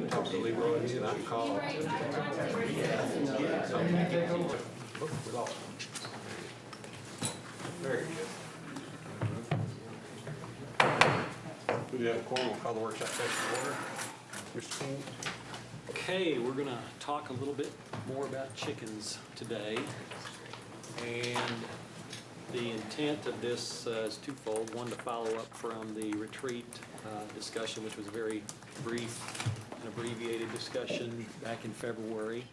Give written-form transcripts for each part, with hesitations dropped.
Talk to Leroy, and I call. Oh, we lost him. Very good. We do have a quorum. We'll call the workshop session to order. Mr. King? Okay, we're going to talk a little bit more about chickens today. And the intent of this is twofold. One, to follow up from the retreat discussion, which was a very brief and abbreviated discussion back in February.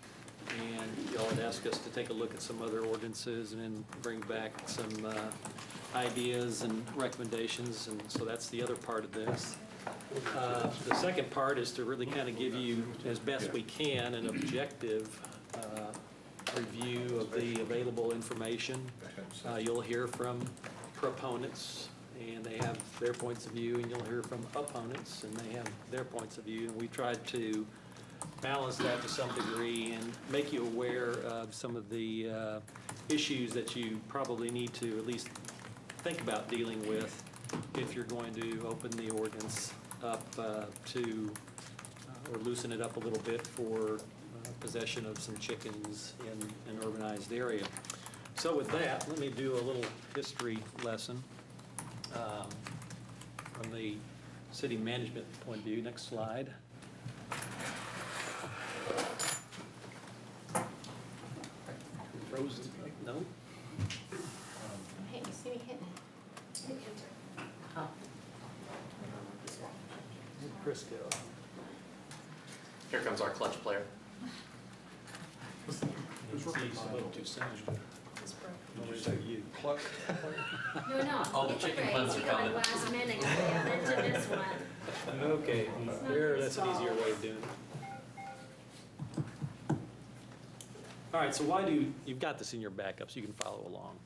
And y'all had asked us to take a look at some other ordinances and then bring back some ideas and recommendations. And so that's the other part of this. The second part is to really kind of give you, as best we can, an objective review of the available information. You'll hear from proponents, and they have their points of view, and you'll hear from opponents, and they have their points of view. And we tried to balance that to some degree and make you aware of some of the issues that you probably need to at least think about dealing with if you're going to open the ordinance up to or loosen it up a little bit for possession of some chickens in an urbanized area. So with that, let me do a little history lesson from the city management point of view. Next slide. Frozen? No? Hey, you see me hitting it? Oh. Chris go. Here comes our clutch player. It's a little too soon. It's broke. Or is it you? Cluck. No, All the it's chicken okay. cleanser You got coming. last minute into this one. Okay, there, that's an easier way of doing it. All right, so why do, you've got this in your backup so you can follow along.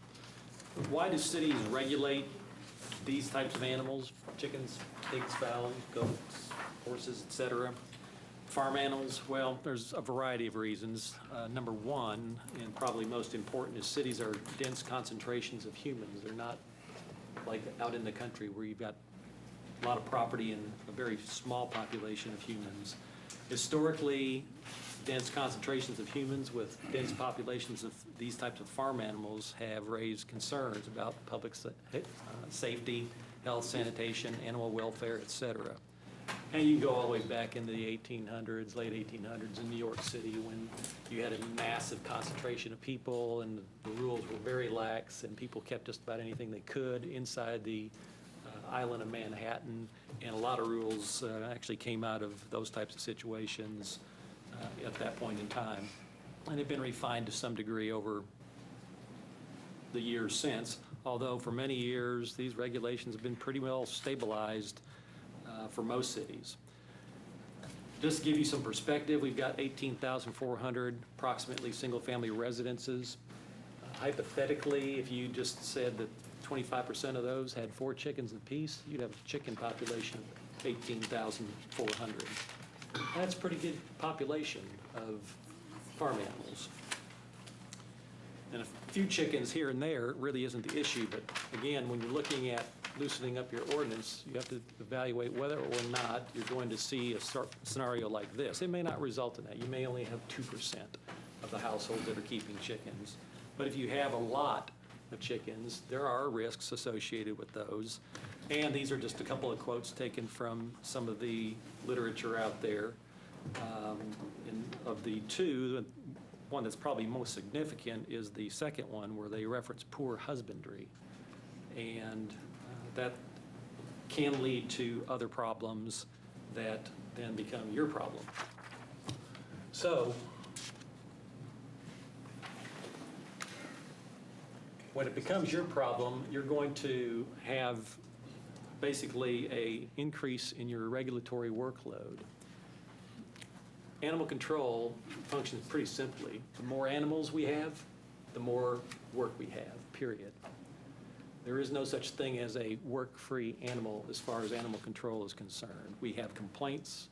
Why do cities regulate these types of animals? Chickens, pigs, fowls, goats, horses, et cetera. Farm animals, well, there's a variety of reasons. Number one, and probably most important, is cities are dense concentrations of humans. They're not like out in the country where you've got a lot of property and a very small population of humans. Historically, dense concentrations of humans with dense populations of these types of farm animals have raised concerns about public safety, health, sanitation, animal welfare, et cetera. And you can go all the way back into the 1800s, late 1800s in New York City when you had a massive concentration of people and the rules were very lax and people kept just about anything they could inside the island of Manhattan. And a lot of rules actually came out of those types of situations at that point in time. And they've been refined to some degree over the years since, although for many years these regulations have been pretty well stabilized for most cities. Just to give you some perspective, we've got 18,400 approximately single-family residences. Hypothetically, if you just said that 25% of those had 4 chickens apiece, you'd have a chicken population of 18,400. That's a pretty good population of farm animals. And a few chickens here and there really isn't the issue, but again, when you're looking at loosening up your ordinance, you have to evaluate whether or not you're going to see a scenario like this. It may not result in that. You may only have 2% of the households that are keeping chickens. But if you have a lot of chickens, there are risks associated with those. And these are just a couple of quotes taken from some of the literature out there. And of the two, the one that's probably most significant is the second one where they reference poor husbandry. And that can lead to other problems that then become your problem. So when it becomes your problem, you're going to have basically an increase in your regulatory workload. Animal control functions pretty simply. The more animals we have, the more work we have, period. There is no such thing as a work-free animal as far as animal control is concerned. We have complaints,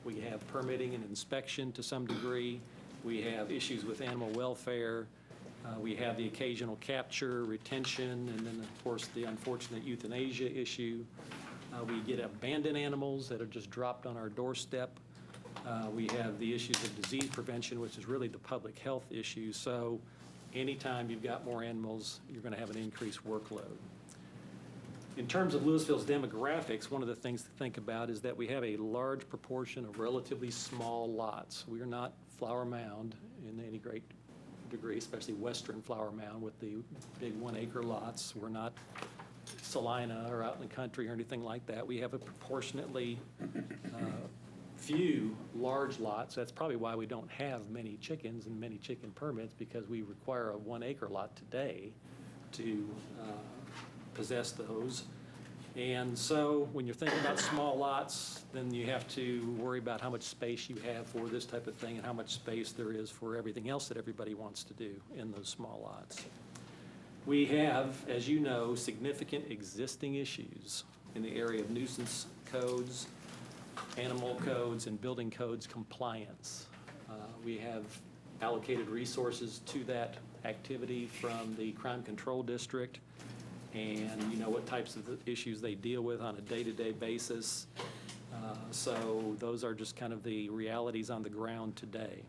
we have permitting and inspection to some degree, we have issues with animal welfare, we have the occasional capture, retention, and then of course the unfortunate euthanasia issue. We get abandoned animals that are just dropped on our doorstep. We have the issues of disease prevention, which is really the public health issue. So anytime you've got more animals, you're going to have an increased workload. In terms of Louisville's demographics, one of the things to think about is that we have a large proportion of relatively small lots. We are not Flower Mound in any great degree, especially western Flower Mound with the big 1 acre lots. We're not Salina or out in the country or anything like that. We have a proportionately few large lots. That's probably why we don't have many chickens and many chicken permits, because we require a 1 acre lot today to possess those. And so when you're thinking about small lots, then you have to worry about how much space you have for this type of thing and how much space there is for everything else that everybody wants to do in those small lots. We have, as you know, significant existing issues in the area of nuisance codes, animal codes, and building codes compliance. We have allocated resources to that activity from the Crime Control District, and you know what types of issues they deal with on a day-to-day basis. So those are just kind of the realities on the ground today.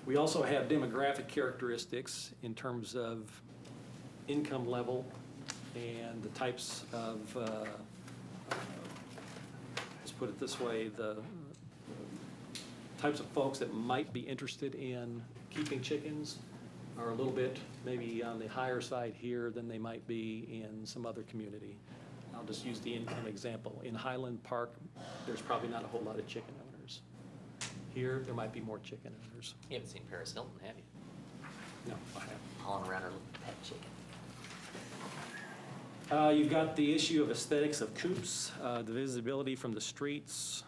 We also have demographic characteristics in terms of income level and the types of, let's put it this way, the types of folks that might be interested in keeping chickens are a little bit maybe on the higher side here than they might be in some other community. I'll just use the income example. In Highland Park, there's probably not a whole lot of chicken owners. Here, there might be more chicken owners. You haven't seen Paris Hilton, have you? No, I haven't. Hauling around her little pet chicken. You've got the issue of aesthetics of coops, the visibility from the streets,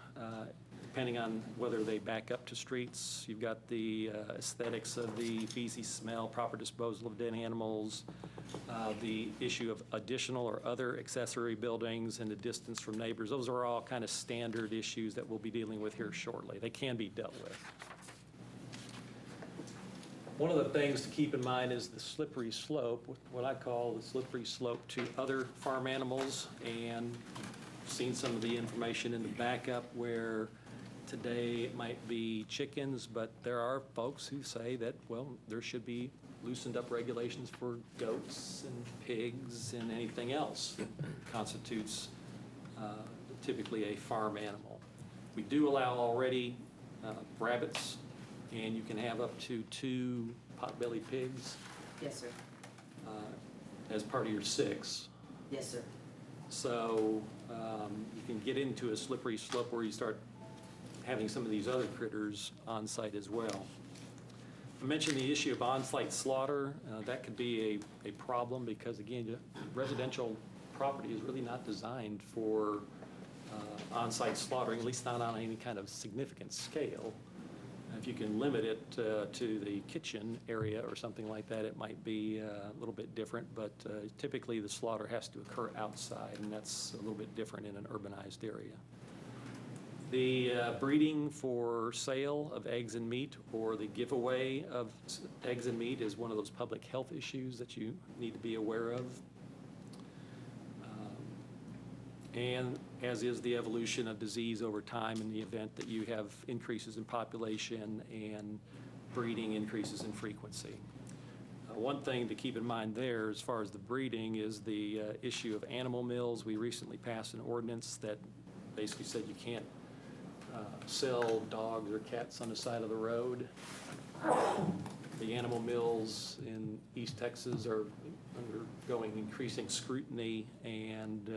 depending on whether they back up to streets. You've got the aesthetics of the feces smell, proper disposal of dead animals, the issue of additional or other accessory buildings, and the distance from neighbors. Those are all kind of standard issues that we'll be dealing with here shortly. They can be dealt with. One of the things to keep in mind is the slippery slope, what I call the slippery slope to other farm animals, and seen some of the information in the backup where today it might be chickens, but there are folks who say that, well, there should be loosened up regulations for goats and pigs and anything else that constitutes typically a farm animal. We do allow already rabbits, and you can have up to 2 potbelly pigs Yes, sir. as part of your 6. Yes, sir. So you can get into a slippery slope where you start having some of these other critters on site as well. I mentioned the issue of on-site slaughter. That could be a problem because, again, residential property is really not designed for on-site slaughtering, at least not on any kind of significant scale. If you can limit it to the kitchen area or something like that, it might be a little bit different, but typically the slaughter has to occur outside, and that's a little bit different in an urbanized area. The breeding for sale of eggs and meat or the giveaway of eggs and meat is one of those public health issues that you need to be aware of. And as is the evolution of disease over time in the event that you have increases in population and breeding increases in frequency. One thing to keep in mind there as far as the breeding is the issue of animal mills. We recently passed an ordinance that basically said you can't sell dogs or cats on the side of the road. The animal mills in East Texas are undergoing increasing scrutiny, and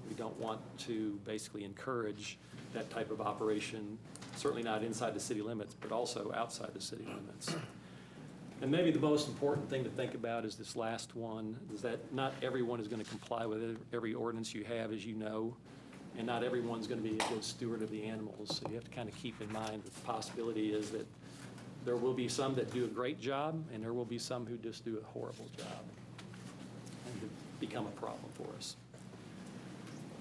we don't want to basically encourage that type of operation, certainly not inside the city limits, but also outside the city limits. And maybe the most important thing to think about is this last one, is that not everyone is going to comply with every ordinance you have, as you know, and not everyone's going to be a good steward of the animals. So you have to kind of keep in mind that the possibility is that there will be some that do a great job, and there will be some who just do a horrible job and could become a problem for us.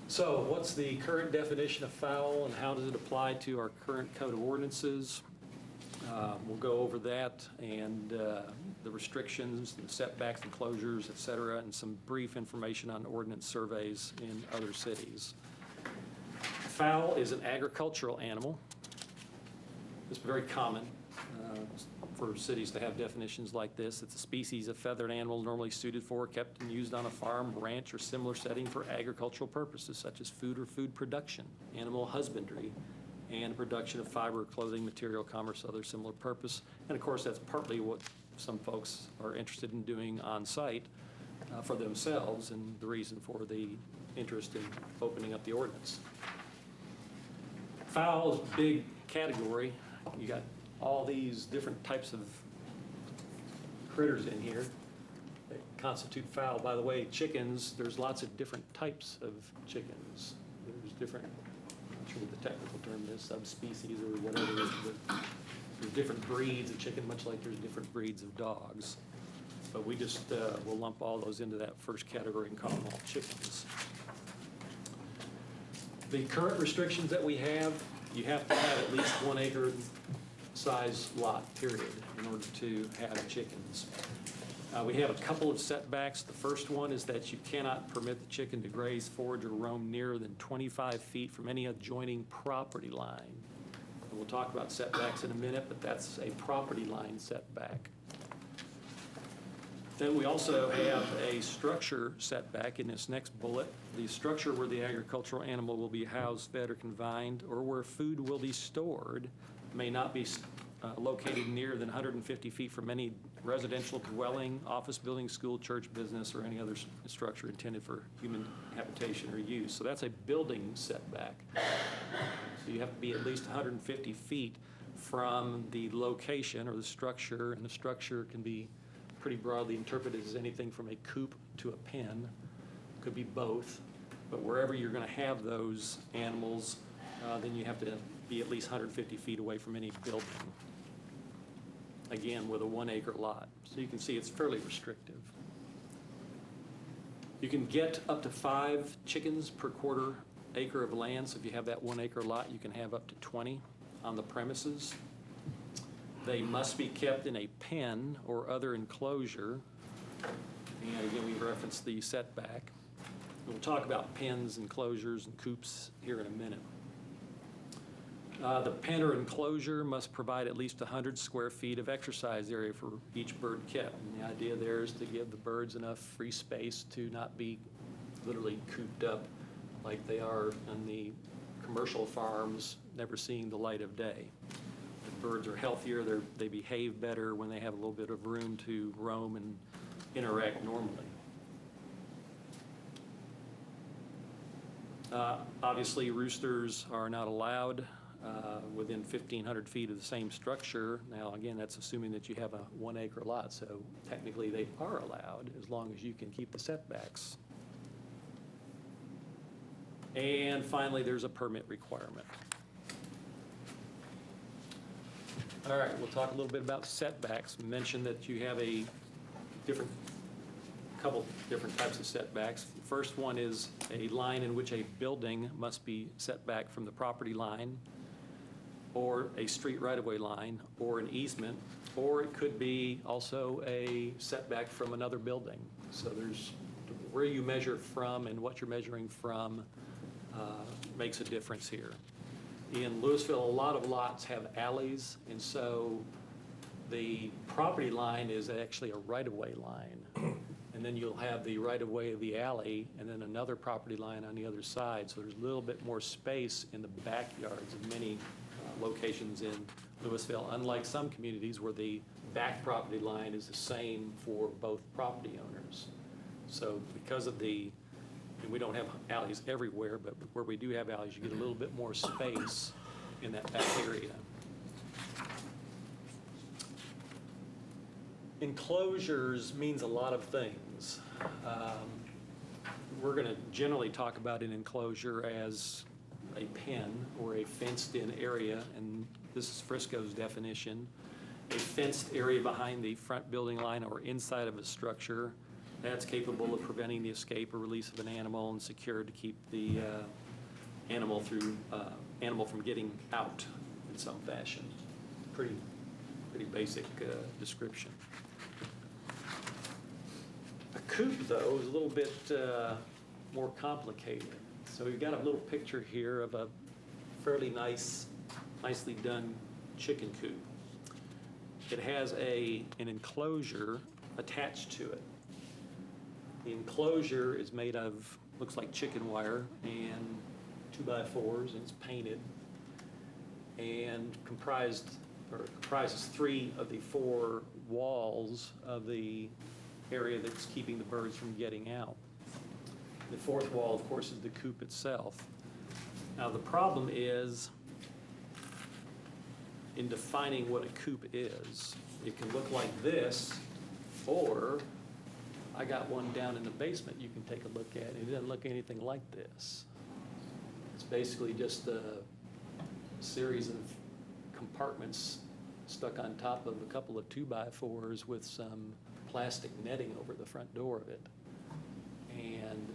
So what's the current definition of fowl, and how does it apply to our current code of ordinances? We'll go over that and the restrictions, the setbacks, enclosures, et cetera, and some brief information on ordinance surveys in other cities. Fowl is an agricultural animal. It's very common for cities to have definitions like this. It's a species of feathered animal normally suited for, kept and used on a farm, ranch, or similar setting for agricultural purposes such as food or food production, animal husbandry, and production of fiber, clothing, material, commerce, other similar purpose. And of course, that's partly what some folks are interested in doing on site for themselves, and the reason for the interest in opening up the ordinance. Fowl is a big category. You got all these different types of critters in here that constitute fowl. By the way, chickens, there's lots of different types of chickens. There's different, I'm not sure what the technical term is, subspecies or whatever it is, but there's different breeds of chicken, much like there's different breeds of dogs. But we just will lump all those into that first category and call them all chickens. The current restrictions that we have, you have to have at least 1 acre size lot, period, in order to have chickens. We have a couple of setbacks. The first one is that you cannot permit the chicken to graze, forage, or roam nearer than 25 feet from any adjoining property line. And we'll talk about setbacks in a minute, but that's a property line setback. Then we also have a structure setback in this next bullet. The structure where the agricultural animal will be housed, fed, or confined, or where food will be stored, may not be located nearer than 150 feet from any residential dwelling, office building, school, church, business, or any other structure intended for human habitation or use. So that's a building setback. So you have to be at least 150 feet from the location or the structure, and the structure can be pretty broadly interpreted as anything from a coop to a pen. Could be both, but wherever you're going to have those animals, then you have to be at least 150 feet away from any building. Again, with a 1 acre lot. So you can see it's fairly restrictive. You can get up to 5 chickens per quarter acre of land. So if you have that 1 acre lot, you can have up to 20 on the premises. They must be kept in a pen or other enclosure. And again, we referenced the setback. We'll talk about pens, enclosures, and coops here in a minute. The pen or enclosure must provide at least 100 square feet of exercise area for each bird kept. And the idea there is to give the birds enough free space to not be literally cooped up like they are on the commercial farms, never seeing the light of day. The birds are healthier, they behave better when they have a little bit of room to roam and interact normally. Obviously, roosters are not allowed within 1,500 feet of the same structure. Now, again, that's assuming that you have a 1 acre lot, so technically they are allowed as long as you can keep the setbacks. And finally, there's a permit requirement. All right, we'll talk a little bit about setbacks. We mentioned that you have a couple different types of setbacks. The first one is a line in which a building must be set back from the property line, or a street right-of-way line, or an easement, or it could be also a setback from another building. So there's where you measure from and what you're measuring from makes a difference here. In Louisville, a lot of lots have alleys, and so the property line is actually a right-of-way line. And then you'll have the right-of-way of the alley, and then another property line on the other side. So there's a little bit more space in the backyards of many locations in Louisville, unlike some communities where the back property line is the same for both property owners. So because of and we don't have alleys everywhere, but where we do have alleys, you get a little bit more space in that back area. Enclosures means a lot of things. We're going to generally talk about an enclosure as a pen or a fenced-in area, and this is Frisco's definition. A fenced area behind the front building line or inside of a structure that's capable of preventing the escape or release of an animal and secured to keep the animal from getting out in some fashion. Pretty pretty basic description. A coop, though, is a little bit more complicated. So we've got a little picture here of a fairly nicely done chicken coop. It has an enclosure attached to it. The enclosure is made of, looks like chicken wire and 2x4s, and it's painted, and comprises 3 of the 4 walls of the area that's keeping the birds from getting out. The 4th wall, of course, is the coop itself. Now, the problem is in defining what a coop is. It can look like this, or I got one down in the basement you can take a look at. It doesn't look anything like this. It's basically just a series of compartments stuck on top of a couple of 2x4s with some plastic netting over the front door of it. And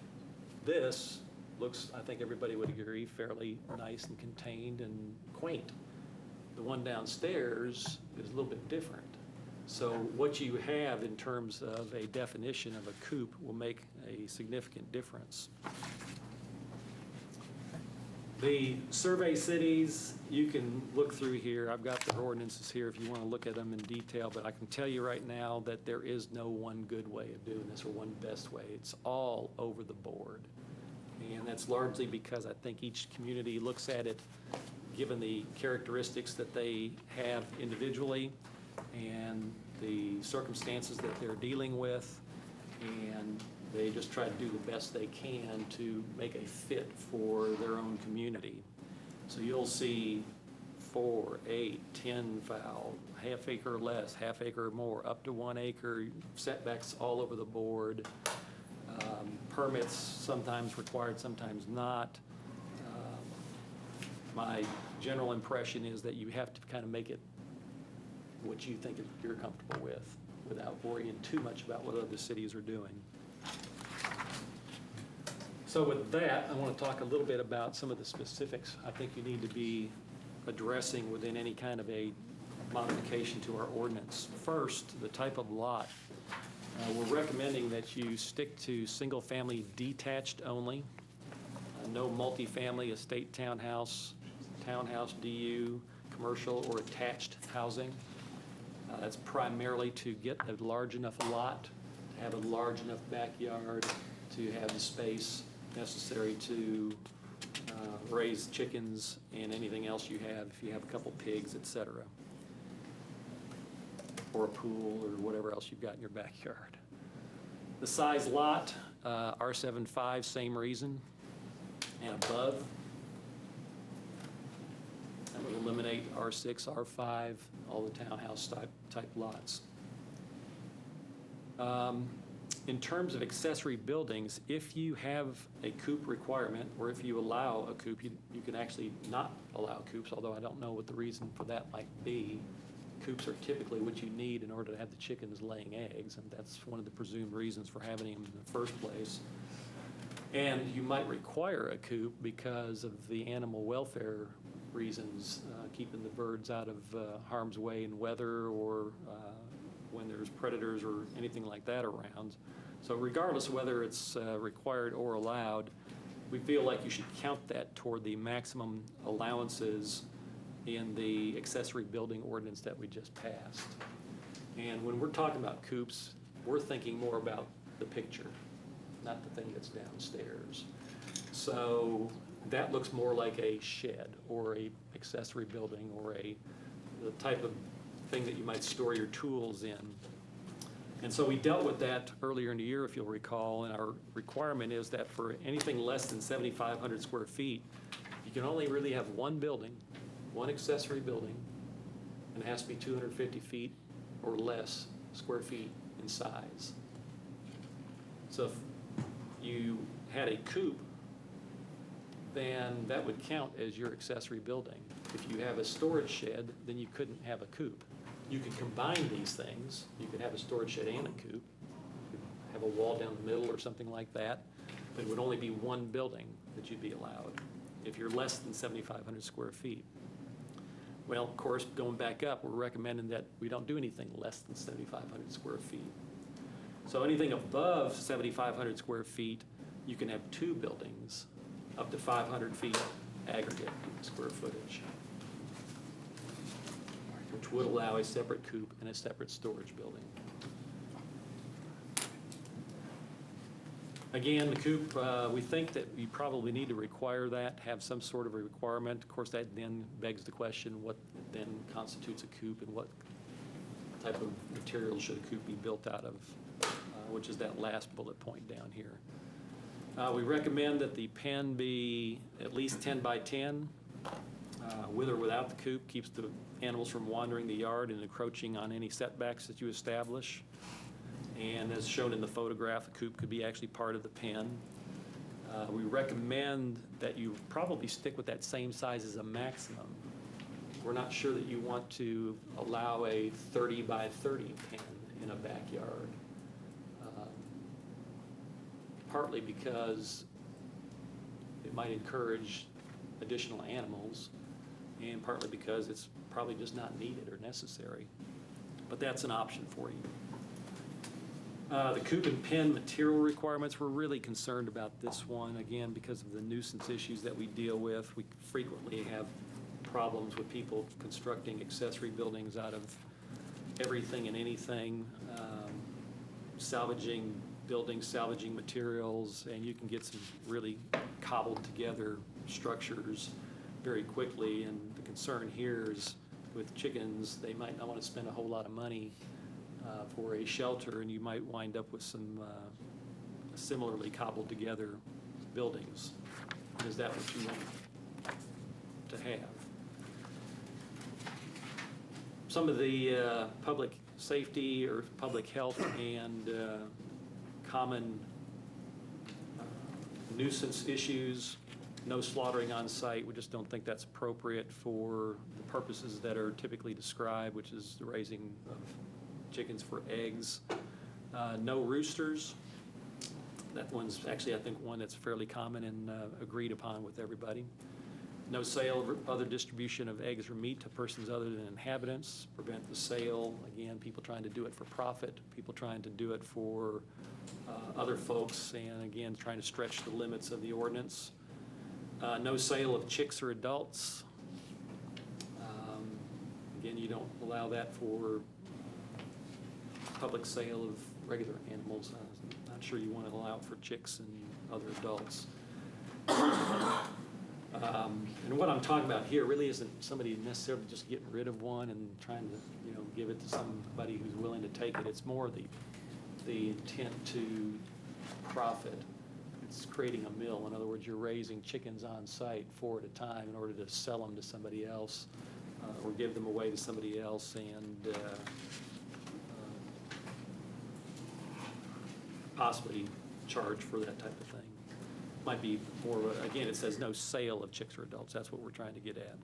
this looks, I think everybody would agree, fairly nice and contained and quaint. The one downstairs is a little bit different. So what you have in terms of a definition of a coop will make a significant difference. The survey cities, you can look through here. I've got the ordinances here if you want to look at them in detail, but I can tell you right now that there is no one good way of doing this or one best way. It's all over the board. And that's largely because I think each community looks at it given the characteristics that they have individually and the circumstances that they're dealing with, and they just try to do the best they can to make a fit for their own community. So you'll see 4, 8, 10 fowl, half acre or less, half acre or more, up to 1 acre, setbacks all over the board. Permits sometimes required, sometimes not. My general impression is that you have to kind of make it what you think you're comfortable with without worrying too much about what other cities are doing. So with that, I want to talk a little bit about some of the specifics I think you need to be addressing within any kind of a modification to our ordinance. First, the type of lot. We're recommending that you stick to single-family detached only, no multifamily, estate townhouse, DU, commercial, or attached housing. That's primarily to get a large enough lot, to have a large enough backyard, to have the space necessary to raise chickens and anything else you have, if you have a couple pigs, et cetera, or a pool or whatever else you've got in your backyard. The size lot, R75, same reason, and above. That would eliminate R6, R5, all the townhouse type lots. In terms of accessory buildings, if you have a coop requirement, or if you allow a coop, you can actually not allow coops, although I don't know what the reason for that might be. Coops are typically what you need in order to have the chickens laying eggs, and that's one of the presumed reasons for having them in the first place. And you might require a coop because of the animal welfare reasons, keeping the birds out of harm's way in weather or when there's predators or anything like that around. So regardless of whether it's required or allowed, we feel like you should count that toward the maximum allowances in the accessory building ordinance that we just passed. And when we're talking about coops, we're thinking more about the picture, not the thing that's downstairs. So that looks more like a shed or a accessory building or the type of thing that you might store your tools in. And so we dealt with that earlier in the year, if you'll recall, and our requirement is that for anything less than 7,500 square feet, you can only really have one building, one accessory building, and it has to be 250 feet or less square feet in size. So if you had a coop, then that would count as your accessory building. If you have a storage shed, then you couldn't have a coop. You could combine these things. You could have a storage shed and a coop. You could have a wall down the middle or something like that, but it would only be one building that you'd be allowed if you're less than 7,500 square feet. Well, of course, going back up, we're recommending that we don't do anything less than 7,500 square feet. So anything above 7,500 square feet, you can have 2 buildings, up to 500 feet aggregate square footage, which would allow a separate coop and a separate storage building. Again, the coop, we think that you probably need to require that, have some sort of a requirement. Of course, that then begs the question, what then constitutes a coop and what type of material should a coop be built out of, which is that last bullet point down here. We recommend that the pen be at least 10 by 10, with or without the coop, keeps the animals from wandering the yard and encroaching on any setbacks that you establish. And as shown in the photograph, the coop could be actually part of the pen. We recommend that you probably stick with that same size as a maximum. We're not sure that you want to allow a 30 by 30 pen in a backyard. Partly because it might encourage additional animals, and partly because it's probably just not needed or necessary. But that's an option for you. The coop and pen material requirements, we're really concerned about this one, again, because of the nuisance issues that we deal with. We frequently have problems with people constructing accessory buildings out of everything and anything, salvaging buildings, salvaging materials, and you can get some really cobbled together structures very quickly. And the concern here is with chickens, they might not want to spend a whole lot of money for a shelter, and you might wind up with some similarly cobbled together buildings. Is that what you want to have? Some of the public safety or public health and common nuisance issues, no slaughtering on site. We just don't think that's appropriate for the purposes that are typically described, which is the raising of chickens for eggs. No roosters. That one's actually, I think, one that's fairly common and agreed upon with everybody. No sale or other distribution of eggs or meat to persons other than inhabitants. Prevent the sale. Again, people trying to do it for profit, people trying to do it for other folks, and again, trying to stretch the limits of the ordinance. No sale of chicks or adults. Again, you don't allow that for public sale of regular animals. I'm not sure you want to allow it for chicks and other adults. And what I'm talking about here really isn't somebody necessarily just getting rid of one and trying to, give it to somebody who's willing to take it. It's more the intent to profit. It's creating a mill. In other words, you're raising chickens on site 4 at a time in order to sell them to somebody else or give them away to somebody else, and possibly charge for that type of thing. Might be more, again, it says no sale of chicks or adults. That's what we're trying to get at.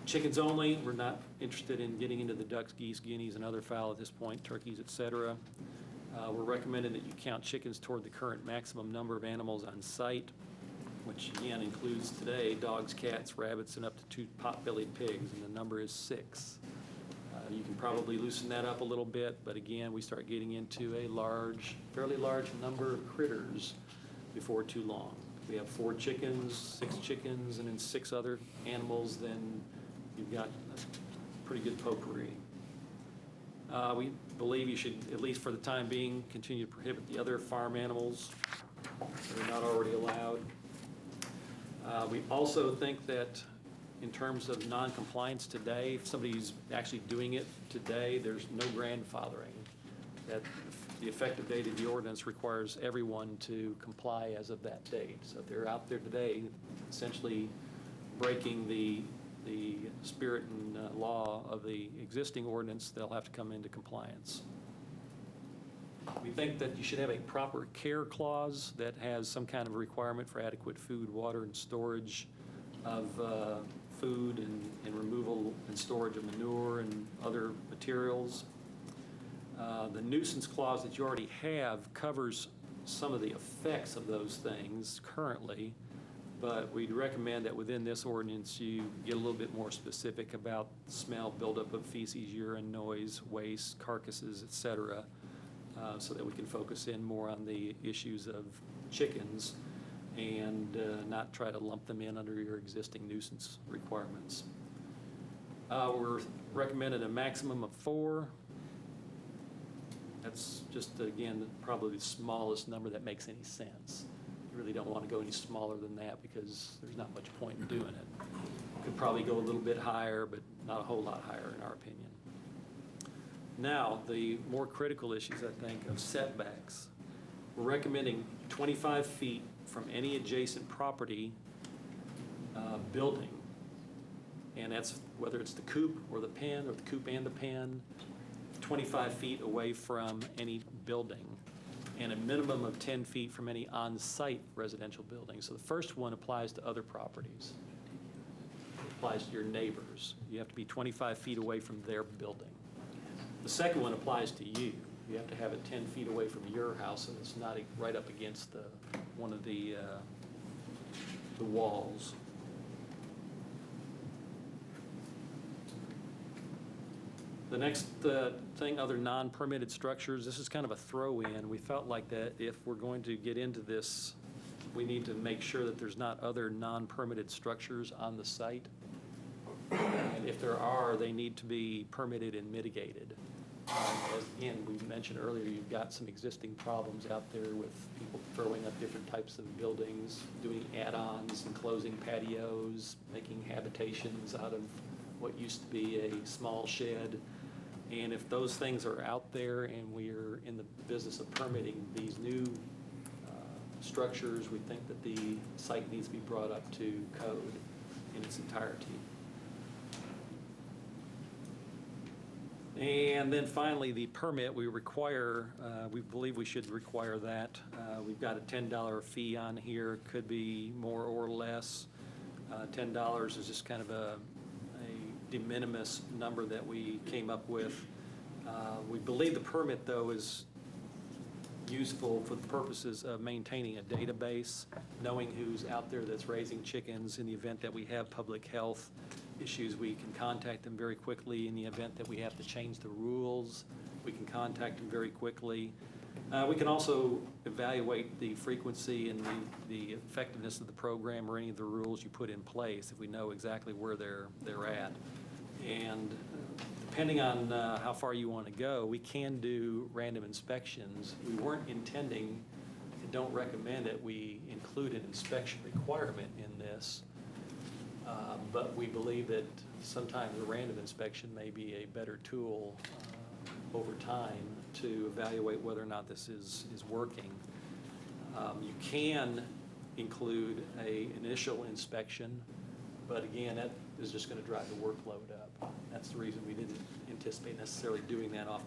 Chickens only. We're not interested in getting into the ducks, geese, guineas, and other fowl at this point, turkeys, etc. We're recommending that you count chickens toward the current maximum number of animals on site, which again includes today dogs, cats, rabbits, and up to 2 pot-bellied pigs, and the number is 6. You can probably loosen that up a little bit, but again, we start getting into a fairly large number of critters before too long. We have 4 chickens, 6 chickens, and then 6 other animals, then you've got a pretty good potpourri. We believe you should, at least for the time being, continue to prohibit the other farm animals that are not already allowed. We also think that in terms of non-compliance today, if somebody's actually doing it today, there's no grandfathering. That the effective date of the ordinance requires everyone to comply as of that date. So if they're out there today, essentially breaking the spirit and law of the existing ordinance, they'll have to come into compliance. We think that you should have a proper care clause that has some kind of requirement for adequate food, water, and storage of food and removal and storage of manure and other materials. The nuisance clause that you already have covers some of the effects of those things currently, but we'd recommend that within this ordinance, you get a little bit more specific about smell, buildup of feces, urine, noise, waste, carcasses, et cetera, so that we can focus in more on the issues of chickens and not try to lump them in under your existing nuisance requirements. We're recommending a maximum of 4. That's just, again, probably the smallest number that makes any sense. You really don't want to go any smaller than that because there's not much point in doing it. Could probably go a little bit higher, but not a whole lot higher in our opinion. Now, the more critical issues, I think, of setbacks. We're recommending 25 feet from any adjacent property building. And that's whether it's the coop or the pen, or the coop and the pen, 25 feet away from any building, and a minimum of 10 feet from any on-site residential building. So the first one applies to other properties. It applies to your neighbors. You have to be 25 feet away from their building. The second one applies to you. You have to have it 10 feet away from your house, and it's not right up against one of the walls. The next thing, other non-permitted structures, this is kind of a throw-in. We felt like that if we're going to get into this, we need to make sure that there's not other non-permitted structures on the site. And if there are, they need to be permitted and mitigated. As again, we mentioned earlier, you've got some existing problems out there with people throwing up different types of buildings, doing add-ons, enclosing patios, making habitations out of what used to be a small shed. And if those things are out there and we are in the business of permitting these new structures, we think that the site needs to be brought up to code in its entirety. And then finally, the permit, we believe we should require that. We've got a $10 fee on here, could be more or less. $10 is just kind of a de minimis number that we came up with. We believe the permit, though, is useful for the purposes of maintaining a database, knowing who's out there that's raising chickens. In the event that we have public health issues, we can contact them very quickly. In the event that we have to change the rules, we can contact them very quickly. We can also evaluate the frequency and the effectiveness of the program or any of the rules you put in place if we know exactly where they're at. And depending on how far you want to go, we can do random inspections. We weren't intending, and don't recommend it, we include an inspection requirement in this, but we believe that sometimes a random inspection may be a better tool over time to evaluate whether or not this is working. You can include an initial inspection, but again, that is just going to drive the workload up. That's the reason we didn't anticipate necessarily doing that off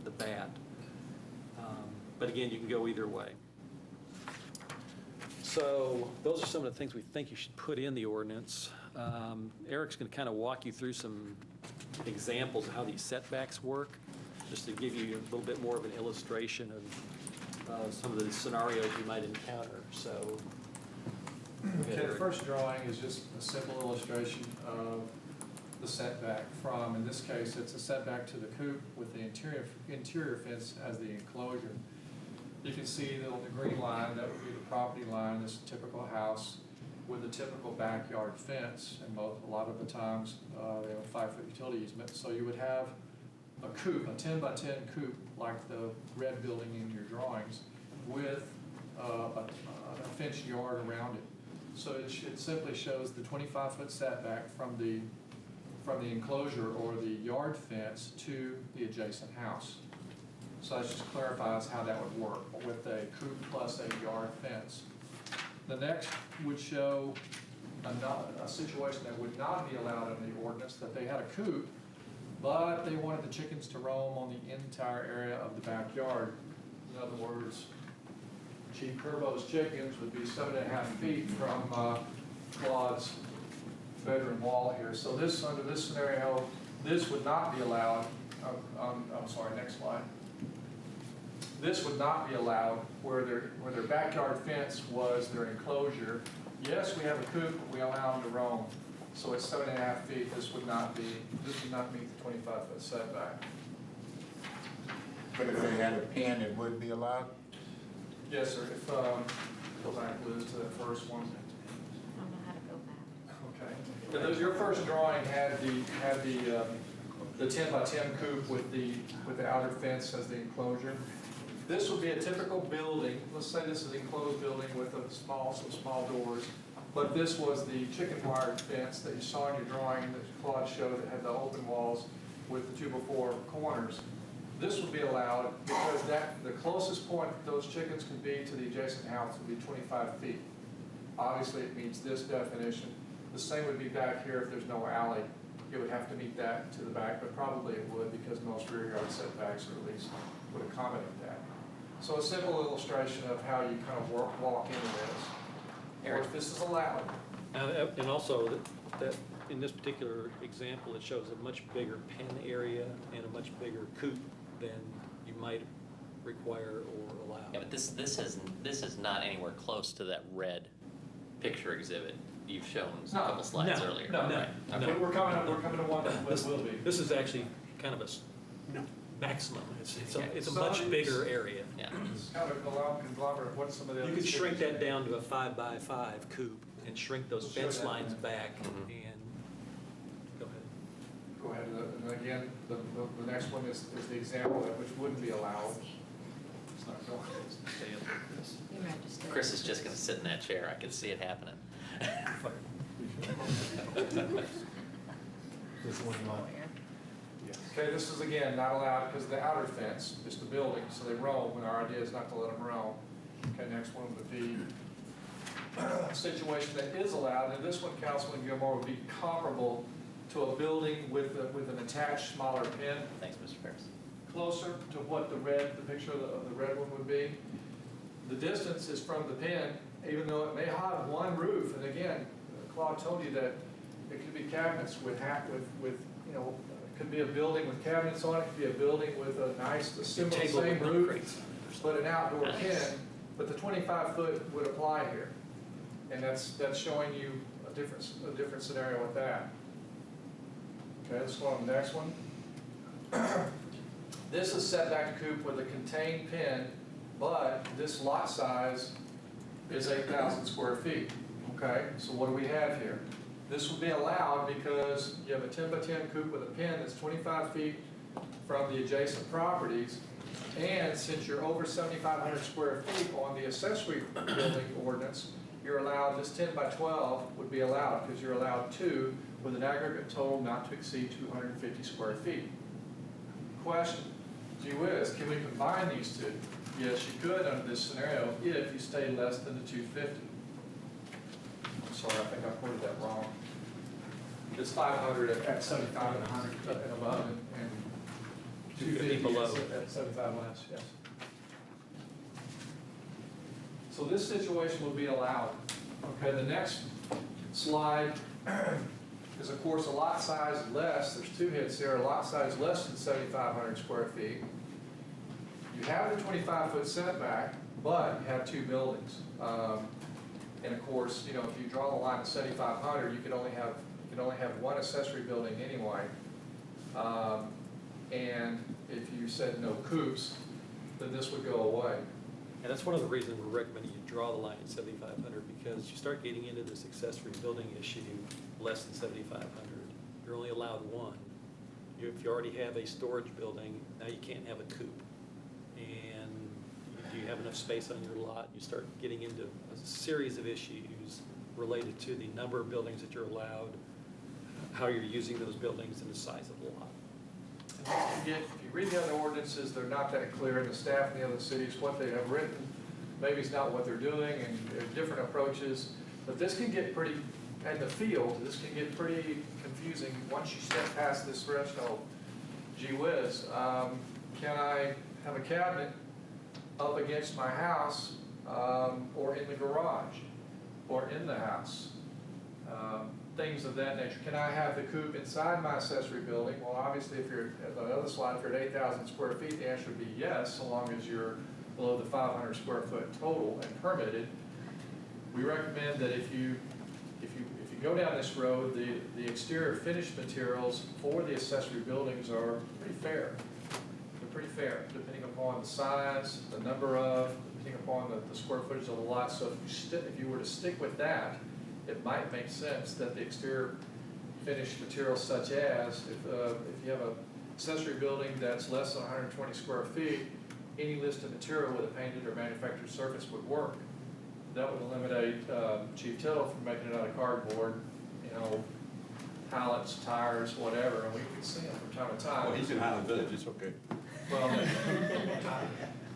the bat. But again, you can go either way. So those are some of the things we think you should put in the ordinance. Eric's going to kind of walk you through some examples of how these setbacks work, just to give you a little bit more of an illustration of some of the scenarios you might encounter. So, Okay, the first drawing is just a simple illustration of the setback from, in this case, it's a setback to the coop with the interior fence as the enclosure. You can see that on the green line, that would be the property line. This is a typical house with a typical backyard fence, and a lot of the times they have a 5-foot utility easement. So you would have a coop, a 10 by 10 coop, like the red building in your drawings, with a fenced yard around it. So it simply shows the 25-foot setback from the enclosure or the yard fence to the adjacent house. So that just clarifies how that would work with a coop plus a yard fence. The next would show a situation that would not be allowed in the ordinance, that they had a coop, but they wanted the chickens to roam on the entire area of the backyard. In other words, Chief Curbo's chickens would be 7.5 feet from Claude's bedroom wall here. So this, under this scenario, this would not be allowed. I'm sorry, next slide. This would not be allowed where their backyard fence was their enclosure. Yes, we have a coop, but we allow them to roam. So it's 7.5 feet. This would not meet the 25-foot setback. But if they had a pen, it would be allowed? Yes, sir. If, go back, Liz, to that first one. I don't know how to go back. Okay. Yeah, your first drawing had the 10 by 10 coop with the outer fence as the enclosure. This would be a typical building. Let's say this is an enclosed building with some small doors. But this was the chicken wire fence that you saw in your drawing that Claude showed that had the open walls with the 2x4 corners. This would be allowed because the closest point those chickens can be to the adjacent house would be 25 feet. Obviously, it meets this definition. The same would be back here if there's no alley. It would have to meet that to the back, but probably it would because most rear yard setbacks or at least would accommodate that. So a simple illustration of how you kind of walk into this. Or if this is allowed. And also, that in this particular example, it shows a much bigger pen area and a much bigger coop than you might require or allow. Yeah, but this is not anywhere close to that red picture exhibit you've shown a No, couple slides no, earlier. No, Right. no. Okay. But we're coming to one that will be. This is actually kind of a maximum. It's a So much it's- bigger area. Yeah. It's kind of a conglomerate of what some of the other. You could shrink cities that do. down to a 5 by 5 coop and shrink those We'll show fence that lines then. back Mhm. and, go ahead. Go ahead, and again, the next one is the example that which wouldn't be allowed. It's not going. Stay up with this. You registered. Chris is just gonna sit in that chair. I can see it happening. Okay, this is again not allowed because of the outer fence, just the building, so they roam, and our idea is not to let them roam. Okay, next one would be a situation that is allowed, and this one, Councilman Gilmore, would be comparable to a building with an attached smaller pen, Thanks, Mr. Ferris. closer to what the picture of the red one would be. The distance is from the pen, even though it may have one roof, and again, Claude told you that it could be cabinets with, you know, it could be a building with cabinets on it, it could be a building with a nice, similar, Table same with roof, crates. but an outdoor Nice. pen, but the 25-foot would apply here. And that's showing you a different scenario with that. Okay, let's go on to the next one. This is setback coop with a contained pen, but this lot size is 8,000 square feet. Okay, so what do we have here? This would be allowed because you have a 10 by 10 coop with a pen that's 25 feet from the adjacent properties. And since you're over 7,500 square feet on the accessory building ordinance, you're allowed, this 10 by 12 would be allowed because you're allowed 2 with an aggregate total not to exceed 250 square feet. Question, gee whiz, can we combine these two? Yes, you could under this scenario if you stay less than the 250. I'm sorry, I think I quoted that wrong. It's 500 at 75 and 100 and above, and 250 below. at 75 less, yes. So this situation will be allowed. Okay, the next slide is, of course, a lot size less, there's two hits here, a lot size less than 7,500 square feet. You have the 25-foot setback, but you have two buildings. And of course, you know, if you draw the line at 7,500, you could only have one accessory building anyway. And if you said no coops, then this would go away. And that's one of the reasons we're recommending you draw the line at 7,500, because you start getting into this accessory building issue less than 7,500. You're only allowed one. If you already have a storage building, now you can't have a coop. And do you have enough space on your lot? You start getting into a series of issues related to the number of buildings that you're allowed, how you're using those buildings, and the size of the lot. If you read the other ordinances, they're not that clear, and the staff in the other cities, what they have written, maybe it's not what they're doing, and there are different approaches. But this can get pretty, in the field, this can get pretty confusing once you step past this threshold. Gee whiz, can I have a cabinet up against my house, or in the garage, or in the house? Things of that nature. Can I have the coop inside my accessory building? Well, obviously, if you're, at the other slide, if you're at 8,000 square feet, the answer would be yes, so long as you're below the 500 square foot total and permitted, we recommend that if you go down this road, the exterior finished materials for the accessory buildings are pretty fair. They're pretty fair, depending upon the size, the number of, depending upon the square footage of the lot. So if you were to stick with that, it might make sense that the exterior finished materials such as, if you have a accessory building that's less than 120 square feet, any listed material with a painted or manufactured surface would work. That would eliminate Chief Tittle from making it out of cardboard, pallets, tires, whatever, and we see them from time to time. Well, he's in Highland Village, it's okay. Well,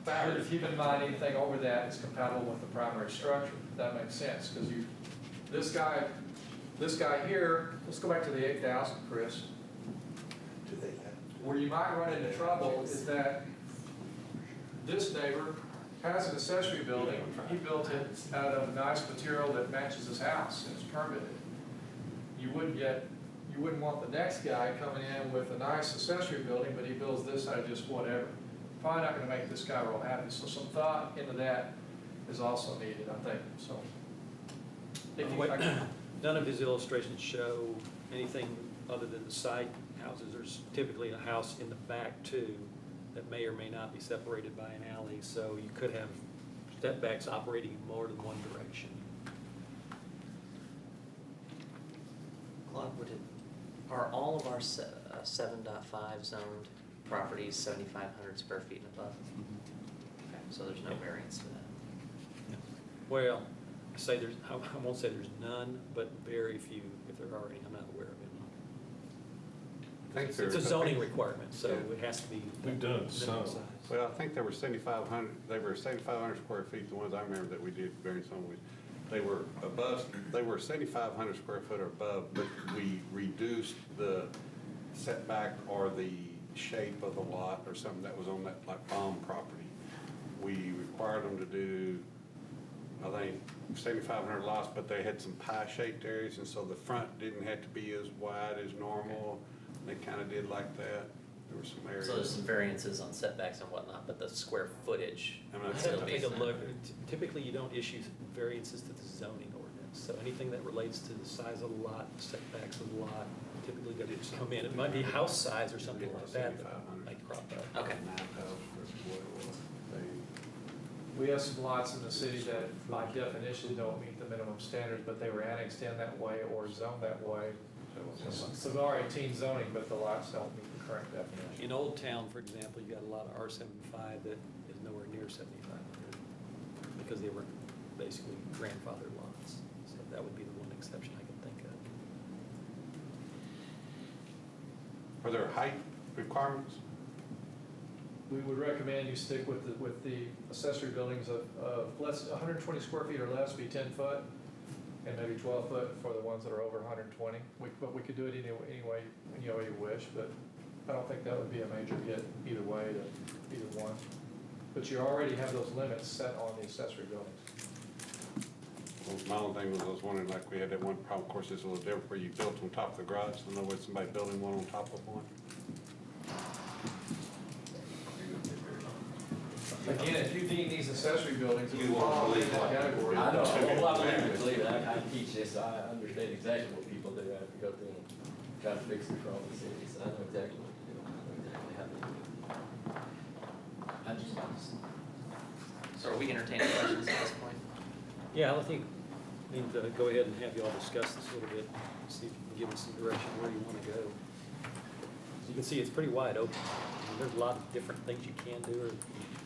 but if keep in mind anything over that is compatible with the primary structure, that makes sense, because this guy here, let's go back to the 8,000, Chris. Where you might run into trouble is that this neighbor has an accessory building. He built it out of nice material that matches his house and it's permitted. You wouldn't want the next guy coming in with a nice accessory building, but he builds this out of just whatever. Probably not gonna make this guy real happy. So some thought into that is also needed, I think, so. None of his illustrations show anything other than the side houses. There's typically a house in the back too that may or may not be separated by an alley, so you could have step backs operating in more than one direction. Claude, are all of our 7.5 zoned properties 7,500 square feet and above? Okay, so there's no variance to that. Well, I won't say there's none, but very few, if there are any, I'm not aware of any. It's a zoning requirement, so it has to be. We've done some. minimum size. Well, I think they were 7,500 square feet, the ones I remember that we did variance on with. They were 7,500 square foot or above, but we reduced the setback or the shape of the lot or something that was on that, like, bomb property. We required them to do, I think, 7,500 lots, but they had some pie-shaped areas, and so the front didn't have to be as wide as normal. They kind of did like that. There were some areas. So there's some variances on setbacks and whatnot, but the square footage I'm would not still Take be. a look. Typically, you don't issue variances to the zoning ordinance, so anything that relates to the size of the lot, setbacks of the lot, typically got to come in. It might be house size or something like that that might crop up. Okay. 9,000 versus what it was. We have some lots in the city that by definition don't meet the minimum standards, but they were annexed in that way or zoned that way. So there are 18 zoning, but the lots don't meet the current definition. In Old Town, for example, you got a lot of R75 that is nowhere near 7,500 because they were basically grandfathered lots. So that would be the one exception I can think of. Are there height requirements? We would recommend you stick with the accessory buildings of less, 120 square feet or less, be 10 foot, and maybe 12 foot for the ones that are over 120. But we could do it any way you wish, but I don't think that would be a major hit either way to either one. But you already have those limits set on the accessory buildings. Well, my only thing was, I was wondering, like, we had that one problem, of course, it's a little different, where you built on top of the garage, so in other words, somebody building one on top of one. Again, if you deem these accessory buildings, You won't fall in believe that that. category. I know, well, I believe it, I teach this, so I understand exactly what people do after you go through and try to fix it for all the cities, I know exactly what to do, I know exactly how to do it. I just, So are we entertaining questions at this point? Yeah, I think we need to go ahead and have you all discuss this a little bit, see if you can give us some direction where you want to go. As you can see, it's pretty wide open. I mean, there's a lot of different things you can do or you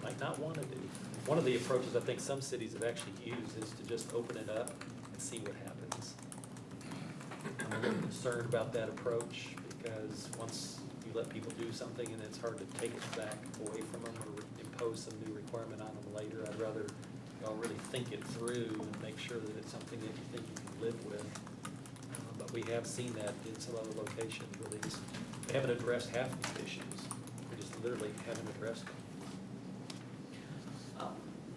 might not want to do. One of the approaches I think some cities have actually used is to just open it up and see what happens. I'm a little concerned about that approach because once you let people do something and it's hard to take it back away from them or impose some new requirement on them later, I'd rather y'all really think it through and make sure that it's something that you think you can live with. But we have seen that in some other locations where they haven't addressed half these issues. They just literally haven't addressed them.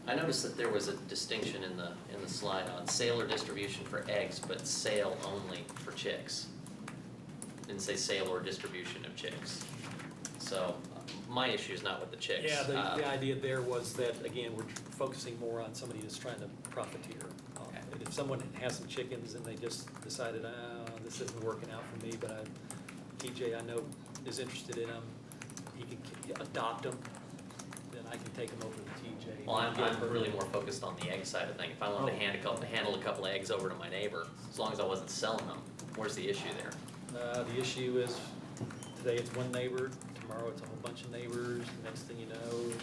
I noticed that there was a distinction in the slide on sale or distribution for eggs, but sale only for chicks. Didn't say sale or distribution of chicks. So my issue is not with the chicks. Yeah, the idea there was that, again, we're focusing more on somebody that's trying to profiteer. Okay. And if someone has some chickens and they just decided, this isn't working out for me, but TJ, I know, is interested in them, he can adopt them, then I can take them over to TJ. Well, I'm really more focused on the egg side of thing. If I wanted to handle a couple of eggs over to my neighbor, as long as I wasn't selling them, where's the issue there? The issue is, today it's one neighbor, tomorrow it's a whole bunch of neighbors, next thing you know, you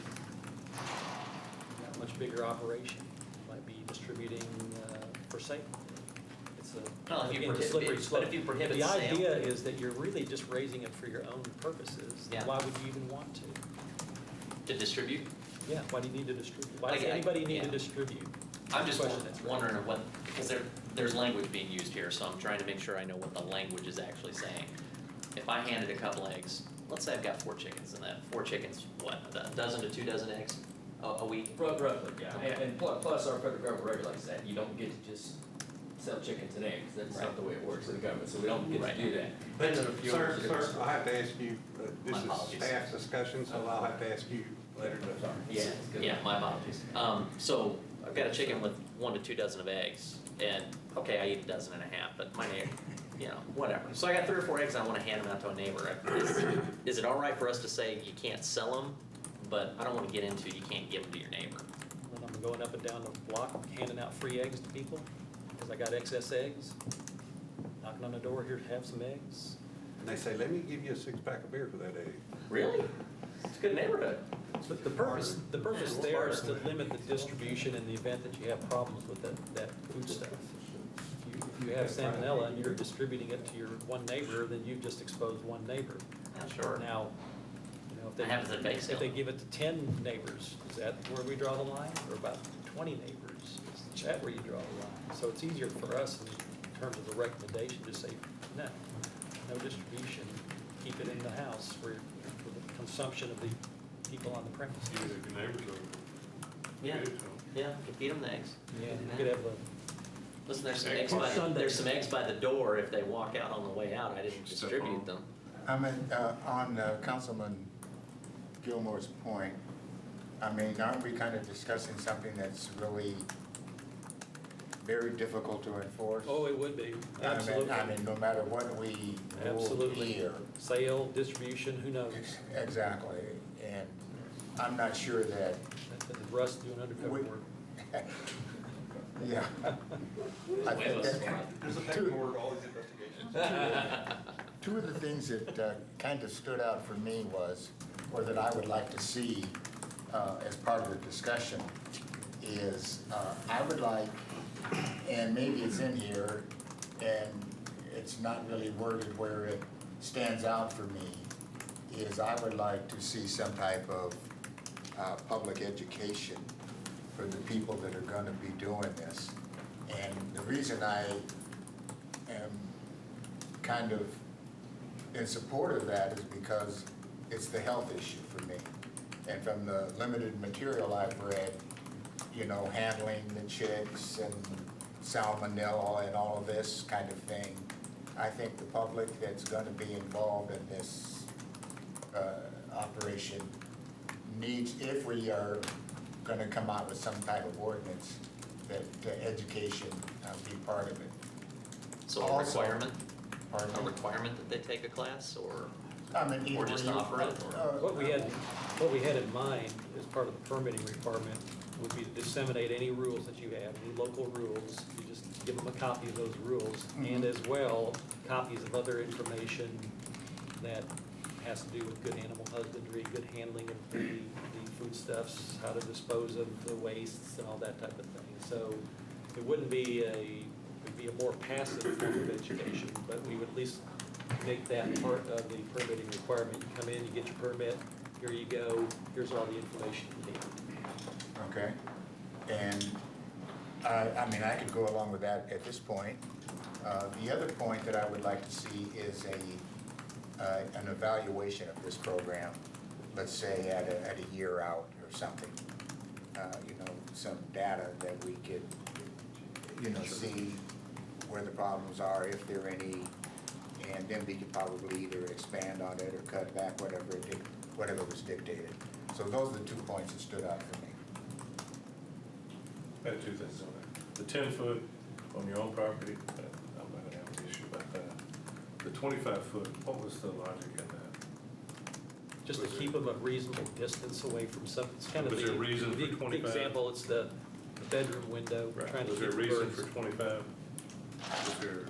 got a much bigger operation, might be distributing for sale. It's Well, if you again, a prohibit- slippery but slope. if you prohibit The sale- idea is that you're really just raising it for your own purposes. Yeah. Why would you even want to? To distribute? Yeah, why do you need to distribute? Why does Like, anybody need to yeah. distribute? I'm just Question that's right. wondering what, because there's language being used here, so I'm trying to make sure I know what the language is actually saying. If I handed a couple eggs, let's say I've got 4 chickens, and that 4 chickens, what, a dozen to 2 dozen eggs a week? Roughly, yeah, and plus our federal government regulates that, you don't get to just sell chickens and eggs, that's not the way it works in the government, so we don't get Right. to do that. But, Depends on a few sir, other sir, things. I have to ask you, this My is apologies. staff's discussion, so I'll have to ask you later. Sorry. Yeah, it's good. Yeah, my apologies. So I've got a chicken with 1 to 2 dozen of eggs, and okay, I eat a dozen and a half, but my neighbor, whatever. So I got 3 or 4 eggs, and I wanna hand them out to a neighbor. Is it all right for us to say you can't sell them, but I don't wanna get into you can't give them to your neighbor? When I'm going up and down the block handing out free eggs to people, because I got excess eggs, knocking on the door, here, have some eggs. And they say, let me give you a 6-pack of beer for that egg. Really? It's a good neighborhood. But the purpose there is to limit the distribution in the event that you have problems with that food stuff. If you have salmonella and you're distributing it to your one neighbor, then you've just exposed one neighbor. Yeah, sure. Now, if they, That happens at bake if sale. they give it to 10 neighbors, is that where we draw the line? Or about 20 neighbors? Is that where you draw the line? So it's easier for us in terms of the recommendation to say, no distribution, keep it in the house for the consumption of the people on the premise. Yeah, yeah, you feed them the eggs. Yeah, you could have a, Listen, there's some eggs by the door if they walk out on the way out. I didn't distribute them. I mean, on Councilman Gilmore's point, I mean, aren't we kind of discussing something that's really very difficult to enforce? oh, it would be, I absolutely. mean, no matter what we rule Absolutely. here. Sale, distribution, who knows? Exactly, and I'm not sure that, That's Russ doing undercover We- work. yeah. I think that- There's a Two- word to all these investigations. Two of the things that kind of stood out for me was, or that I would like to see as part of the discussion, is I would like, and maybe it's in here, and it's not really worded where it stands out for me, is I would like to see some type of public education for the people that are gonna be doing this. And the reason I am kind of in support of that is because it's the health issue for me. And from the limited material I've read, handling the chicks and salmonella and all of this kind of thing, I think the public that's gonna be involved in this operation needs, if we are gonna come out with some type of ordinance, that education be part of it. So a Also- requirement, Pardon a me? requirement that they take a class, or? I mean, Or just either you- offer it, or- What we had in mind as part of the permitting requirement would be to disseminate any rules that you have, any local rules. You just give them a copy of those rules, and as well, copies of other information that has to do with good animal husbandry, good handling of the foodstuffs, how to dispose of the wastes and all that type of thing. So it wouldn't be it'd be a more passive form of education, but we would at least make that part of the permitting requirement. You come in, you get your permit, here you go, here's all the information you need. Okay, and I mean, I could go along with that at this point. The other point that I would like to see is an evaluation of this program, let's say at a year out or something. Some data that we could, see where the problems are, if there are any, and then we could probably either expand on it or cut back, whatever was dictated. So those are the 2 points that stood out for me. I had two things on that. The 10-foot on your own property, I'm not gonna have an issue about that. The 25-foot, what was the logic in that? Just to Was keep it- them a reasonable distance away from some, it's kind of Was there a reason for the 25? example, it's the bedroom window. We're trying to Was there a keep the reason birds- for 25? Was there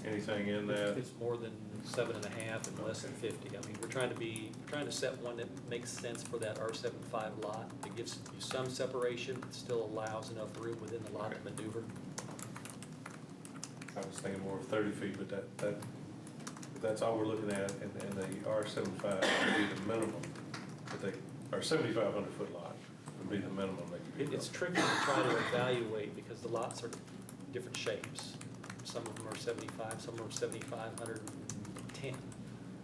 anything in that? It's more than 7.5 and less than 50. I mean, we're trying to set one that makes sense for that R75 lot. That gives you some separation, but still allows enough room within the lot to maneuver. I was thinking more of 30 feet, but if that's all we're looking at, and the R75 would be the minimum, but our 7,500 foot lot would be the minimum they could be It's built. tricky to try to evaluate because the lots are different shapes. Some of them are 75, some are 7,510.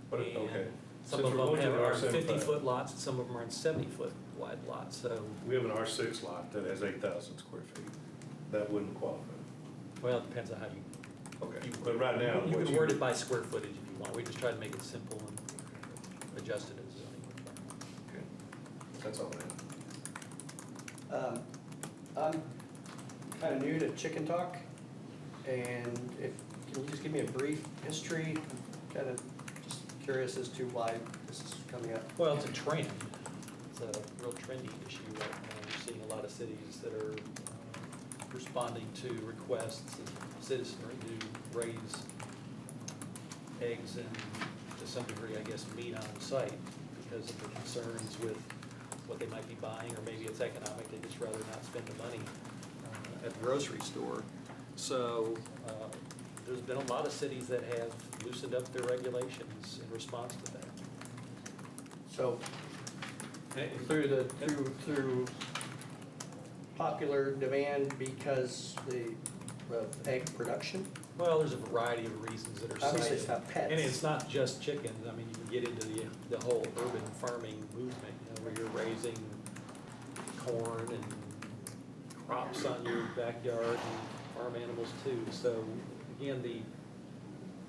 But, okay. And some Since of we're them looking at are R75. 50-foot lots, and some of them are 70-foot wide lots, so, We have an R6 lot that has 8,000 square feet. That wouldn't qualify. well, it depends on how you. Okay, but right now. You what can word it by square footage if you want. We just try to make it simple and adjust it as zoning. Okay. That's all I have. I'm kind of new to Chicken Talk, and can you just give me a brief history? Kind of just curious as to why this is coming up. Well, it's a trend. It's a real trendy issue right now. You're seeing a lot of cities that are responding to requests of citizenry to raise eggs and, to some degree, I guess, meat on site because of the concerns with what they might be buying, or maybe it's economic, they just rather not spend the money at the grocery store. So there's been a lot of cities that have loosened up their regulations in response to that. So through popular demand because the egg production? Well, there's a variety of reasons that are cited. Obviously, it's not pets. And it's not just chickens. I mean, you can get into the whole urban farming movement, where you're raising corn and crops on your backyard and farm animals too. So again, the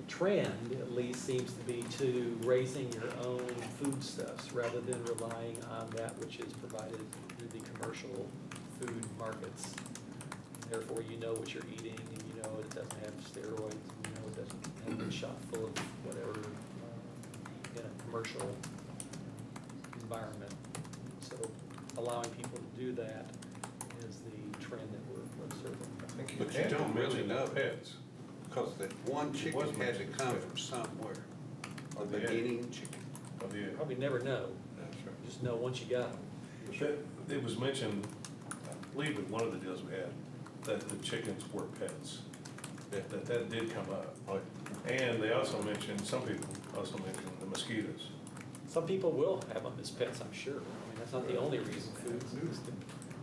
trend at least seems to be to raising your own foodstuffs rather than relying on that which is provided through the commercial food markets. Therefore, you know what you're eating, and you know it doesn't have steroids, and you know it doesn't have been shot full of whatever in a commercial environment. So allowing people to do that is the trend that we're observing. But you don't really know. Pets. Because that one chicken was had to mentioned, come yeah. from somewhere. The Oh, yeah. beginning chicken. Oh, yeah. Probably never know, That's right. you just know once you got them. It was mentioned, I believe in one of the deals we had, that the chickens were pets. That did come up. And they also mentioned, some people also mentioned the mosquitoes. Some people will have them as pets, I'm sure. I mean, that's not the only reason food is the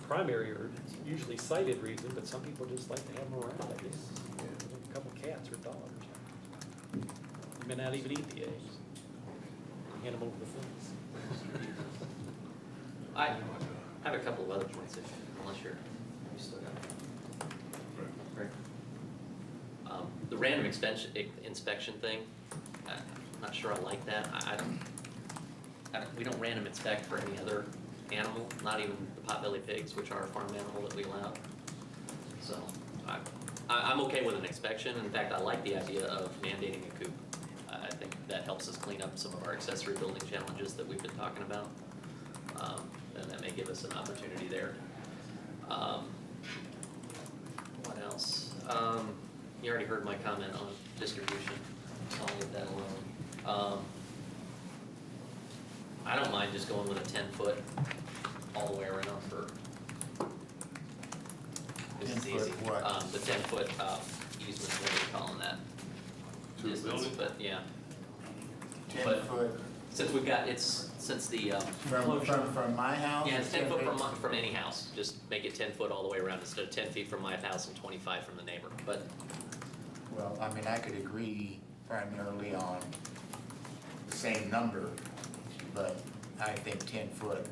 primary or usually cited reason, but some people just like to have them around, I guess. A couple cats or dogs. You may not even eat the eggs. Hand them over the fence. I have a couple of other points, unless you still got it. Right. The random inspection thing, I'm not sure I like that. We don't random inspect for any other animal, not even the potbelly pigs, which are a farm animal that we allow. So I'm okay with an inspection. In fact, I like the idea of mandating a coop. I think that helps us clean up some of our accessory building challenges that we've been talking about. And that may give us an opportunity there. What else? You already heard my comment on distribution, so I'll leave that alone. I don't mind just going with a 10-foot all the way around for. This is 10-foot easy. what? The 10-foot easement, what are you calling that? To the Distance, building? but yeah. 10 But- foot Since we've got, since the, from my house? yeah, it's 10 foot from any house, just make it 10 foot all the way around, instead of 10 feet from my house and 25 from the neighbor, but, Well, I mean, I could agree primarily on the same number, but I think 10 foot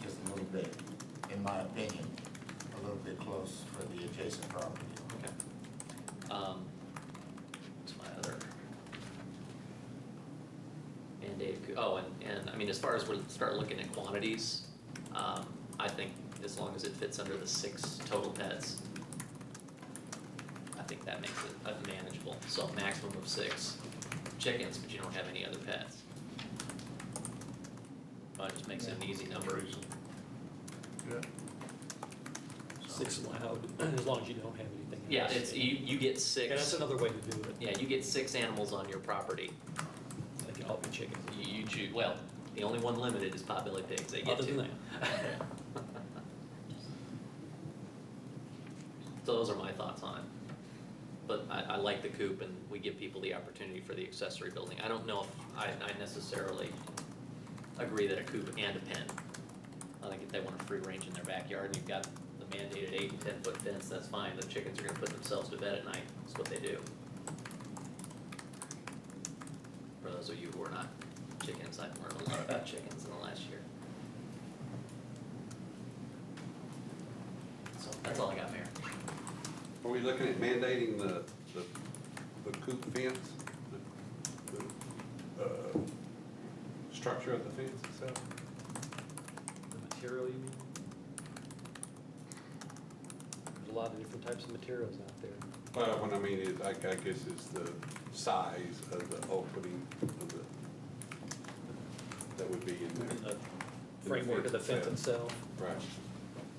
is a little bit, in my opinion, a little bit close for the adjacent property. okay. What's my other? Mandate, and I mean, as far as we start looking at quantities, I think as long as it fits under the 6 total pets, I think that makes it manageable. So a maximum of 6 chickens, but you don't have any other pets. It just makes it an easy number. Yeah. 6 allowed, as long as you don't have anything else. Yeah, it's, you get 6. And that's another way to do it. Yeah, you get 6 animals on your property. They can all be chickens. You choose, well, the only one limited is potbelly pigs, they get Other 2. than that. So those are my thoughts on it. But I like the coop, and we give people the opportunity for the accessory building. I don't know if I necessarily agree that a coop and a pen. I think if they want a free range in their backyard, and you've got the mandated 8 and 10 foot fence, that's fine. The chickens are gonna put themselves to bed at night, that's what they do. For those of you who are not chickens, I've learned a lot about chickens in the last year. So that's all I got, Mayor. Are we looking at mandating the coop fence? The structure of the fence itself? The material, you mean? There's a lot of different types of materials out there. Well, what I mean is, I guess it's the size of the opening of the, that would be in there. The framework of the fence itself. Right.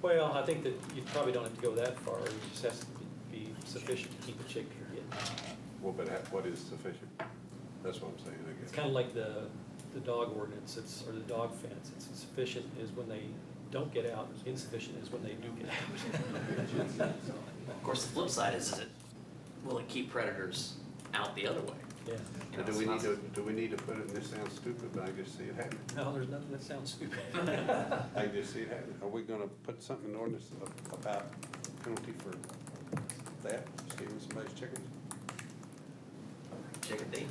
Well, I think that you probably don't have to go that far. It just has to be sufficient to keep a chick from getting out. Well, but what is sufficient? That's what I'm saying, I It's guess. kind of like the dog ordinance, or the dog fence. It's sufficient is when they don't get out, insufficient is when they do get out. Of course, the flip side is it, will it keep predators out the other way? Yeah. You know, Do it's we not- need to put it, and this sounds stupid, but I just see it happening. No, there's nothing that sounds stupid. I just see it happening. Are we gonna put something in ordinance about penalty for that, stealing somebody's chickens? Chicken thief?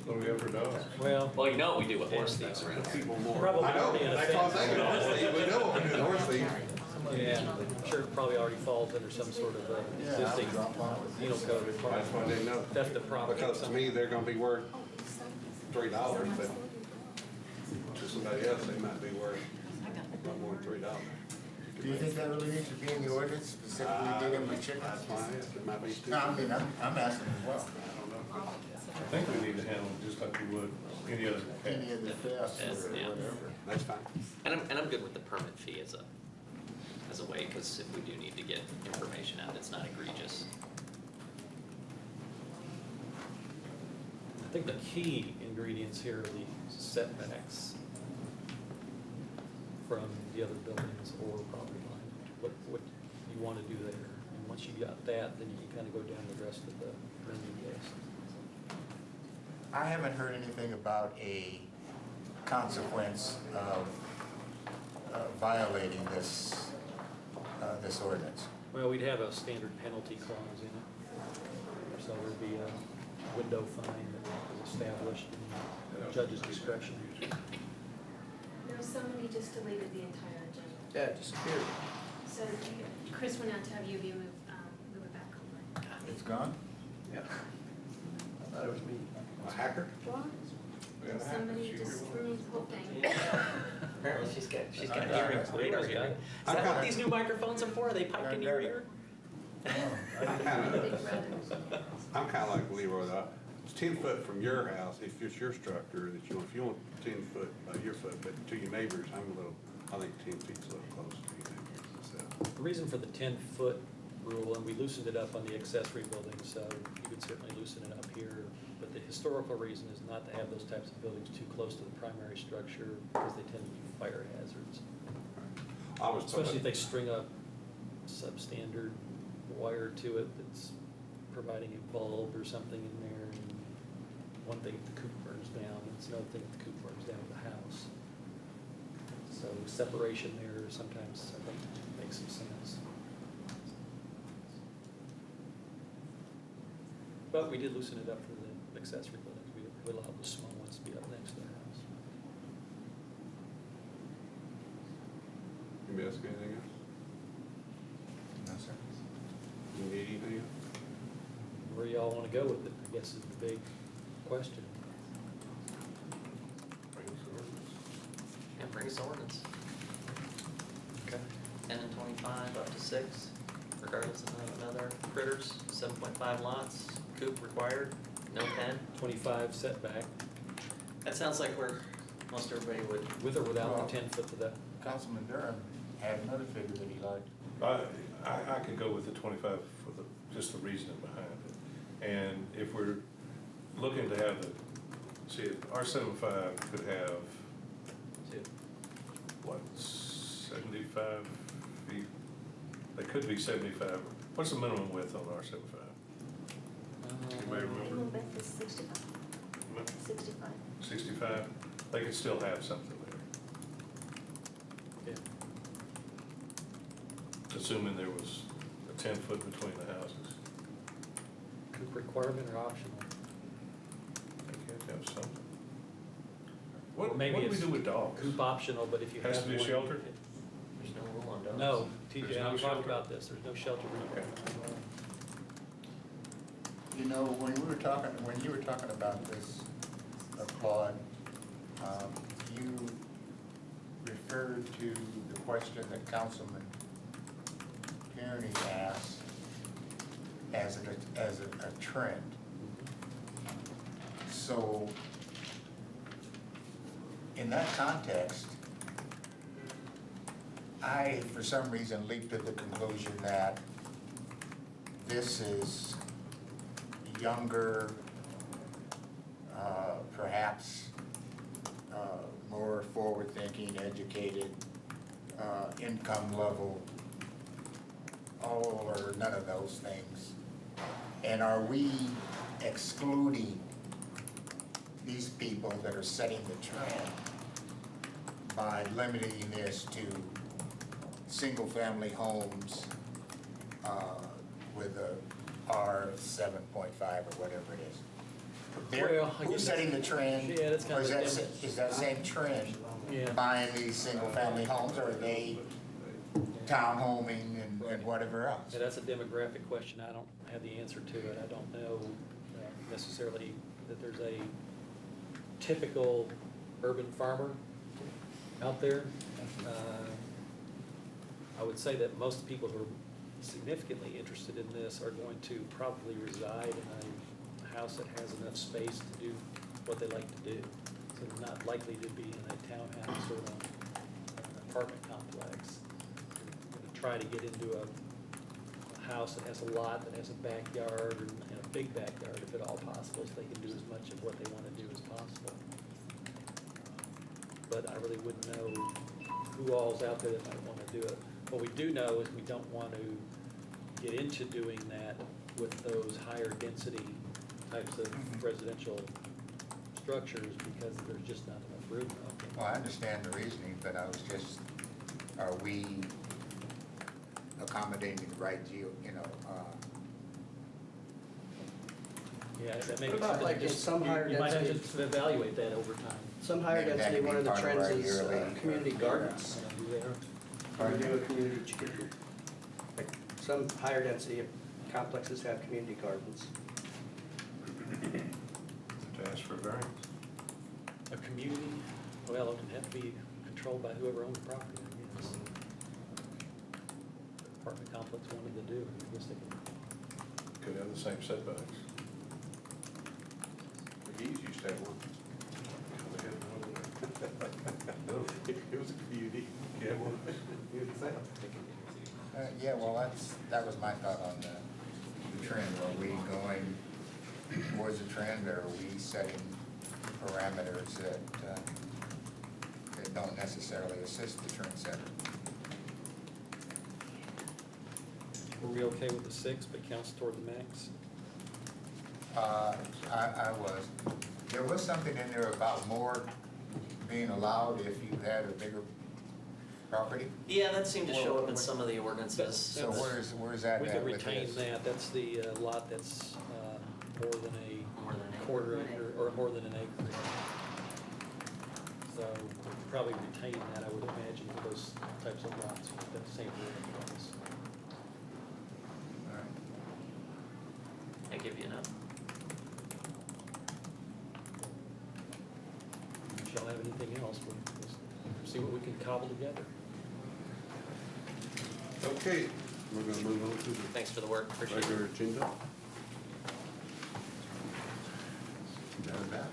What do we have for dogs? Well, Well, you know we do with horse thieves around here. People more. Probably I know, already in a that's what I'm fence. saying, horse thief, we know what we do with horse thief. yeah, I'm sure it probably already falls under some sort of existing penal code That's why requirement. they know. Theft of property. Because to me, they're gonna be worth $3, but to somebody else, they might be worth a lot more than $3. Do you think that really needs to be in the ordinance, specifically dealing with chickens? That's why it might be stupid. No, I mean, I'm asking as well. I don't know. I think we need to handle it just like we would any other pet. Any of the thefts or Yeah. whatever. That's fine. And I'm good with the permit fee as a way, because if we do need to get information out, it's not egregious. I think the key ingredients here are the setbacks from the other buildings or property line. What you want to do there. And once you got that, then you can kind of go down the rest of the menu list. I haven't heard anything about a consequence of violating this ordinance. Well, we'd have a standard penalty clause in it. So there'd be a window fine that was established in the judge's discretion. No, somebody just deleted the entire agenda. Yeah, it disappeared. So Chris went out to have UV move it back over. It's gone? Yeah. I thought it was me. A hacker? What? We have a hacker. Somebody She just really- removed the whole thing. Apparently, she's got I got hearing, it. radar I got hearing. it. Is that what these new microphones are for? Are they piped into your ear? I'm kind of, I'm kind of like Leroy, though. It's 10 foot from your house, if it's your structure, that if you want 10 foot by your foot, but to your neighbors, I think 10 feet's a little close to your neighbors, so. The reason for the 10-foot rule, and we loosened it up on the accessory buildings, so you could certainly loosen it up here. But the historical reason is not to have those types of buildings too close to the primary structure because they tend to be fire hazards. I was. Especially if they string a substandard wire to it that's providing a bulb or something in there. And one thing if the coop burns down, it's another thing if the coop burns down the house. So separation there sometimes, I think, makes some sense. But we did loosen it up for the accessory buildings. We allowed the small ones to be up next to the house. Anybody else got anything else? No, sir. You need anything else? Where y'all want to go with it, I guess is the big question. Bring us ordinance. bring us ordinance. Okay. 10 and 25 up to 6, regardless of another critters. 7.5 lots, coop required, no pen. 25 setback, That sounds like where most everybody would. with or without Well- the 10 foot to the, Councilman Durham had another figure that he liked. I could go with the 25 for just the reasoning behind it. And if we're looking to have our 75 could have, what, 75 feet? They could be 75. What's the minimum width on our 75? Anybody remember? Minimum width is 65. 65. 65? They could still have something there, yeah. assuming there was a 10-foot between the houses. Coop requirement or optional? They can't have something. Or What maybe do we it's do with dogs? Coop optional, but if you have Has to be one- sheltered? There's no rule on dogs. No, There's TJ, no I'm talking shelter? about this, there's no shelter requirement. You know, when you were talking about this, Claude, you referred to the question that Councilman Kearney asked as a trend. So, in that context, I, for some reason, leaped to the conclusion that this is younger, perhaps more forward-thinking, educated, income level, all or none of those things. And are we excluding these people that are setting the trend by limiting this to single-family homes with a R7.5 or whatever it is? Well, I guess Who's setting the trend? yeah, that's kind Or of a is that same trend Yeah. buying these single-family homes, or are they townhoming and whatever else? Yeah, that's a demographic question, I don't have the answer to it, I don't know necessarily that there's a typical urban farmer out there. I would say that most people who are significantly interested in this are going to probably reside in a house that has enough space to do what they like to do. So they're not likely to be in a townhouse or an apartment complex. They're gonna try to get into a house that has a lot, that has a backyard and a big backyard if at all possible, so they can do as much of what they want to do as possible. But I really wouldn't know who all's out there that might want to do it. What we do know is we don't want to get into doing that with those higher density types of residential structures because there's just not enough room out there. Well, I understand the reasoning, but I was just, are we accommodating the right Yeah, that may What be about, something like, in just- some higher you might have density- to evaluate that over time. Some higher Maybe that density, could one be of the part of trends our is yearly- community gardens. Do there. We do a community chicken. Like, some higher density complexes have community gardens. To ask for variance. A community, well, it would have to be controlled by whoever owns the property, I guess. Apartment complex wanted to do, I guess they could. Could have the same setbacks. McGee's used to have one. They had one there. It was a community. Yeah, well, Community center. Yeah, well, that was my thought on the trend. Are we going towards a trend, or are we setting parameters that don't necessarily assist the trendsetter? Were we okay with the 6, but counts toward the max? I was. There was something in there about more being allowed if you had a bigger property. Yeah, that seemed to show up in some of the ordinances. So where's that We at could with retain this? that, that's the lot that's more than More than a an quarter acre. acre, or more than an acre. So we could probably retain that, I would imagine, for those types of lots, with that same rule in place. All right. I give you enough. If y'all have anything else, we'll see what we can cobble together. Okay, we're gonna move on to the Thanks for the work, appreciate it. regular agenda. You got it back?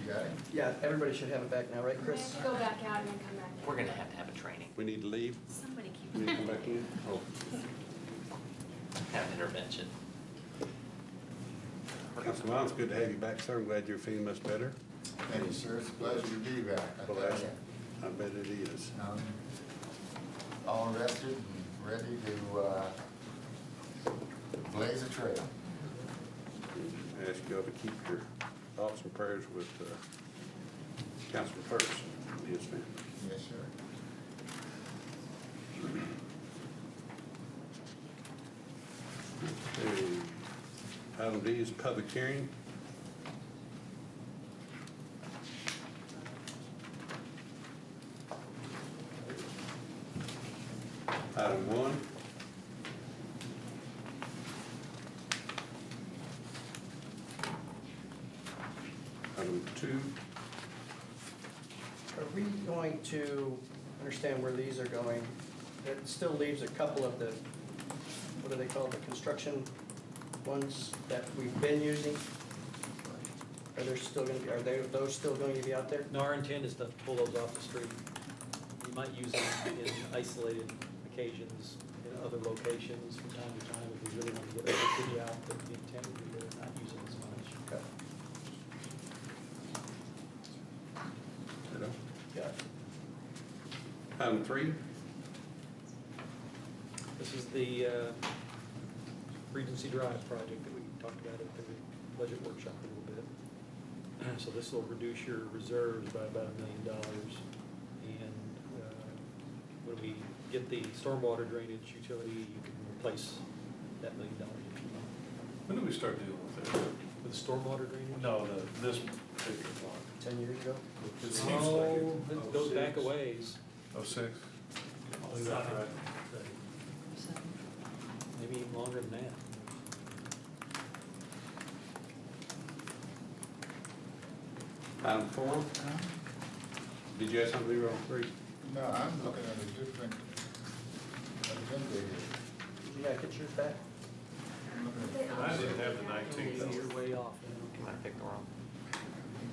You got it? Yeah, everybody should have it back now, right, We Chris? have to go back out and then come back in. We're gonna have a training, We need to leave. Somebody keep. We need to come back in. Oh, have an intervention. Councilman Miles, good to have you back, sir. I'm glad you're feeling much better. Thank you, sir. It's a pleasure to be back. I Well, tell you. I bet it is. All rested and ready to blaze a trail. I ask you all to keep your thoughts and prayers with Councilman First and his family. Yes, sir. Okay. Item D is public hearing. Item 1. Item 2. Are we going to understand where these are going? It still leaves a couple of the, what do they call, the construction ones that we've been using? Are there still going to be, those still going to be out there? No, our intent is to pull those off the street. You might use them in isolated occasions in other locations from time to time if we really want to get activity out, but the intent would be to not use them as much. Okay. Ditto. Yeah. Item 3. This is the Regency Drive project that we talked about at the budget workshop a little bit. So this will reduce your reserves by about $1 million. And when we get the stormwater drainage utility, you can replace that $1 million if you want. When did we start dealing with that? With the stormwater drainage? No, this particular one. 10 years ago? It seems like it. It goes back a ways. 06? Maybe even longer than that. Item 4. Did you have something to do on 3? No, I'm looking at a different agenda here. Did you guys get yours back? I'm looking They at- all I didn't should have the be out. 19th. You're way off. You might have picked the wrong.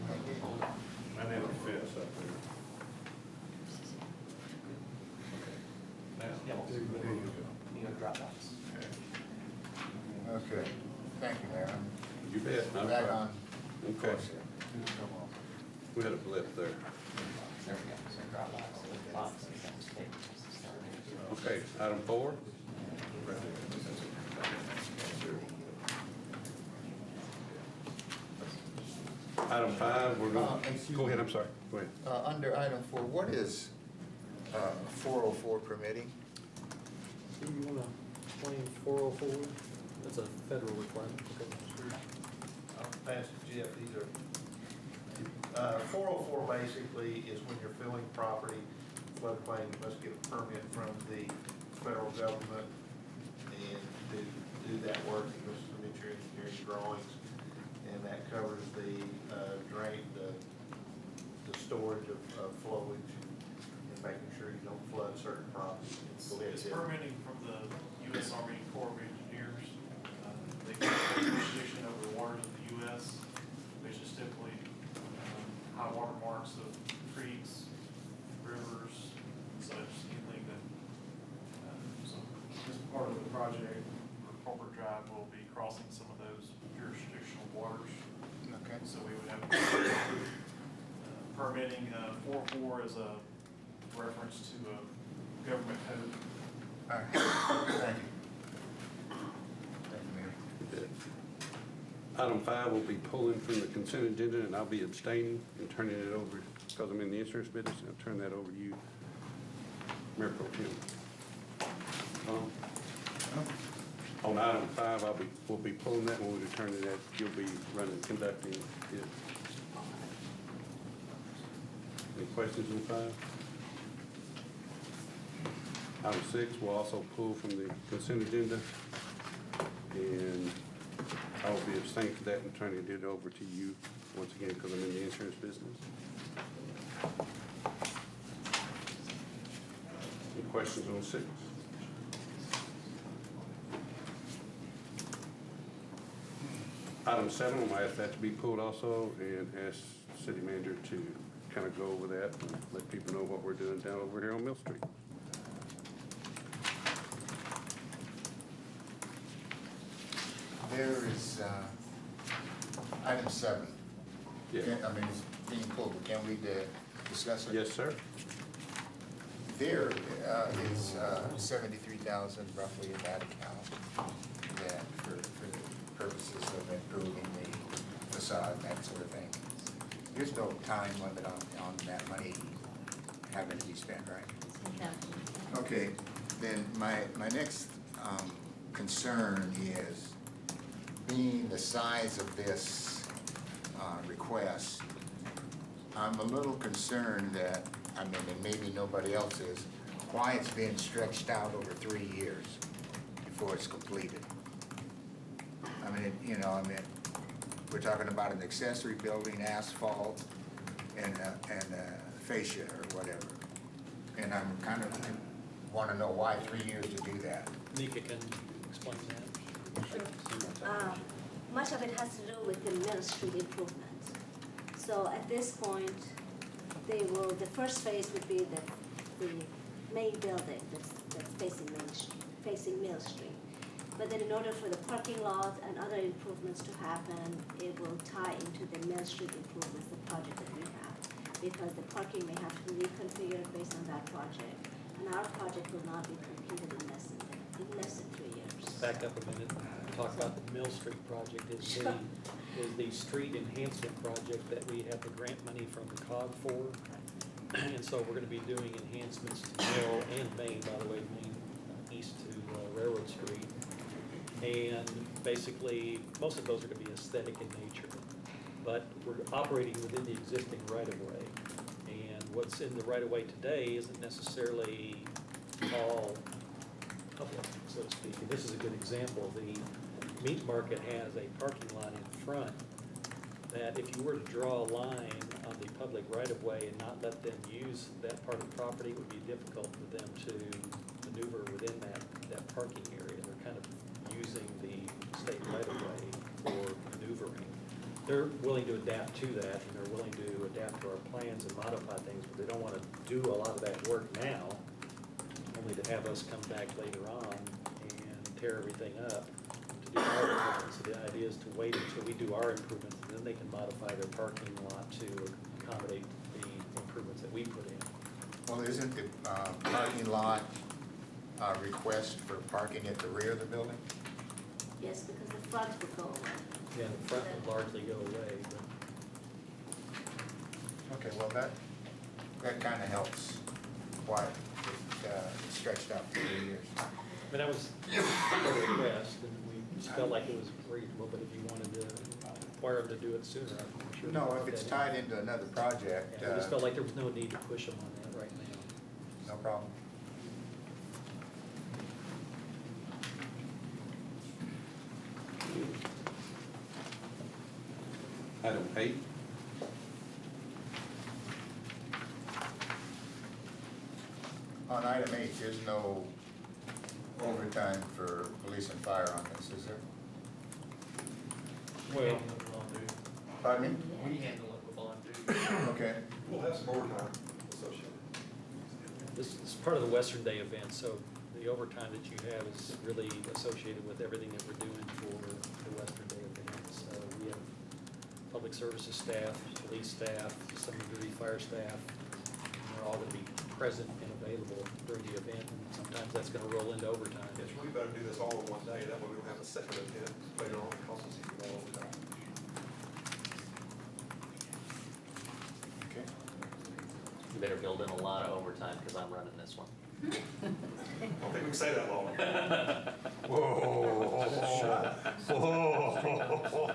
I didn't have the 5th up there. Now. Yeah, There you go. You got Dropbox. Okay, thank you, Mayor. You bet. I'm No back problem. on Okay. course here. Come on. We had a blip there. There we go, so Dropbox, box, that's tape. Okay, item 4. Item 5, we're going, excuse go me. ahead, I'm sorry, go ahead. Under item 4, what is 404 permitting? Do you want to explain 404? That's a federal requirement. I'll pass it to Jeff, these are, 404 basically is when you're filling property, floodplain, you must get a permit from the federal government and do that work, you must submit your engineering drawings, and that covers the drain, the storage of flowage and making sure you don't flood certain properties. It's permitting from the U.S. Army Corps of Engineers. They get jurisdiction over the waters of the U.S., which is typically high water marks of creeks, rivers, such, anything that, so as part of the project, our corporate drive will be crossing some of those jurisdictional waters. Okay. So we would have permitting, 4.4 is a reference to a government code. All right, thank you. Thank you, Mayor. You bet. Item 5 will be pulling from the consent agenda, and I'll be abstaining and turning it over, because I'm in the insurance business, and I'll turn that over to you, Mayor Pro Tem. On item 5, we'll be pulling that, when we return to that, you'll be conducting it. Any questions on 5? Item 6 will also pull from the consent agenda, and I will be abstaining for that and turning it over to you once again, because I'm in the insurance business. questions on 6? Item 7, I'm gonna ask that to be pulled also, and ask city manager to kind of go over that and let people know what we're doing down over here on Mill Street. There is item 7. Yeah. I mean, it's being pulled, but can we discuss it? Yes, sir. There is 73,000 roughly in that account, that for the purposes of improving the facade, that sort of thing. There's no time limit on that money having to be spent, right? Okay, then my next concern is, being the size of this request, I'm a little concerned that, I mean, and maybe nobody else is, why it's been stretched out over 3 years before it's completed. I mean, you know, I mean, we're talking about an accessory building, asphalt, and fascia or whatever. And I'm kind of want to know why 3 years to do that. Nika can explain that. Much of it has to do with the Mill Street improvements. So at this point, the first phase would be the main building that's facing Mill Street. But then in order for the parking lot and other improvements to happen, it will tie into the Mill Street improvements, the project that we have. Because the parking may have to be reconfigured based on that project. And our project will not be completed in less than 3 years. Back up a minute, talk about the Mill Street project. Is the street enhancement project that we have the grant money from the COG for. And so we're gonna be doing enhancements to Mill and Main, by the way, Main east to Railroad Street. And basically, most of those are gonna be aesthetic in nature. But we're operating within the existing right-of-way. And what's in the right-of-way today isn't necessarily all public, so to speak. And this is a good example. The meat market has a parking lot in front that if you were to draw a line on the public right-of-way and not let them use that part of the property, it would be difficult for them to maneuver within that parking area. They're kind of using the state right-of-way for maneuvering. They're willing to adapt to that, and they're willing to adapt to our plans and modify things, but they don't want to do a lot of that work now, only to have us come back later on and tear everything up to do our improvements. So the idea is to wait until we do our improvements, and then they can modify their parking lot to accommodate the improvements that we put in. Well, isn't the parking lot request for parking at the rear of the building? Yes, because the front will go away. Yeah, the front would largely go away, but Okay, well, that kind of helps why it stretched out for 3 years. I mean, that was a request, and we just felt like it was reasonable, but if you wanted to require them to do it sooner, I'm sure. No, if it's tied into another project, Yeah, we just felt like there was no need to push them on that right now. no problem. Item 8. On item 8, there's no overtime for police and fire on this, is there? Well, Pardon me? We handle it with bond due. Okay. We'll have some overtime associated. this is part of the Western Day event, so the overtime that you have is really associated with everything that we're doing for the Western Day event. So we have public services staff, police staff, some degree fire staff, and they're all gonna be present and available during the event, and sometimes that's gonna roll into overtime. It's really better to do this all in one day, that way we don't have a second event later on, it costs us even more overtime. Okay. You better build in a lot of overtime, because I'm running this one. I don't think we can say that long. Whoa.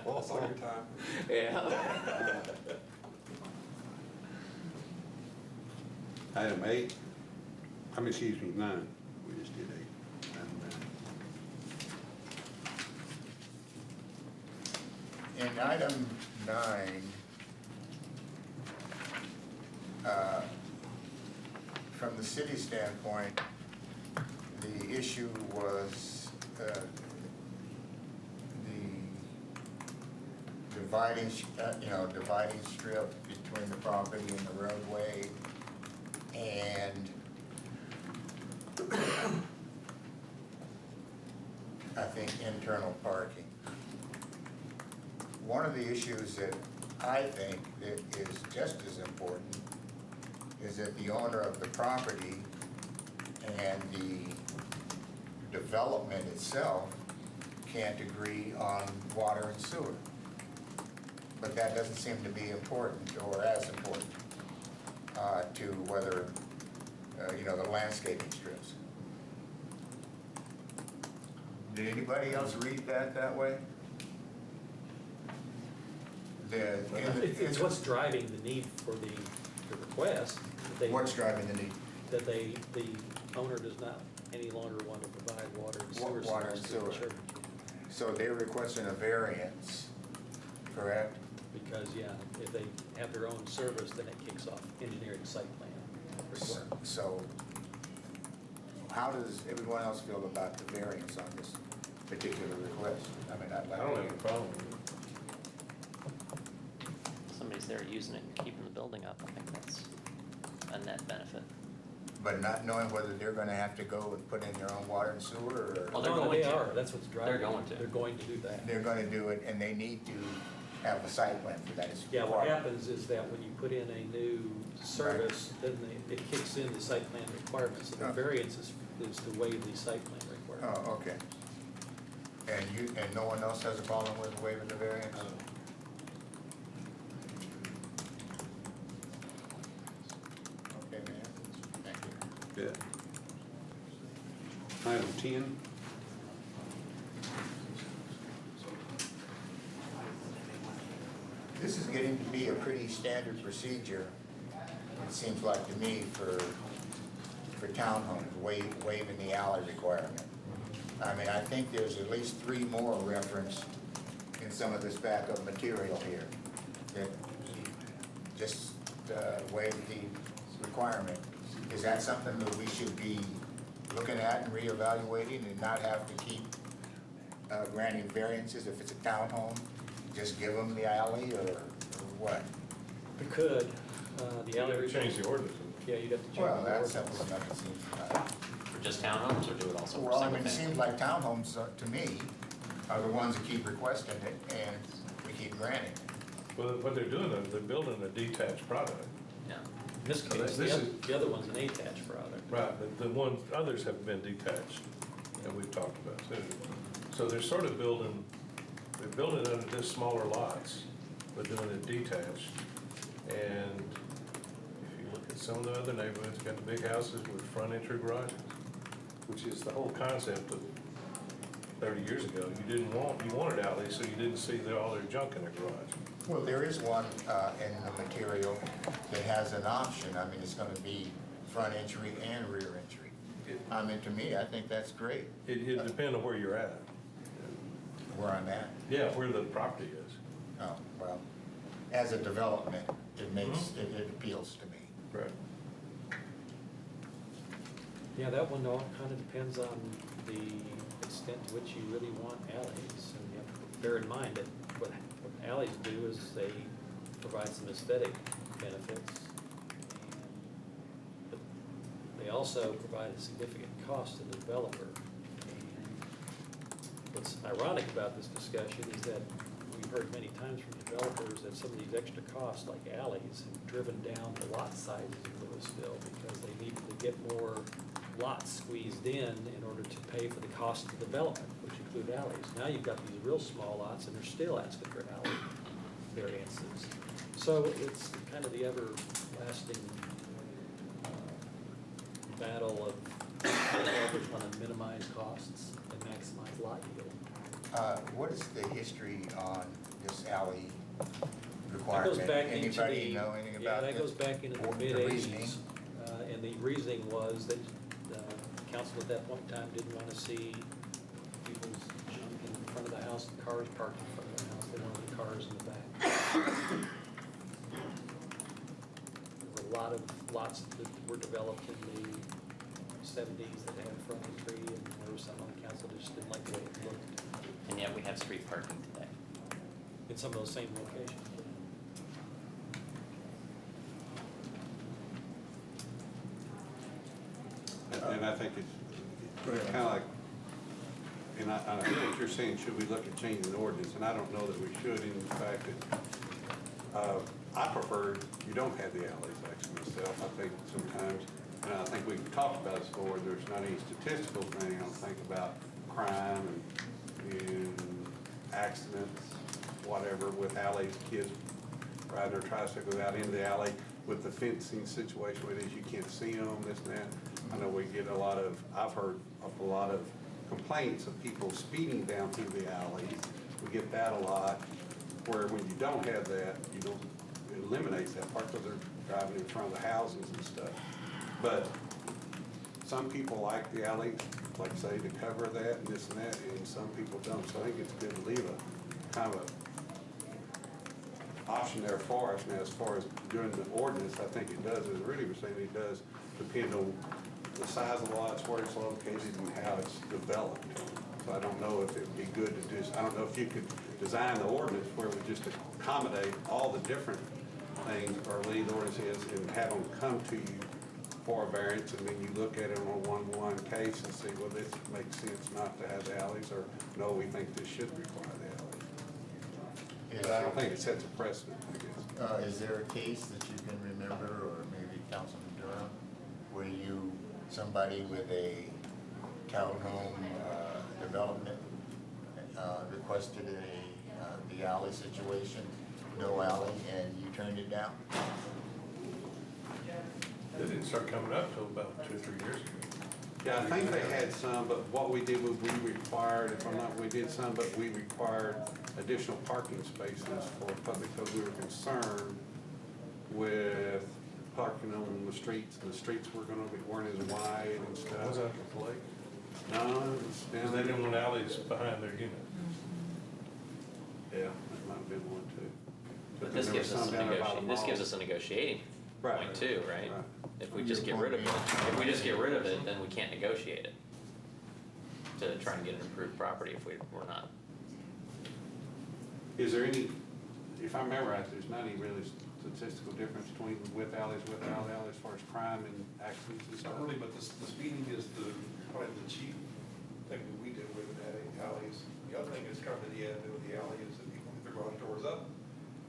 That's all your time. Yeah. Item 8, excuse me, 9. We just did 8. Item 9. In item 9, from the city standpoint, issue was the dividing, dividing strip between the property and the roadway, and I think internal parking. One of the issues that I think that is just as important is that the owner of the property and the development itself can't agree on water and sewer. But that doesn't seem to be important or as important to whether, the landscaping strips. Did anybody else read that way? It's what's driving the need for the request. that they- What's driving the need? That the owner does not any longer want to provide water and sewer Water and service to the sewer. church. So they're requesting a variance, correct? Because, yeah, if they have their own service, then it kicks off engineering site plan requirements. So how does everyone else feel about the variance on this particular request? I mean, I'd I like don't to. have a problem with it. Somebody's there using it and keeping the building up, I think that's a net benefit. But not knowing whether they're gonna have to go and put in their own water and sewer, or Well, they're No, going they to. are, that's what's driving. They're going to. They're going to do that. they're gonna do it, and they need to have a site plan for that. It's Yeah, what required. happens is that when you put in a new service, then it kicks in the site plan requirements. So the Oh. variance is to waive the site plan requirement. Oh, okay. And no one else has a problem with waiving the variance? Okay, man, thank you. Yeah. Item 10. This is getting to be a pretty standard procedure, it seems like to me, for townhomes, waiving the alley requirement. I mean, I think there's at least 3 more referenced in some of this backup material here, that just waive the requirement. Is that something that we should be looking at and reevaluating, and not have to keep granting variances if it's a townhome? Just give them the alley, or what? We could, the You alley. have to change the ordinance. Yeah, you'd have to change the Well, ordinance. that's simple enough, it seems. For just townhomes, or do it also for Well, I single mean, it family? seems like townhomes, to me, are the ones that keep requesting it, and we keep granting it. Well, what they're doing, they're building a detached product. Yeah. In this So case, this is- the other one's an attached product. Right, but the ones, others have been detached, and we've talked about too. So they're sort of building, they're building under this smaller lots, but doing it detached. And if you look at some of the other neighborhoods, got the big houses with front entry garages, which is the whole concept of 30 years ago. You wanted alleys, so you didn't see all their junk in their garage. Well, there is one in the material that has an option. I mean, it's gonna be front entry and rear entry. I mean, to me, I think that's great, It depends on where you're at. where I'm at. Yeah, where the property is. Oh, well, as a development, it makes, it appeals to me. Right. Yeah, that one all kind of depends on the extent to which you really want alleys. And you have to bear in mind that what alleys do is they provide some aesthetic benefits. But they also provide a significant cost to the developer. And what's ironic about this discussion is that we've heard many times from developers that some of these extra costs, like alleys, have driven down the lot sizes in Louisville because they needed to get more lots squeezed in order to pay for the cost of development, which include alleys. Now you've got these real small lots and they're still asking for alley variances. So it's kind of the everlasting battle of developers want to minimize costs and maximize lot yield. What is the history on this alley That requirement? goes back into the. Anybody know anything about Yeah, this? that goes back into the Or reasoning? mid-eighties. And the reasoning was that council at that point in time didn't want to see people's junk in front of the house, and cars parked in front of the house. They wanted the cars in the back. There's a lot of lots that were developed in the 70s that had frontage and were some on the council that just didn't like the way it looked And yet we have street parking today. in some of those same locations. And I think it's kind of like, and I hear what you're saying, should we look at changing the ordinance? And I don't know that we should, in fact, that, I prefer you don't have the alleys, actually, myself. I think sometimes, and I think we've talked about this before, there's not any statistical thing, I don't think, about crime and accidents, whatever, with alleys, kids riding their tricycles out into the alley with the fencing situation where it is you can't see them, this and that. I know we get a lot of, I've heard of a lot of complaints of people speeding down through the alleys. We get that a lot, where when you don't have that, you don't, it eliminates that part because they're driving in front of the houses and stuff. But some people like the alleys, like say, to cover that and this and that, and some people don't. So I think it's good to leave a kind of a option there for us. Now, as far as doing the ordinance, I think it does, as Rudy was saying, it does depend on the size of the lots, where it's located, and how it's developed. So I don't know if it'd be good to just, I don't know if you could design the ordinance where we just accommodate all the different things, or leave the ordinance is, and have them come to you for a variance, and then you look at it on a one-one case and see, well, this makes sense not to have the alleys, or no, we think this should require the alleys. But I don't think it sets a precedent, I guess. Is there a case that you can remember, or maybe Councilman Durham, where somebody with a townhome development requested the alley situation, no alley, and you turned it down? They didn't start coming up till about 2 or 3 years ago. Yeah, I think they had some, but what we did was we required, if I'm not, we did some, but we required additional parking spaces for public, because we were concerned with parking on the streets, and the streets weren't as wide and stuff. Was that the lake? No, it was Because down they there. didn't want alleys behind their unit. Yeah, that might have been one too. But then this there gives was us some a down there by the this gives mall. us a negotiating Right. point too, right? Right. If we just get rid of it, if we just get rid of it, then we can't negotiate it to try and get an improved property if we're not. Is there any, if I remember right, there's not any really statistical difference between with alleys, without alleys, as far as crime and accidents and stuff? Not really, but the speeding is probably the chief thing that we do with alleys. The other thing is kind of the admin of the alley is that people get their garage doors up,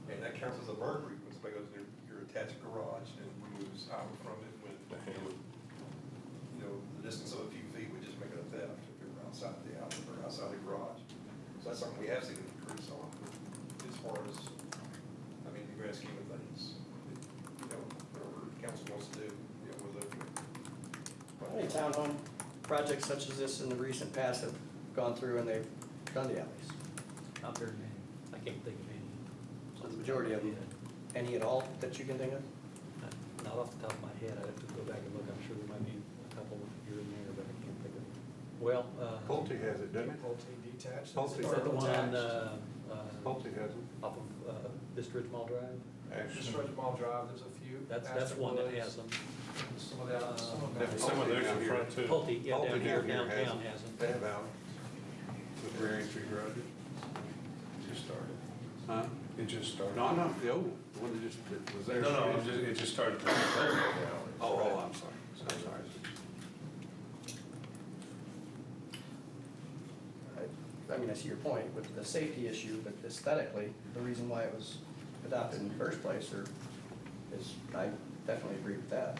and that counts as a burglary because you're attached garage, and we lose out from it with, the distance of a few feet would just make it a theft if you're outside the alley or outside the garage. So that's something we have seen an increase on as far as, I mean, the grand scheme of things, whatever council wants to do, we're looking at. Any townhome projects such as this in the recent past have gone through and they've done the alleys? Not very many. I can't think of any. The majority of them. Any at all that you can think of? Not off the top of my head, I'd have to go back and look, I'm sure there might be a couple here and there, but I can't think of them. Well, Pulte has it, doesn't it? Pulte detached. Pulte. is that the one on, Pulte has it. off of, Vista Ridge Mall Drive? Just Ridge Mall Drive, there's a few. That's one that has them. Some of that, some of that. Some of those in front too. Pulte, yeah, Pulte down here, down here has downtown them. has them. They have alleys with rear entry garages. It just started. Huh? It just started. No, the old one, the one that just, that was there. No, it just started. Oh, I'm sorry, I'm sorry. I mean, I see your point with the safety issue, but aesthetically, the reason why it was adopted in the first place is, I definitely agree with that.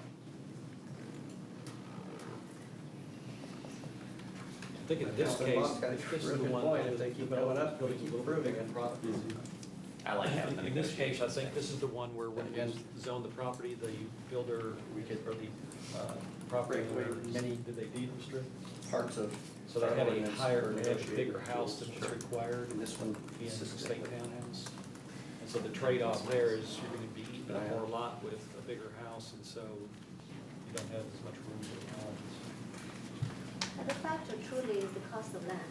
I think in this Councilman case, Mott's got a this is real the good one. point. If they keep going up, Goes we keep a little improving bit it. properties. I like having the In this case, I negotiations think there. this is the one where when Again, we zone the property, the builder, we could, or the property Break away owner, many- did they deed restrict? Parts of. So they had a ordinance higher, for they had a negotiated bigger house than was Sure. required And this one in the consistent state with- townhouse. And so the trade-off there is you're gonna be eating up more lot with a bigger house, and so you don't have as much room for the homes. And the factor truly is the cost of land.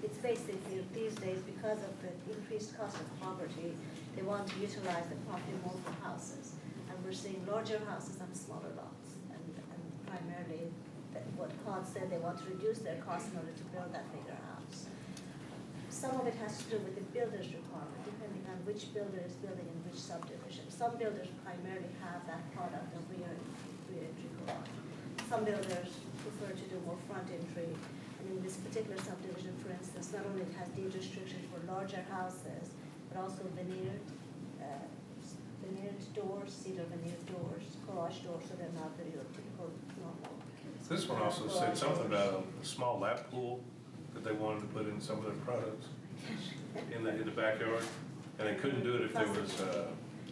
It's basically these days, because of the increased cost of property, they want to utilize the property more for houses. And we're seeing larger houses on smaller lots, and primarily what Claude said, they want to reduce their costs in order to build that bigger house. Some of it has to do with the builder's requirement, depending on which builder is building in which subdivision. Some builders primarily have that product of rear entry garage. Some builders prefer to do more front entry. And in this particular subdivision, for instance, not only it has deed restrictions for larger houses, but also veneered doors, cedar veneered doors, garage doors, so they're not the real typical normal. This one also said something about a small lap pool that they wanted to put in some of their products in the backyard, and they couldn't do it if there was,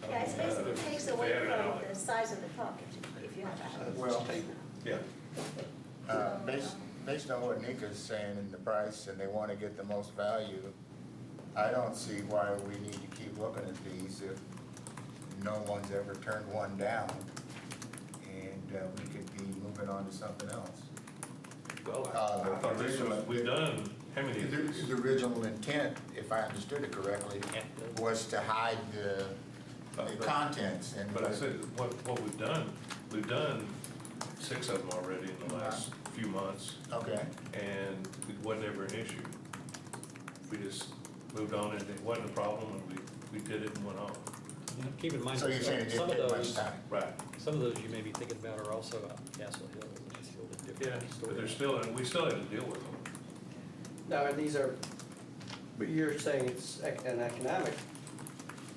Yeah, it basically takes if away they had an from alley. the size of the property, if you have a house. Well, Yeah, based on what Nika's saying in the price, and they want to get the most value, I don't see why we need to keep looking at these if no one's ever turned one down, and we could be moving on to something else. well, I thought this was, we've done, how many of these? The original intent, if I understood it correctly, was to hide the contents and. But I said, what we've done 6 of them already in the last few months, Okay, and it wasn't ever an issue. We just moved on, and it wasn't a problem, and we did it and went on. You know, keep in mind, so you're saying it some didn't of take much those, time? Right. some of those you may be thinking about are also out in Castle Hill, which is a little bit Yeah, different but story. there's still, and we still had to deal with them. Now, and these are, but you're saying it's an economic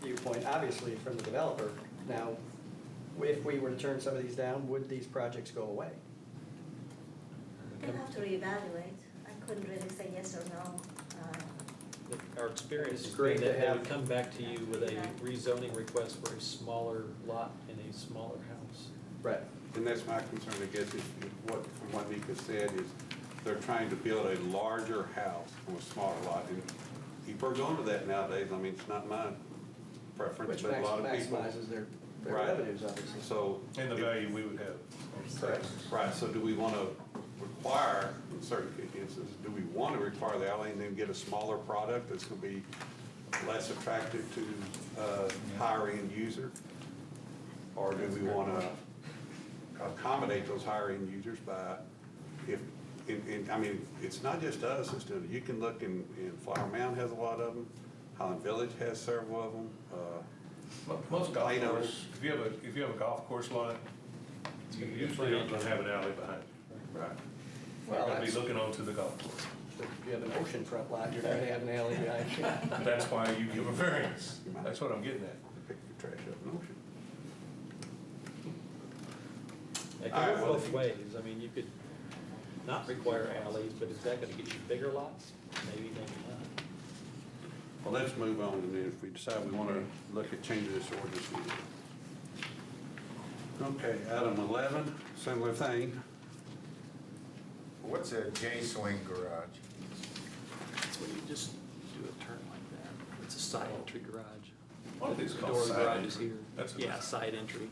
viewpoint, obviously, from the developer. Now, if we were to turn some of these down, would these projects go away? We'll have to reevaluate. I couldn't really say yes or no. Our experience has It's been great to that they would have- come back to you with a rezoning request for a smaller lot in a smaller house. Right. And that's my concern, I guess, is what, from what Nika said, is they're trying to build a larger house on a smaller lot. And people are going to that nowadays. I mean, it's not my preference, Which but a lot of people. maximizes their Right. revenues, obviously. So. And the value we would have. Correct. Right, so do we want to require, in certain instances, do we want to require the alley and then get a smaller product that's going to be less attractive to higher end user? Or do we want to accommodate those higher end users by, I mean, it's not just us, it's, you can look in Flower Mound has a lot of them, Highland Village has several of them. Most golf Plano. courses, if you have a golf course lot, you usually aren't gonna have an alley behind you. Right. You're Well, gonna be that's, looking onto the golf course. if you have an oceanfront lot, you're not gonna have an alley behind you. That's why you give a variance. That's what I'm getting at. Pick your trash up in the ocean. It All right, can go well, both ways. I mean, you could not require alleys, but is that gonna get you bigger lots? Maybe, maybe not. Well, let's move on, and then if we decide we want to look at changing this ordinance, we will. Okay, item 11, similar thing. What's a J-swing garage? That's when you just do a turn like that. It's a side entry garage. One of these The called door of the side garage is entry. here. That's a- Yeah, side entry.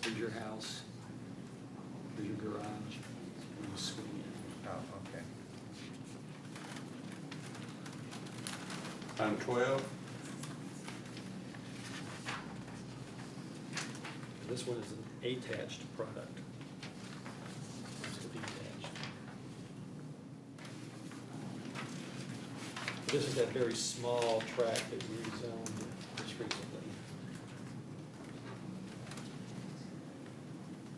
Here's your house. Here's your garage. And you swing in. Oh, okay. Item 12, This one is an attached product. It's a detached. This is that very small tract that we rezoned just recently.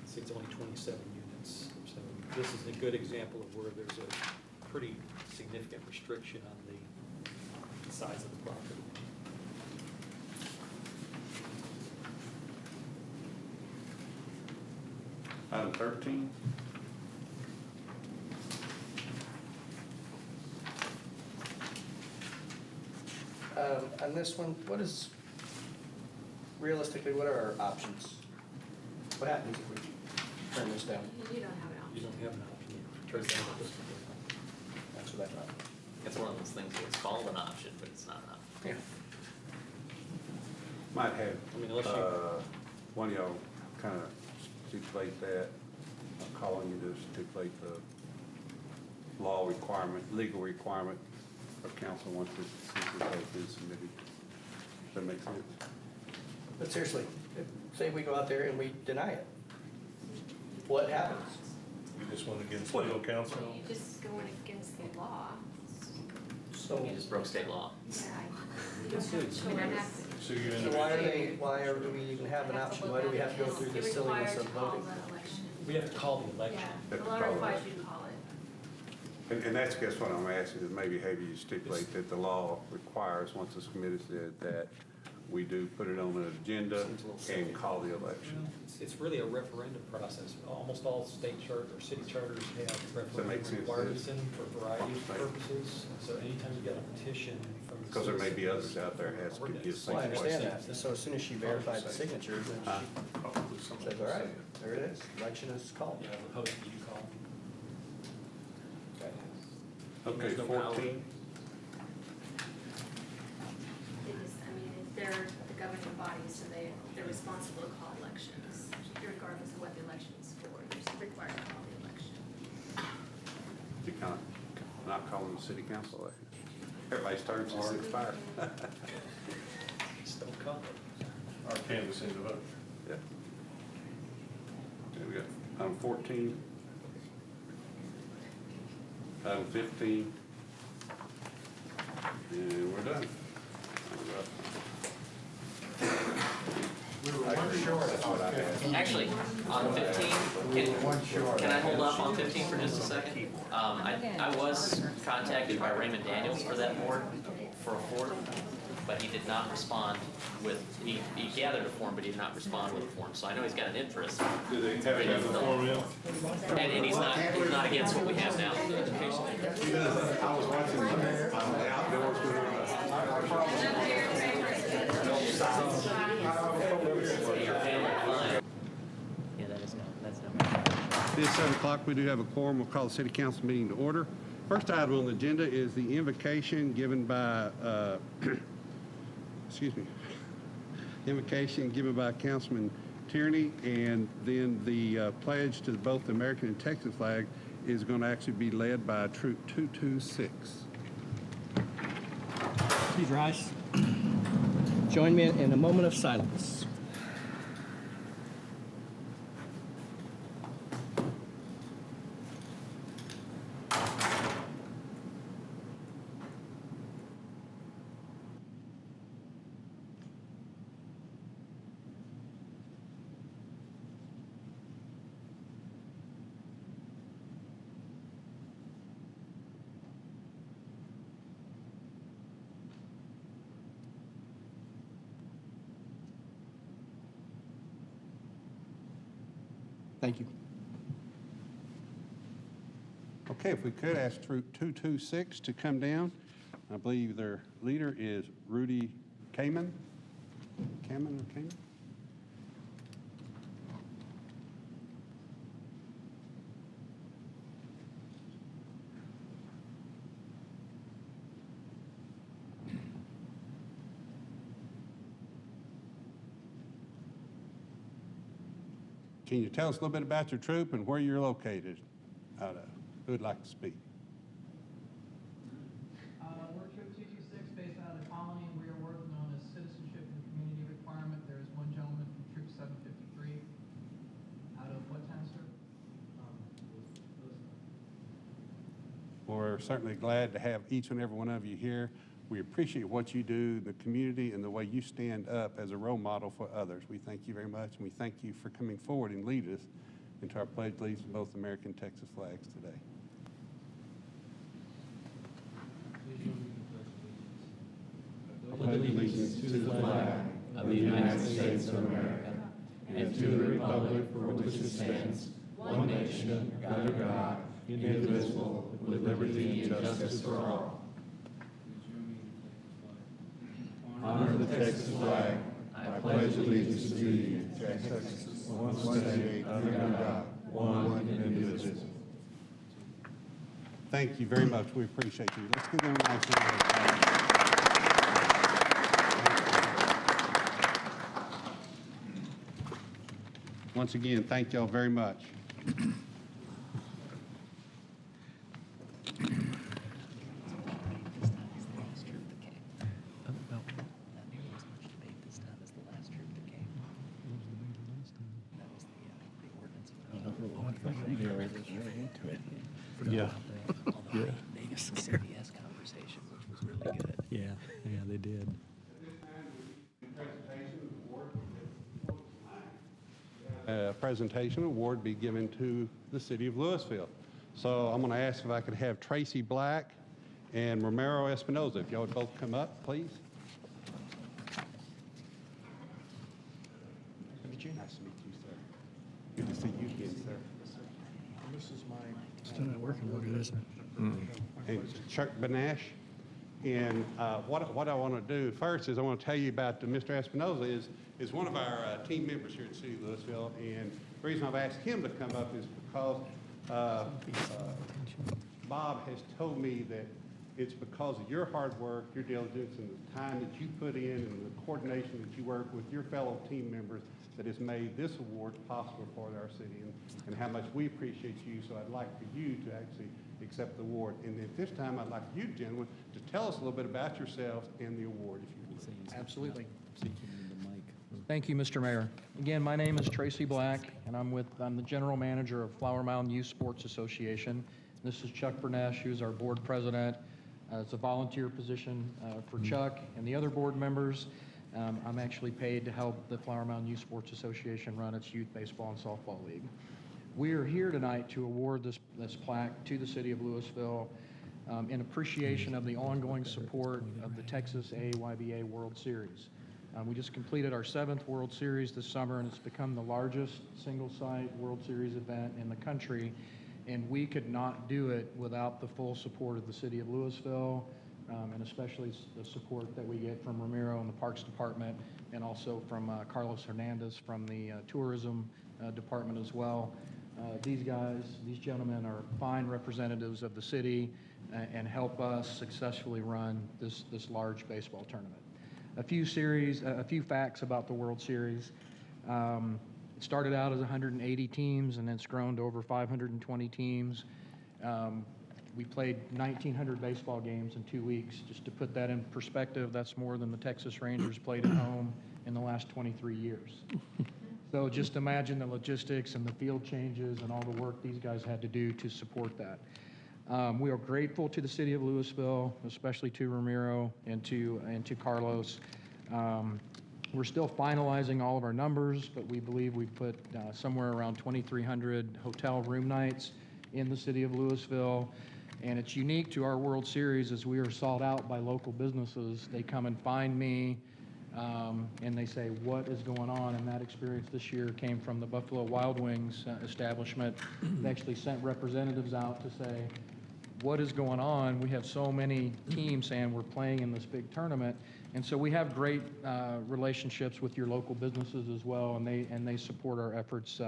See, it's only 27 units. So this is a good example of where there's a pretty significant restriction on the size of the property. item 13. On this one, what is, realistically, what are our options? What happens if we turn this down? You don't have an You option. don't have an option. Turn it down at this point. That's what I thought. It's one of those things where it's called an option, but it's not an option. Yeah. Might have, I mean, unless you- one of y'all kind of stipulate that, I'm calling you to stipulate the law requirement, legal requirement of council once this has been submitted. Does that make sense? But seriously, say we go out there and we deny it, what happens? We just went against legal counsel. You just going against the law. So, You just broke state law. Yeah, you don't have a choice. So you're so why do we even have an option? Why do we have to go through the silliness of voting? We have to call the election. Yeah, the law requires you to call it. And that's, guess what I'm asking, is maybe have you stipulate that the law requires, once it's committed, that we do put it on an agenda Seems a little silly. and call the election. It's really a referendum process. Almost all state charter or city charters have that make referendum sense? requirements in for a variety of purposes. So anytime you get a petition from. the Because there may be citizens, others out there has to give Well, I same understand question. that. So as soon as she verified the signatures, then Probably she somebody says, all right, said. there it is, election is called. You know, opposed to you call. Okay, There's no power. 14. It is, I mean, they're the governing body, so they're responsible to call elections, regardless of what the election is for. You're still required to call the election. You can't, not calling the city council election. Everybody's terms is expired. Just don't call it. Our canvassing the vote. Yeah. Okay, we got item 14. Item 15. And we're done. We were one short on 15. Actually, on 15, can I hold up on 15 for just a second? I was contacted by Raymond Daniels for that board, for a form, but he did not respond with, he gathered a form, but he did not respond with a form. So I know he's got an interest. Do they have to have the form in? And he's not against what we have now. I was watching the outdoors with Yeah, that's no. It is 7 o'clock. We do have a quorum. We'll call the city council meeting to order. First item on the agenda is the invocation given by, invocation given by Councilman Tierney, and then the pledge to both the American and Texas flag is going to actually be led by Troop 226. Please rise. Join me in a moment of silence. Thank you. Okay, if we could ask Troop 226 to come down. I believe their leader is Rudy Kamen. Kamen or Kamen? Can you tell us a little bit about your troop and where you're located out of? Who would like to speak? We're Troop 226 based out of the colony, and we are working on a citizenship and community requirement. There is one gentleman from Troop 753 out of what town, sir? We're certainly glad to have each and every one of you here. We appreciate what you do, the community, and the way you stand up as a role model for others. We thank you very much, and we thank you for coming forward and lead us into our pledge allegiance to both American and Texas flags today. I pledge allegiance to the flag of the United States of America and to the republic for which it stands, one nation, under God, indivisible, with liberty and justice for all. Honor the Texas flag. I pledge allegiance to you, Texas, one state, under God, one and indivisible. Thank you very much. We appreciate you. Let's give them a nice round of applause. Once again, thank y'all very much. Yeah. Yeah. CBS conversation, which was really good. Yeah, they did. Presentation award be given to the city of Louisville. So I'm going to ask if I could have Tracy Black and Romero Espinoza, if y'all would both come up, please. Nice to meet you. Nice to meet you, sir. Good to see you again, sir. This is my. Still not working well, isn't it? And Chuck Benash. And what I want to do first is I want to tell you about Mr. Espinoza is one of our team members here at City of Louisville. And the reason I've asked him to come up is because Bob has told me that it's because of your hard work, your diligence, and the time that you put in and the coordination that you work with your fellow team members that has made this award possible for our city, and how much we appreciate you. So I'd like for you to actually accept the award. And at this time, I'd like you, gentlemen, to tell us a little bit about yourselves and the award, if you would. Absolutely. Thank you, Mr. Mayor. Again, my name is Tracy Black, and I'm the general manager of Flower Mound Youth Sports Association. This is Chuck Bernash, who's our board president. It's a volunteer position for Chuck and the other board members. I'm actually paid to help the Flower Mound Youth Sports Association run its youth baseball and softball league. We are here tonight to award this plaque to the city of Louisville in appreciation of the ongoing support of the Texas AYBA World Series. We just completed our 7th World Series this summer, and it's become the largest single-site World Series event in the country, and we could not do it without the full support of the city of Louisville, and especially the support that we get from Ramiro and the Parks Department, and also from Carlos Hernandez from the Tourism Department as well. These gentlemen are fine representatives of the city and help us successfully run this large baseball tournament. A few facts about the World Series. It started out as 180 teams, and it's grown to over 520 teams. We played 1,900 baseball games in 2 weeks. Just to put that in perspective, that's more than the Texas Rangers played at home in the last 23 years. So just imagine the logistics and the field changes and all the work these guys had to do to support that. We are grateful to the city of Louisville, especially to Ramiro and to Carlos. We're still finalizing all of our numbers, but we believe we've put somewhere around 2,300 hotel room nights in the city of Louisville. And it's unique to our World Series as we are sought out by local businesses. They come and find me, and they say, what is going on? And that experience this year came from the Buffalo Wild Wings establishment. They actually sent representatives out to say, what is going on? We have so many teams saying we're playing in this big tournament. And so we have great relationships with your local businesses as well, and they support our efforts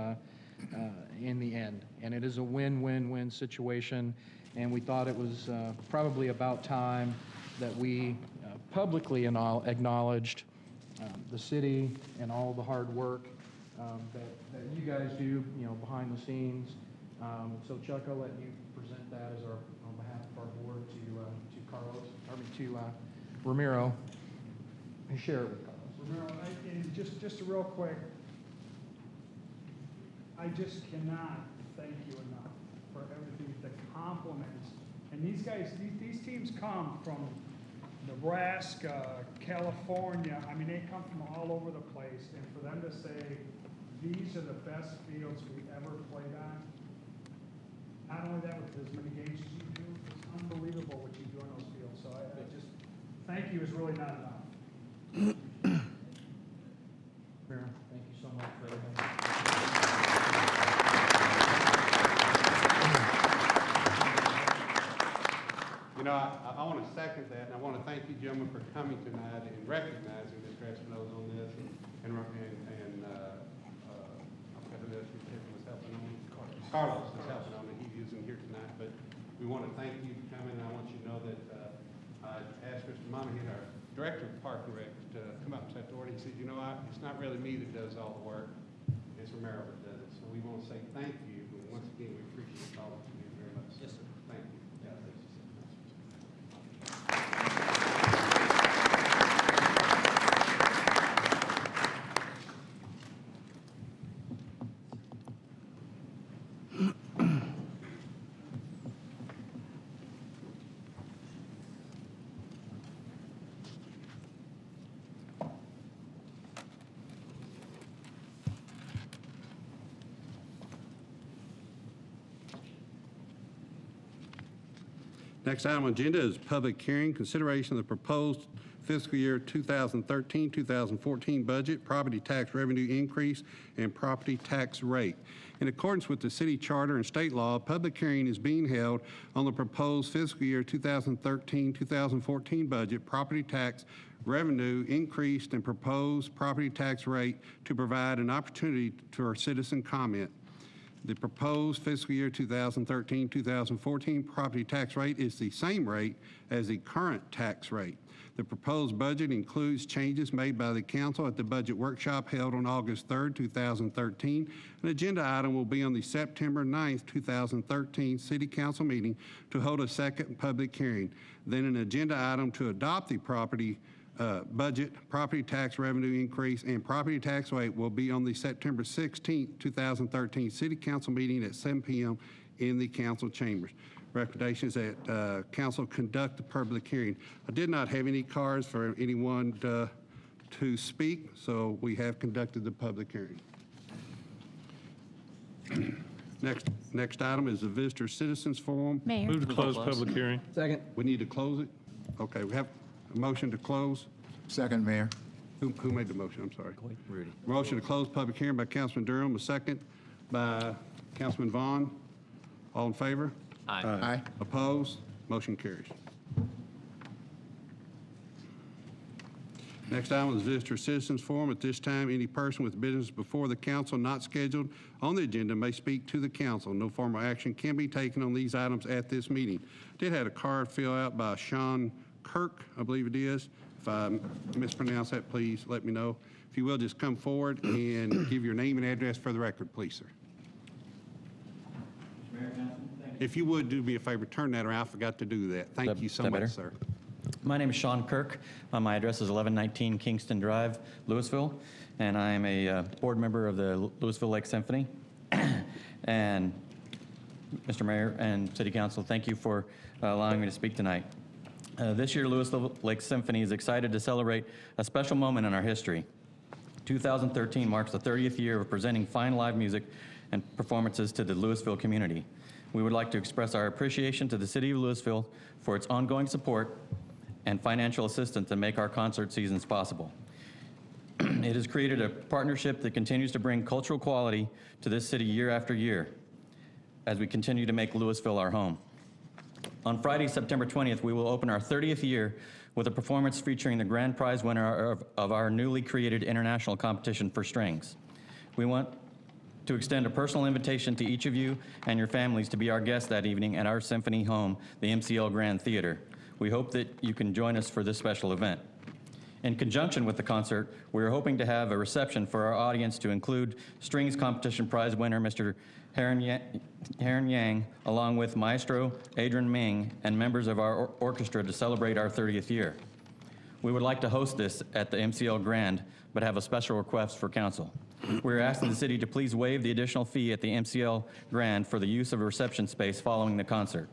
in the end. And it is a win-win-win situation, and we thought it was probably about time that we publicly acknowledged the city and all the hard work that you guys do, behind the scenes. So Chuck, I'll let you present that on behalf of our board to Ramiro, and share it with Carlos. Ramiro, and just real quick, I just cannot thank you enough for everything, the compliments. And these guys, these teams come from Nebraska, California. I mean, they come from all over the place. And for them to say, these are the best fields we've ever played on, not only that, with as many games as you do, it's unbelievable what you do on those fields. So I just, thank you is really not enough. Ramiro, thank you so much for everything. I want to second that, and I want to thank you, gentlemen, for coming tonight and recognizing Mr. Espinoza on this, and who else was helping on? Carlos is helping on it. He isn't here tonight, but we want to thank you for coming, and I want you to know that I asked Mr. Monahan, our Director of Park and Rec, to come up and set the order. He said, it's not really me that does all the work, it's Romero that does it. So we want to say thank you, and once again, we appreciate all of you very much. Yes, sir. Thank you. Yeah, Next item on the agenda is public hearing, consideration of the proposed fiscal year 2013-2014 budget, property tax revenue increase, and property tax rate. In accordance with the city charter and state law, a public hearing is being held on the proposed fiscal year 2013-2014 budget, property tax revenue increased, and proposed property tax rate to provide an opportunity to our citizen comment. The proposed fiscal year 2013-2014 property tax rate is the same rate as the current tax rate. The proposed budget includes changes made by the council at the budget workshop held on August 3rd, 2013. An agenda item will be on the September 9th, 2013 City Council meeting to hold a second public hearing. Then an agenda item to adopt the budget, property tax revenue increase, and property tax rate will be on the September 16th, 2013 City Council meeting at 7 p.m. in the council chambers. Recommendations that council conduct the public hearing. I did not have any cards for anyone to speak, so we have conducted the public hearing. Next item is the Visitor Citizens Forum. Mayor. Move to close public hearing. Second. We need to close it? Okay, we have a motion to close. Second, Mayor. Who made the motion? I'm sorry. Rudy. Motion to close public hearing by Councilman Durham, a second by Councilman Vaughn. All in favor? Aye. Opposed? Motion carries. Next item is Visitor Citizens Forum. At this time, any person with business before the council not scheduled on the agenda may speak to the council. No formal action can be taken on these items at this meeting. Did have a card filled out by Sean Kirk, I believe it is. If I mispronounce that, please let me know. If you will, just come forward and give your name and address for the record, please, sir. If you would do me a favor, turn that around. I forgot to do that. Thank you so much, sir. My name is Sean Kirk. My address is 1119 Kingston Drive, Louisville, and I am a board member of the Louisville Lake Symphony. And Mr. Mayor and City Council, thank you for allowing me to speak tonight. This year, Louisville Lake Symphony is excited to celebrate a special moment in our history. 2013 marks the 30th year of presenting fine live music and performances to the Louisville community. We would like to express our appreciation to the City of Louisville for its ongoing support and financial assistance to make our concert seasons possible. It has created a partnership that continues to bring cultural quality to this city year after year as we continue to make Louisville our home. On Friday, September 20th, we will open our 30th year with a performance featuring the grand prize winner of our newly created international competition for strings. We want to extend a personal invitation to each of you and your families to be our guests that evening at our symphony home, the MCL Grand Theater. We hope that you can join us for this special event. In conjunction with the concert, we are hoping to have a reception for our audience to include strings competition prize winner Mr. Heron Yang, along with Maestro Adrian Ming and members of our orchestra to celebrate our 30th year. We would like to host this at the MCL Grand, but have a special request for council. We're asking the city to please waive the additional fee at the MCL Grand for the use of a reception space following the concert.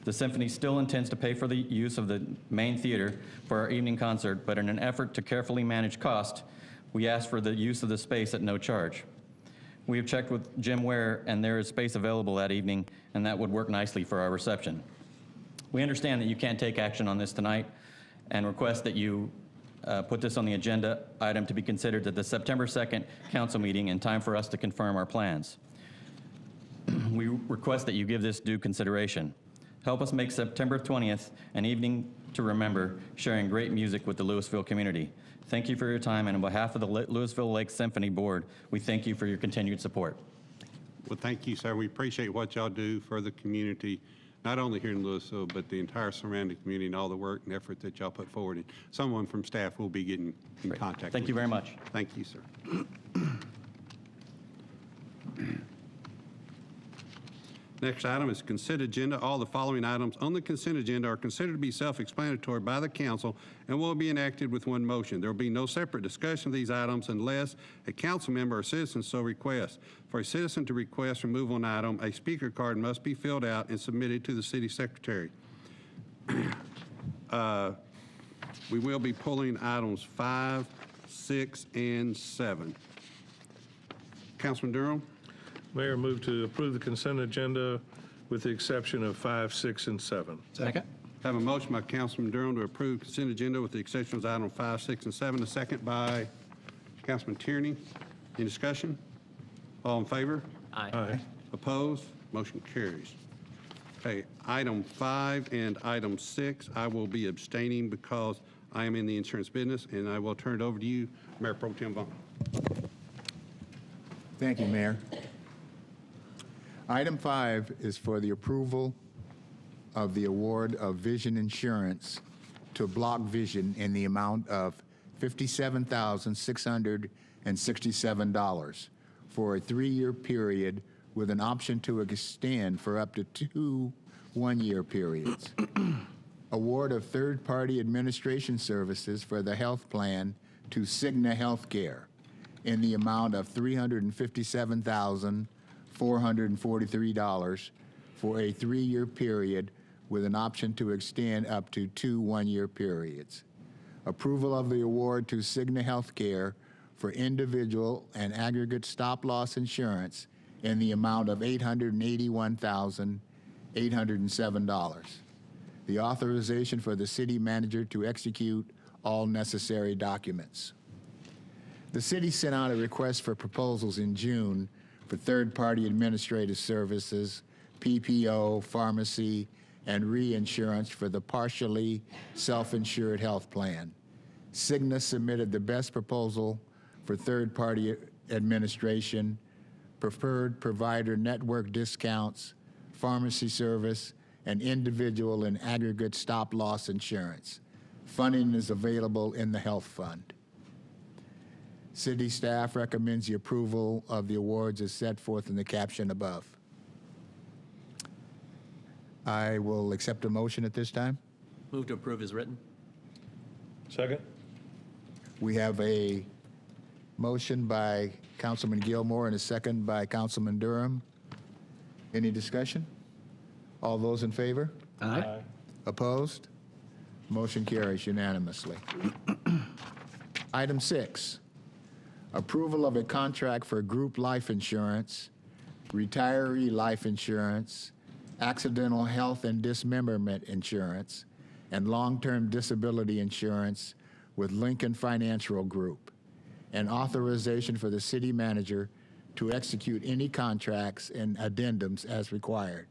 The symphony still intends to pay for the use of the main theater for our evening concert, but in an effort to carefully manage cost, we ask for the use of the space at no charge. We have checked with Jim Ware, and there is space available that evening, and that would work nicely for our reception. We understand that you can't take action on this tonight and request that you put this on the agenda item to be considered at the September 2nd council meeting in time for us to confirm our plans. We request that you give this due consideration. Help us make September 20th an evening to remember, sharing great music with the Louisville community. Thank you for your time, and on behalf of the Louisville Lake Symphony Board, we thank you for your continued support. Well, thank you, sir. We appreciate what y'all do for the community, not only here in Louisville, but the entire surrounding community and all the work and effort that y'all put forward. And someone from staff will be getting in contact. Thank you very much. Thank you, sir. Next item is consent agenda. All the following items on the consent agenda are considered to be self-explanatory by the council and will be enacted with one motion. There will be no separate discussion of these items unless a council member or citizen so requests. For a citizen to request removal of an item, a speaker card must be filled out and submitted to the city secretary. We will be pulling items 5, 6, and 7. Councilman Durham? Mayor, move to approve the consent agenda with the exception of 5, 6, and 7. Second. Have a motion by Councilman Durham to approve consent agenda with the exception of item 5, 6, and 7. A second by Councilman Tierney. Any discussion? All in favor? Aye. Opposed? Motion carries. Okay, item 5 and item 6, I will be abstaining because I am in the insurance business, and I will turn it over to you, Mayor Pro Tem Vaughn. Thank you, Mayor. Item 5 is for the approval of the award of vision insurance to Block Vision in the amount of $57,667 for a 3-year period with an option to extend for up to 2 one-year periods. Award of third-party administration services for the health plan to Cigna Healthcare in the amount of $357,443 for a 3-year period with an option to extend up to 2 one-year periods. Approval of the award to Cigna Healthcare for individual and aggregate stop-loss insurance in the amount of $881,807. The authorization for the city manager to execute all necessary documents. The city sent out a request for proposals in June for third-party administrative services, PPO, pharmacy, and reinsurance for the partially self-insured health plan. Cigna submitted the best proposal for third-party administration, preferred provider network discounts, pharmacy service, and individual and aggregate stop-loss insurance. Funding is available in the health fund. City staff recommends the approval of the awards as set forth in the caption above. I will accept a motion at this time. Move to approve as written. Second? We have a motion by Councilman Gilmore and a second by Councilman Durham. Any discussion? All those in favor? Aye. Opposed? Motion carries unanimously. Item 6, approval of a contract for group life insurance, retiree life insurance, accidental health and dismemberment insurance, and long-term disability insurance with Lincoln Financial Group, and authorization for the city manager to execute any contracts and addendums as required.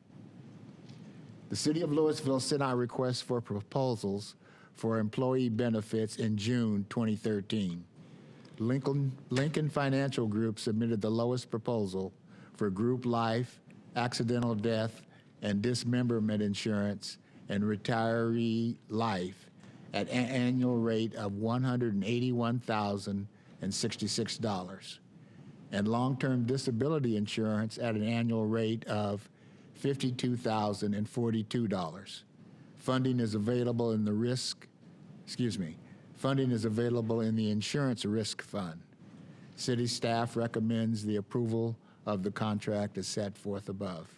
The City of Louisville sent out requests for proposals for employee benefits in June 2013. Lincoln Financial Group submitted the lowest proposal for group life, accidental death, and dismemberment insurance and retiree life at an annual rate of $181,066, and long-term disability insurance at an annual rate of $52,042. Funding is available in the funding is available in the Insurance Risk Fund. City staff recommends the approval of the contract as set forth above.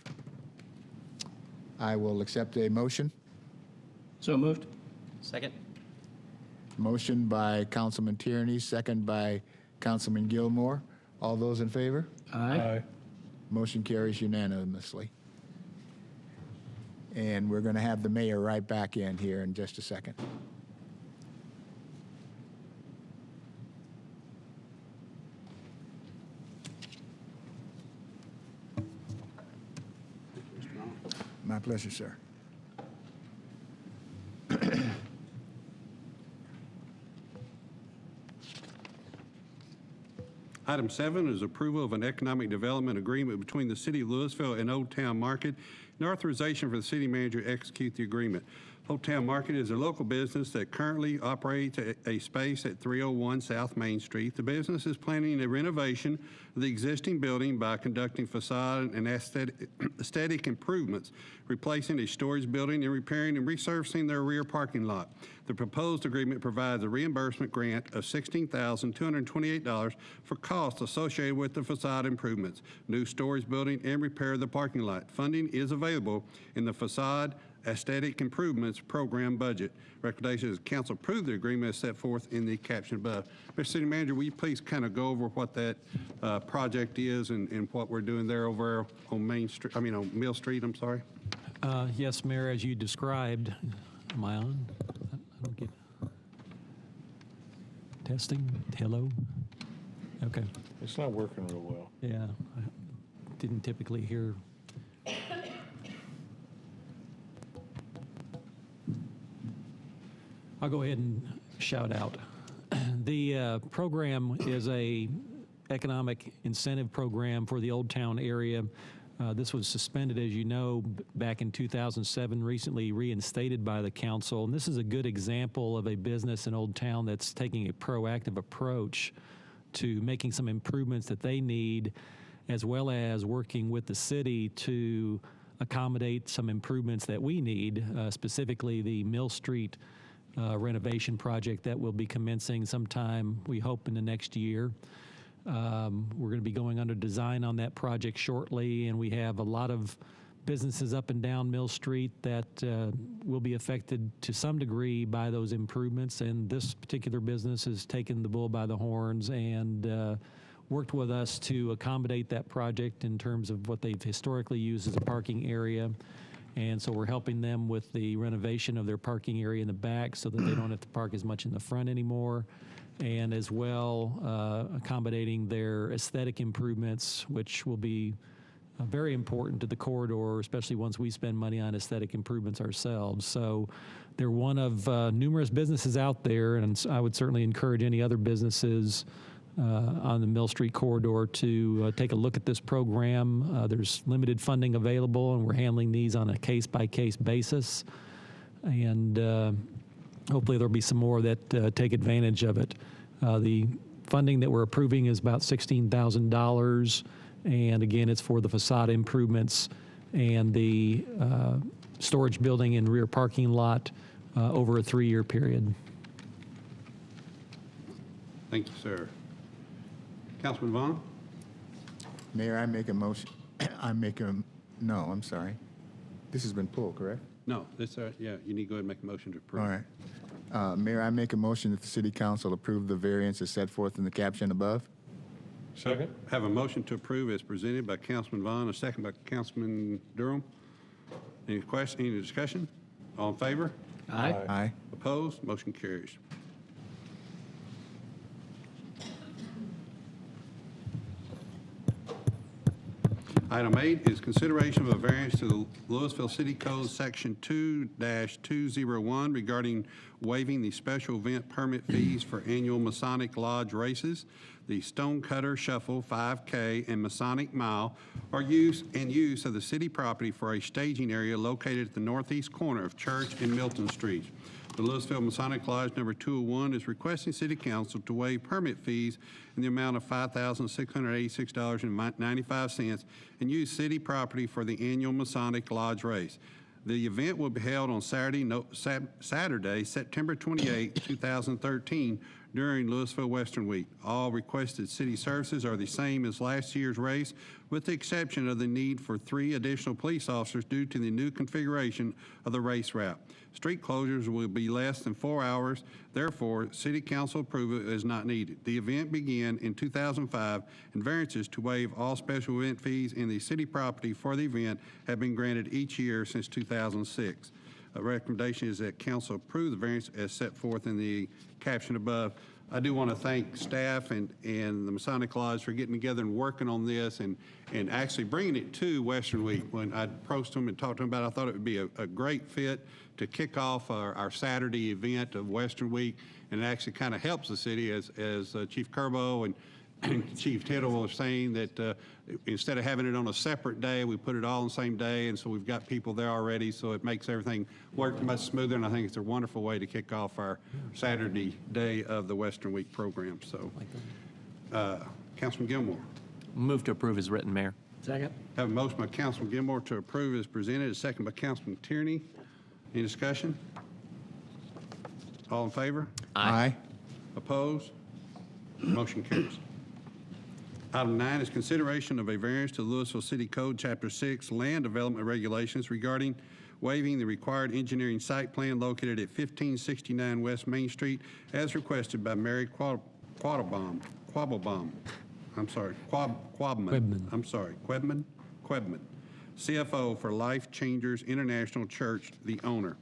I will accept a motion. So moved. Second. Motion by Councilman Tierney, second by Councilman Gilmore. All those in favor? Aye. Motion carries unanimously. And we're going to have the mayor right back in here in just a second. My pleasure, sir. Item 7 is approval of an economic development agreement between the City of Louisville and Old Town Market, and authorization for the city manager to execute the agreement. Old Town Market is a local business that currently operates a space at 301 South Main Street. The business is planning a renovation of the existing building by conducting facade and aesthetic improvements, replacing a storage building and repairing and resurfacing their rear parking lot. The proposed agreement provides a reimbursement grant of $16,228 for costs associated with the facade improvements, new storage building, and repair of the parking lot. Funding is available in the facade Aesthetic Improvements Program budget. Recommendation is council approve the agreement as set forth in the caption above. Mr. City Manager, will you please kind of go over what that project is and what we're doing there over on on Mill Street, I'm sorry? Yes, Mayor, as you described, am I on? I don't get, testing, hello? Okay, It's not working real well. yeah, I didn't typically hear. I'll go ahead and shout out. The program is a economic incentive program for the Old Town area. This was suspended, as you know, back in 2007, recently reinstated by the council. And this is a good example of a business in Old Town that's taking a proactive approach to making some improvements that they need, as well as working with the city to accommodate some improvements that we need, specifically the Mill Street renovation project that will be commencing sometime, we hope, in the next year. We're going to be going under design on that project shortly, and we have a lot of businesses up and down Mill Street that will be affected to some degree by those improvements, and this particular business has taken the bull by the horns and worked with us to accommodate that project in terms of what they've historically used as a parking area. And so we're helping them with the renovation of their parking area in the back so that they don't have to park as much in the front anymore, and as well accommodating their aesthetic improvements, which will be very important to the corridor, especially once we spend money on aesthetic improvements ourselves. So they're one of numerous businesses out there, and I would certainly encourage any other businesses on the Mill Street corridor to take a look at this program. There's limited funding available, and we're handling these on a case-by-case basis. And hopefully there'll be some more that take advantage of it. The funding that we're approving is about $16,000, and again, it's for the facade improvements and the storage building and rear parking lot over a 3-year period. Thank you, sir. Councilman Vaughn? Mayor, I make a motion, no, I'm sorry. This has been pulled, correct? No, yeah, you need to go ahead and make a motion to approve. All right. Mayor, I make a motion that the city council approve the variance as set forth in the caption above. Second? Have a motion to approve as presented by Councilman Vaughn, a second by Councilman Durham. Any question, any discussion? All in favor? Aye. Aye. Opposed? Motion carries. Item 8 is consideration of a variance to the Louisville City Code Section 2-201 regarding waiving the special event permit fees for annual Masonic Lodge races. The Stonecutter Shuffle 5K and Masonic Mile are use of the city property for a staging area located at the northeast corner of Church and Milton Streets. The Louisville Masonic Lodge number 201 is requesting City Council to waive permit fees in the amount of $5,686.95 and use city property for the annual Masonic Lodge race. The event will be held on Saturday, September 28, 2013, during Louisville Western Week. All requested city services are the same as last year's race, with the exception of the need for 3 additional police officers due to the new configuration of the race route. Street closures will be less than 4 hours. Therefore, City Council approval is not needed. The event began in 2005, and variances to waive all special event fees in the city property for the event have been granted each year since 2006. A recommendation is that council approve the variance as set forth in the caption above. I do want to thank staff and the Masonic Lodge for getting together and working on this and actually bringing it to Western Week. When I approached them and talked to them about it, I thought it would be a great fit to kick off our Saturday event of Western Week, and it actually kind of helps the city as Chief Kerbo and Chief Tittle was saying that instead of having it on a separate day, we put it all on the same day, and so we've got people there already, so it makes everything work much smoother, and I think it's a wonderful way to kick off our Saturday day of the Western Week program. So, Councilman Gilmore. Move to approve as written, Mayor. Second. Have a motion by Councilman Gilmore to approve as presented, a second by Councilman Tierney. Any discussion? All in favor? Aye. Opposed? Motion carries. Item 9 is consideration of a variance to Louisville City Code, Chapter 6, Land Development Regulations regarding waiving the required engineering site plan located at 1569 West Main Street as requested by Mary Quabblebaum. Quebman, CFO for Life Changers International Church, the owner.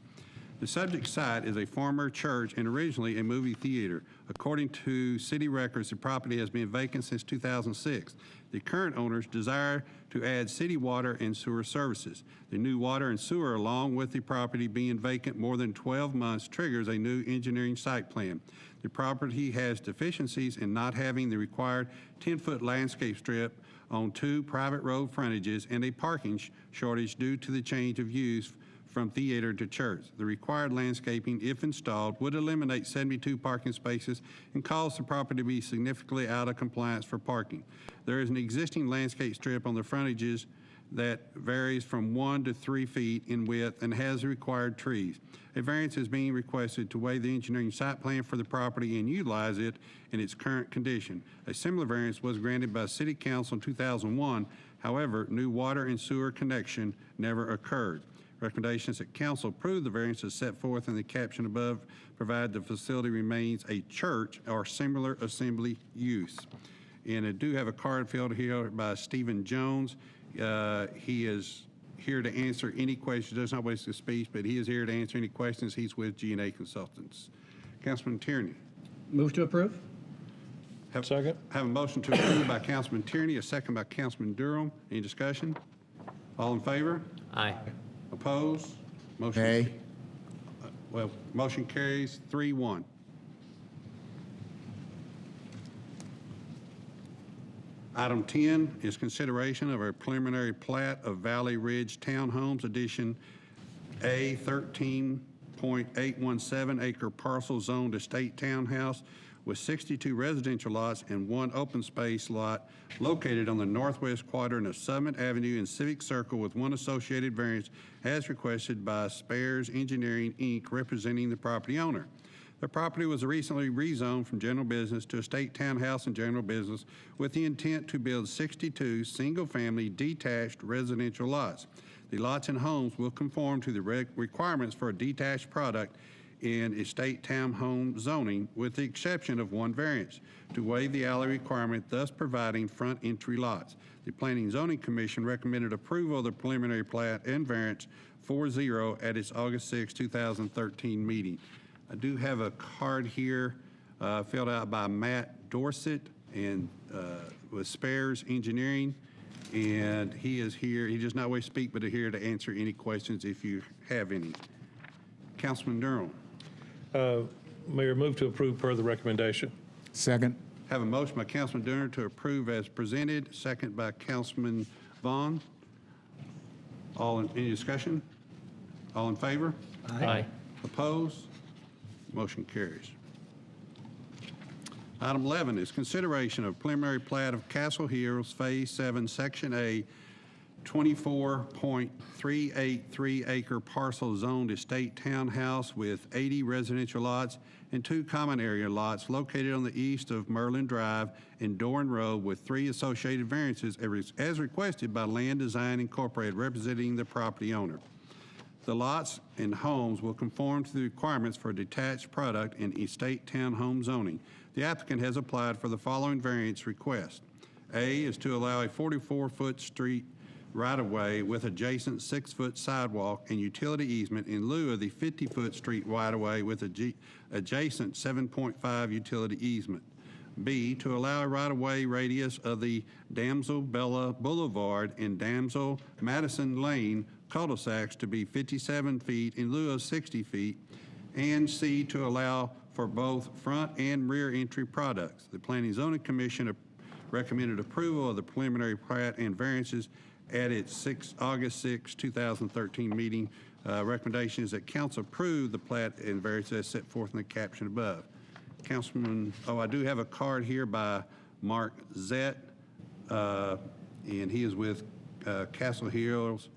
The subject site is a former church and originally a movie theater. According to city records, the property has been vacant since 2006. The current owners desire to add city water and sewer services. The new water and sewer, along with the property being vacant more than 12 months, triggers a new engineering site plan. The property has deficiencies in not having the required 10-foot landscape strip on 2 private road frontages and a parking shortage due to the change of use from theater to church. The required landscaping, if installed, would eliminate 72 parking spaces and cause the property to be significantly out of compliance for parking. There is an existing landscape strip on the frontages that varies from 1 to 3 feet in width and has the required trees. A variance is being requested to waive the engineering site plan for the property and utilize it in its current condition. A similar variance was granted by City Council in 2001. However, new water and sewer connection never occurred. Recommendations that council approve the variances set forth in the caption above, provided the facility remains a church or similar assembly use. And I do have a card filled here by Stephen Jones. He is here to answer any questions. Does not waste his speech, but he is here to answer any questions. He's with G&A Consultants. Councilman Tierney. Move to approve? Second. Have a motion to approve by Councilman Tierney, a second by Councilman Durham. Any discussion? All in favor? Aye. Opposed? Motion. Nay. Motion carries 3-1. Item 10 is consideration of a preliminary plat of Valley Ridge Townhomes Edition A 13.817 acre parcel zoned estate townhouse with 62 residential lots and 1 open space lot located on the northwest quadrant of Summit Avenue and Civic Circle with 1 associated variance as requested by Spares Engineering, Inc., representing the property owner. The property was recently rezoned from general business to estate townhouse and general business with the intent to build 62 single-family detached residential lots. The lots and homes will conform to the requirements for a detached product in estate townhome zoning, with the exception of 1 variance, to waive the alley requirement, thus providing front entry lots. The Planning and Zoning Commission recommended approval of the preliminary plat and variance 4-0 at its August 6, 2013 meeting. I do have a card here filled out by Matt Dorsett and with Spares Engineering, and he is here. He does not wish to speak, but is here to answer any questions if you have any. Councilman Durham. Mayor, move to approve per the recommendation. Second. Have a motion by Councilman Durham to approve as presented, second by Councilman Vaughn. Any discussion? All in favor? Aye. Opposed? Motion carries. Item 11 is consideration of preliminary plat of Castle Hills Phase 7, Section A, 24.383 acre parcel zoned estate townhouse with 80 residential lots and 2 common area lots located on the east of Merlin Drive and Doran Road with 3 associated variances as requested by Land Design Incorporated, representing the property owner. The lots and homes will conform to the requirements for a detached product in estate townhome zoning. The applicant has applied for the following variance request. A is to allow a 44-foot street right-of-way with adjacent 6-foot sidewalk and utility easement in lieu of the 50-foot street right-of-way with adjacent 7.5 utility easement. B, to allow a right-of-way radius of the Damsel Bella Boulevard and Damsel Madison Lane cul-de-sacs to be 57 feet in lieu of 60 feet. And C, to allow for both front and rear entry products. The Planning and Zoning Commission recommended approval of the preliminary plat and variances at its August 6, 2013 meeting. Recommendation is that council approve the plat and variances as set forth in the caption above. Councilman, I do have a card here by Mark Zett, and he is with Castle Hills,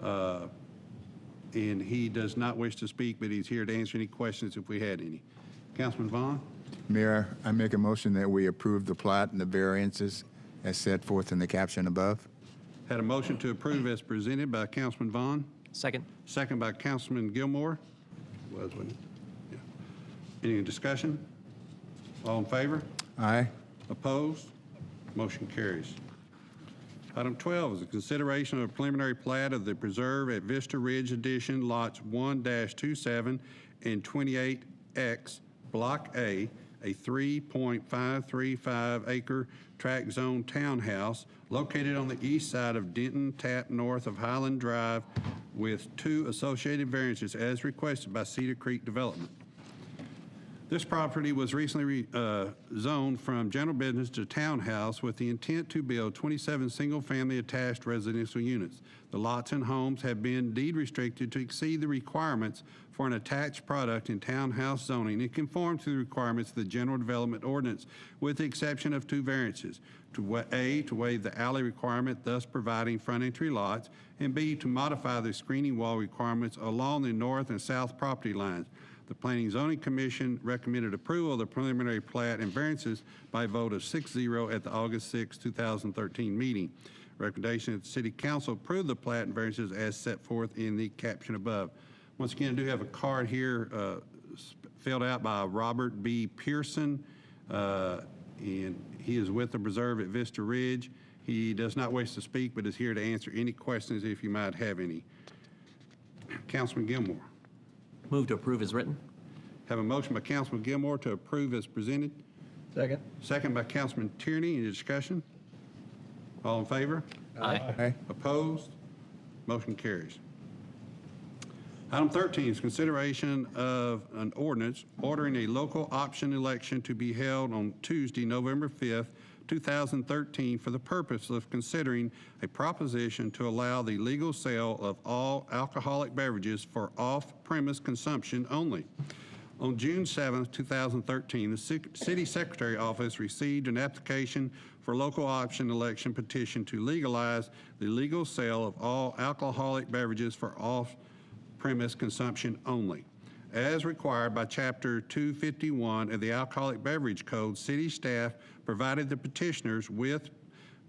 and he does not wish to speak, but he's here to answer any questions if we had any. Councilman Vaughn? Mayor, I make a motion that we approve the plat and the variances as set forth in the caption above. Had a motion to approve as presented by Councilman Vaughn, Second. Second by Councilman Gilmore. Was, wasn't it? Yeah. Any discussion? All in favor? Aye. Opposed? Motion carries. Item 12 is a consideration of a preliminary plat of the preserve at Vista Ridge Addition, lots 1-27 and 28X, Block A 3.535 acre tract zone townhouse located on the east side of Denton Tap north of Highland Drive with 2 associated variances as requested by Cedar Creek Development. This property was recently zoned from general business to townhouse with the intent to build 27 single-family attached residential units. The lots and homes have been deed restricted to exceed the requirements for an attached product in townhouse zoning and conform to the requirements of the General Development Ordinance, with the exception of 2 variances. To waive the alley requirement, thus providing front entry lots, and B, to modify the screening wall requirements along the north and south property lines. The Planning and Zoning Commission recommended approval of the preliminary plat and variances by a vote of 6-0 at the August 6, 2013 meeting. Recommendation that the City Council approve the plat and variances as set forth in the caption above. Once again, I do have a card here filled out by Robert B. Pearson, and he is with the Preserve at Vista Ridge. He does not wish to speak, but is here to answer any questions if you might have any. Councilman Gilmore. Move to approve as written. Have a motion by Councilman Gilmore to approve as presented. Second. Second by Councilman Tierney. Any discussion? All in favor? Aye. Opposed? Motion carries. Item 13 is consideration of an ordinance ordering a local option election to be held on Tuesday, November 5th, 2013, for the purpose of considering a proposition to allow the legal sale of all alcoholic beverages for off-premise consumption only. On June 7th, 2013, the City Secretary Office received an application for local option election petition to legalize the legal sale of all alcoholic beverages for off-premise consumption only. As required by Chapter 251 of the Alcoholic Beverage Code, city staff provided the petitioners with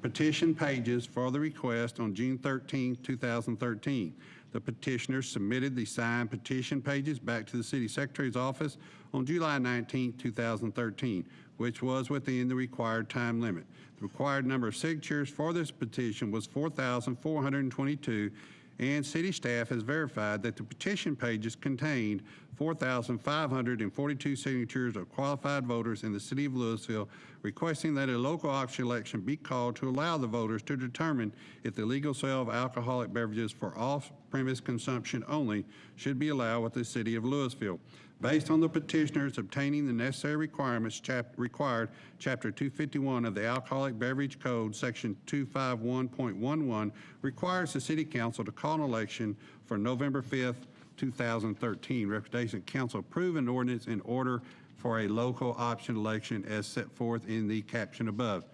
petition pages for the request on June 13, 2013. The petitioners submitted the signed petition pages back to the City Secretary's office on July 19, 2013, which was within the required time limit. The required number of signatures for this petition was 4,422, and city staff has verified that the petition pages contained 4,542 signatures of qualified voters in the city of Louisville requesting that a local option election be called to allow the voters to determine if the legal sale of alcoholic beverages for off-premise consumption only should be allowed with the city of Louisville. Based on the petitioners obtaining the necessary requirements required, Chapter 251 of the Alcoholic Beverage Code, Section 251.11, requires the City Council to call an election for November 5th, 2013. Recommendation Council approve an ordinance in order for a local option election as set forth in the caption above.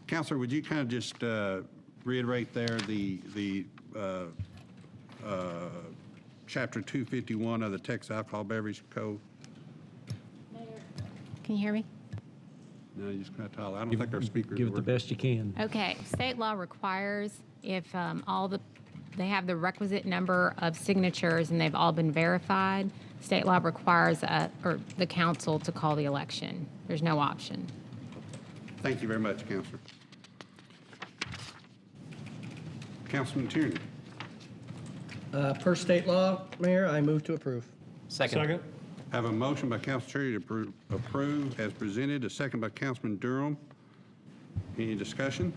Councilor, would you kind of just reiterate there the Chapter 251 of the Texas Alcohol Beverage Code? Can you hear me? No, you just kind of tell. I don't think our speakers Give it the best you can. Okay, state law requires if they have the requisite number of signatures and they've all been verified, state law requires or the council to call the election. There's no option. Thank you very much, Councilor. Councilman Tierney. Per state law, Mayor, I move to approve. Second. Have a motion by Councilman Tierney to approve as presented, a second by Councilman Durham. Any discussion?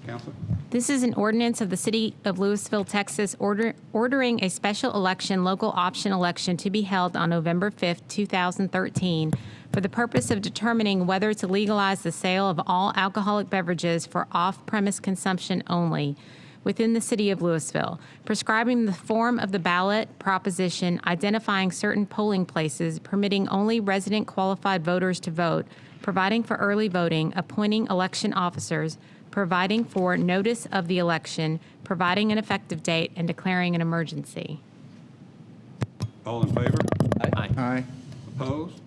Councilor? This is an ordinance of the City of Louisville, Texas, ordering a special election, local option election, to be held on November 5th, 2013, for the purpose of determining whether to legalize the sale of all alcoholic beverages for off-premise consumption only within the City of Louisville, prescribing the form of the ballot proposition, identifying certain polling places, permitting only resident qualified voters to vote, providing for early voting, appointing election officers, providing for notice of the election, providing an effective date, and declaring an emergency. All in favor? Aye. Aye. Opposed?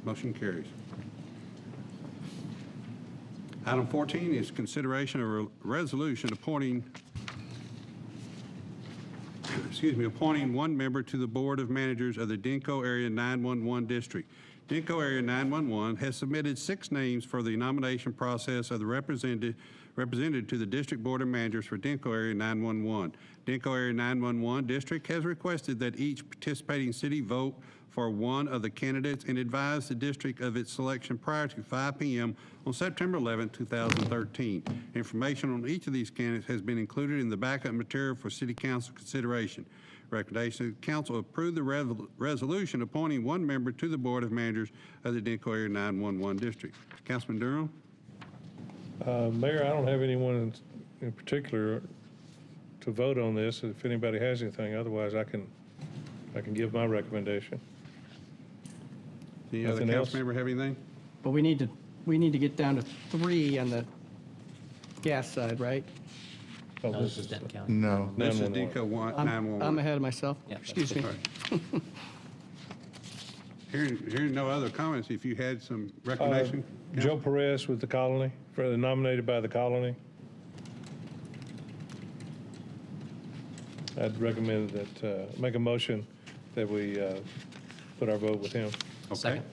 Motion carries. Item 14 is consideration of a resolution appointing appointing one member to the Board of Managers of the Denko Area 911 District. Denko Area 911 has submitted 6 names for the nomination process of the represented to the District Board of Managers for Denko Area 911. Denko Area 911 District has requested that each participating city vote for one of the candidates and advise the district of its selection prior to 5 p.m. on September 11, 2013. Information on each of these candidates has been included in the backup material for City Council consideration. Recommendation that the council approve the resolution appointing one member to the Board of Managers of the Denko Area 911 District. Councilman Durham? Mayor, I don't have anyone in particular to vote on this. If anybody has anything, otherwise I can give my recommendation. Any other Nothing else? council member have anything? But we need to get down to 3 on the gas side, right? Oh, No, this is Denton County. No. This is 911. Denko 911. I'm ahead of myself. Yeah, Excuse me. Hearing no other comments, if you had some recommendation? Joe Perez with the Colony, nominated by the Colony. I'd recommend that, make a motion that we put our vote with him. Okay. Second.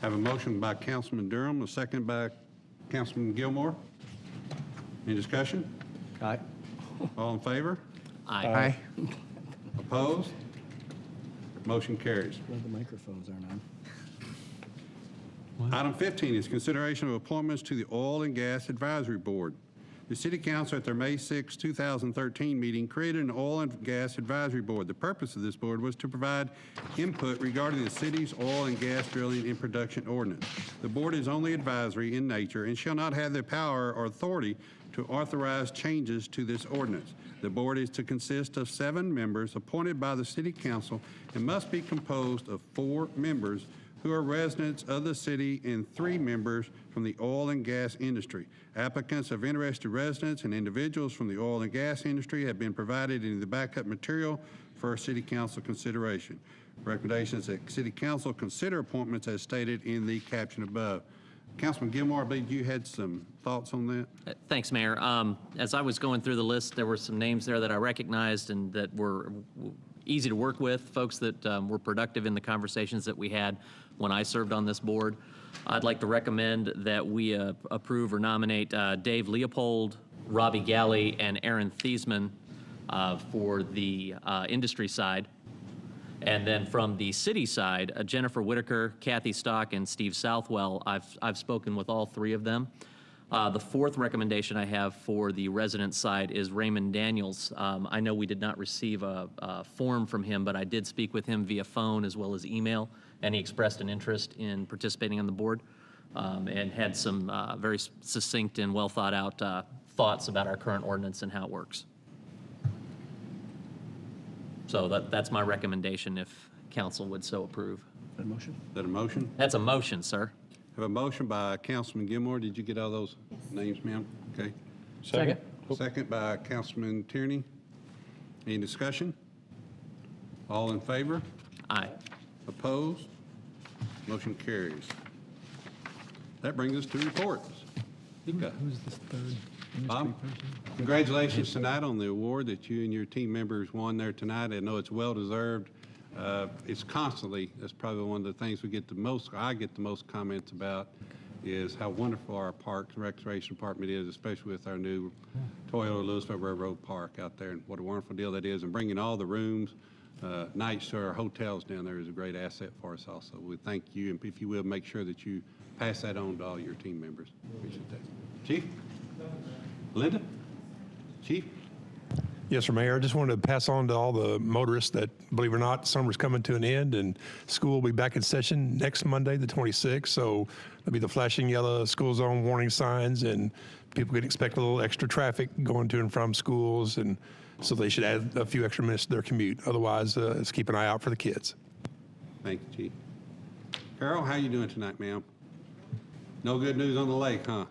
Have a motion by Councilman Durham, a second by Councilman Gilmore. Any discussion? Aye. All in favor? Aye. Opposed? Motion carries. Well, the microphones aren't on. Item 15 is consideration of appointments to the Oil and Gas Advisory Board. The City Council at their May 6, 2013 meeting created an Oil and Gas Advisory Board. The purpose of this board was to provide input regarding the city's oil and gas drilling and production ordinance. The board is only advisory in nature and shall not have the power or authority to authorize changes to this ordinance. The board is to consist of 7 members appointed by the City Council and must be composed of 4 members who are residents of the city and 3 members from the oil and gas industry. Applicants of interested residents and individuals from the oil and gas industry have been provided in the backup material for City Council consideration. Recommendations that City Council consider appointments as stated in the caption above. Councilman Gilmore, I believe you had some thoughts on that? Thanks, Mayor. As I was going through the list, there were some names there that I recognized and that were easy to work with, folks that were productive in the conversations that we had when I served on this board. I'd like to recommend that we approve or nominate Dave Leopold, Robbie Galley, and Aaron Thiesman for the industry side. And then from the city side, Jennifer Whitaker, Kathy Stock, and Steve Southwell. I've spoken with all 3 of them. The 4th recommendation I have for the resident side is Raymond Daniels. I know we did not receive a form from him, but I did speak with him via phone as well as email, and he expressed an interest in participating on the board and had some very succinct and well thought out thoughts about our current ordinance and how it works. So that's my recommendation if council would so approve. Is that a motion? Is that a motion? That's a motion, sir. Have a motion by Councilman Gilmore. Did you get all those names, ma'am? Okay. Second. Second by Councilman Tierney. Any discussion? All in favor? Aye. Opposed? Motion carries. That brings us to reports. Who's this third Bob, congratulations tonight on the award that you and your team members won there tonight. I know it's well-deserved. It's constantly, that's probably one of the things I get the most comments about is how wonderful our Parks and Recreation Department is, especially with our new Toyota Louisville Railroad Park out there, and what a wonderful deal that is. And bringing all the rooms, nights to our hotels down there is a great asset for us also. We thank you, and if you will, make sure that you pass that on to all your team members. Appreciate that. Chief? Linda? Chief? Yes, sir, Mayor. I just wanted to pass on to all the motorists that, believe it or not, summer's coming to an end and school will be back in session next Monday, the 26th. So there'll be the flashing yellow school zone warning signs, and people can expect a little extra traffic going to and from schools, and so they should add a few extra minutes to their commute. Otherwise, let's keep an eye out for the kids. Thank you, Chief. Carol, how you doing tonight, ma'am? No good news on the lake, huh?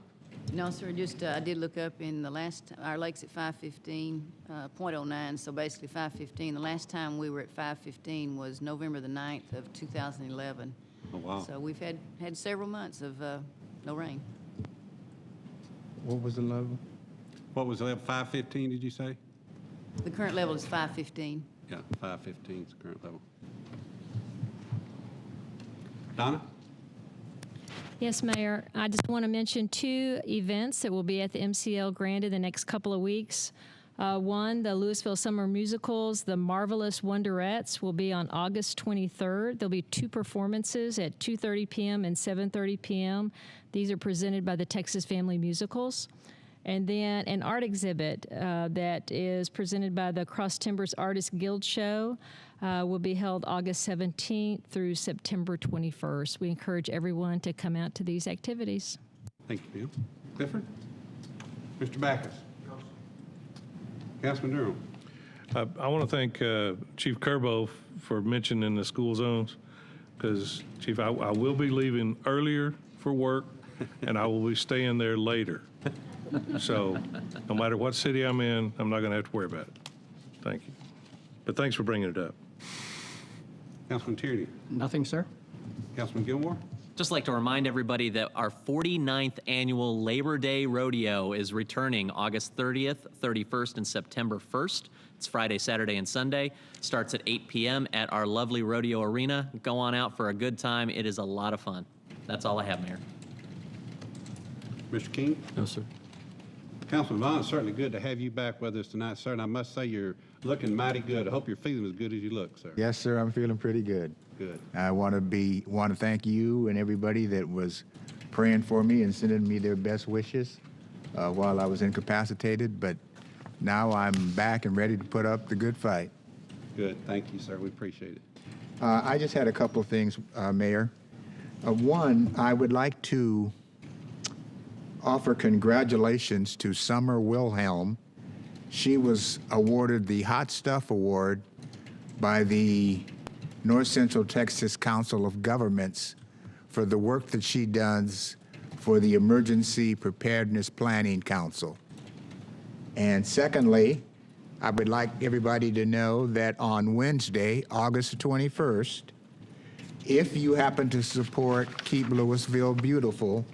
No, sir, just, I did look up in the last, our lake's at 515, .09, so basically 515. The last time we were at 515 was November the 9th of 2011. Oh, wow. So we've had several months of no rain. What was the level? What was the level, 515, did you say? The current level is 515. Yeah, 515 is the current level. Donna? Yes, Mayor. I just want to mention 2 events that will be at the MCL Grand in the next couple of weeks. One, the Louisville Summer Musicals, The Marvelous Wonderettes, will be on August 23rd. There'll be 2 performances at 2:30 p.m. and 7:30 p.m. These are presented by the Texas Family Musicals. And then an art exhibit that is presented by the Cross Timbers Artists Guild Show will be held August 17th through September 21st. We encourage everyone to come out to these activities. Thank you, Bill. Clifford? Mr. Backus? Councilman Durham? I want to thank Chief Kerbo for mentioning the school zones, because, Chief, I will be leaving earlier for work, and I will be staying there later. So no matter what city I'm in, I'm not going to have to worry about it. Thank you. But thanks for bringing it up. Councilman Tierney? Nothing, sir. Councilman Gilmore? Just like to remind everybody that our 49th annual Labor Day Rodeo is returning August 30th, 31st, and September 1st. It's Friday, Saturday, and Sunday. Starts at 8 p.m. at our lovely rodeo arena. Go on out for a good time. It is a lot of fun. That's all I have, Mayor. Mr. King? No, sir. Councilman Vaughn, it's certainly good to have you back with us tonight, sir, and I must say you're looking mighty good. I hope you're feeling as good as you look, sir. Yes, sir, I'm feeling pretty good. Good. I want to thank you and everybody that was praying for me and sending me their best wishes while I was incapacitated, but now I'm back and ready to put up the good fight. Good. Thank you, sir. We appreciate it. I just had a couple of things, Mayor. One, I would like to offer congratulations to Summer Wilhelm. She was awarded the Hot Stuff Award by the North Central Texas Council of Governments for the work that she does for the Emergency Preparedness Planning Council. And secondly, I would like everybody to know that on Wednesday, August 21st, if you happen to support Keep Louisville Beautiful,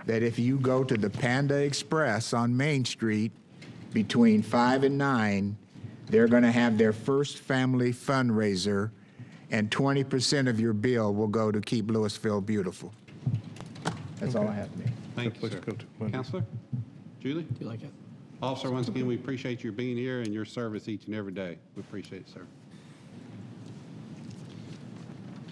that if you go to the Panda Express on Main Street between 5 and 9, they're going to have their first family fundraiser, and 20% of your bill will go to Keep Louisville Beautiful. That's all I have to make. Thank you, sir. Counselor? Julie? Do you like it? Officer, once again, we appreciate your being here and your service each and every day. We appreciate it, sir.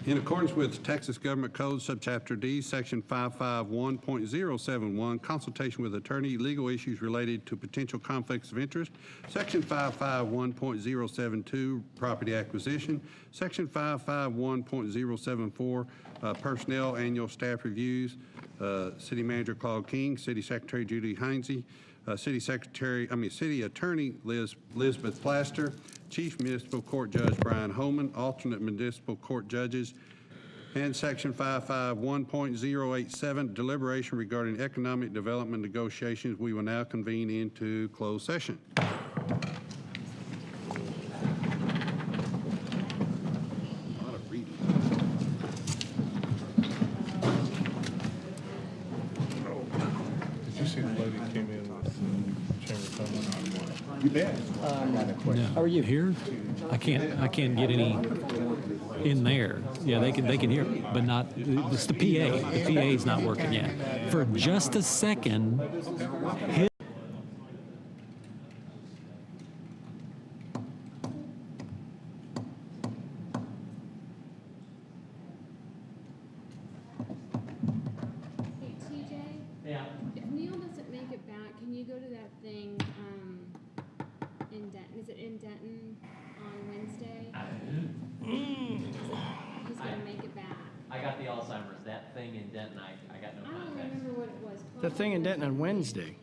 In accordance with Texas Government Code, Subchapter D, Section 551.071, consultation with attorney, legal issues related to potential conflicts of interest. Section 551.072, property acquisition. Section 551.074, personnel annual staff reviews. City Manager Claude King, City Secretary Judy Heinze, City Attorney Elizabeth Plaster, Chief Municipal Court Judge Brian Holman, alternate municipal court judges, and Section 551.087, deliberation regarding economic development negotiations. We will now convene into closed session. Did you see the lady that came in with Chamber of Commerce? You bet. How are you? Here? I can't get any in there. Yeah, they can hear, but not, it's the PA. The PA is not working yet. For just a second, Hey, TJ? Yeah. If Neil doesn't make it back, can you go to that thing, in Denton, is it in Denton on Wednesday? He's gonna make it back. I got the Alzheimer's. That thing in Denton, I got no I don't contact. remember what it was. The thing in Denton on Wednesday.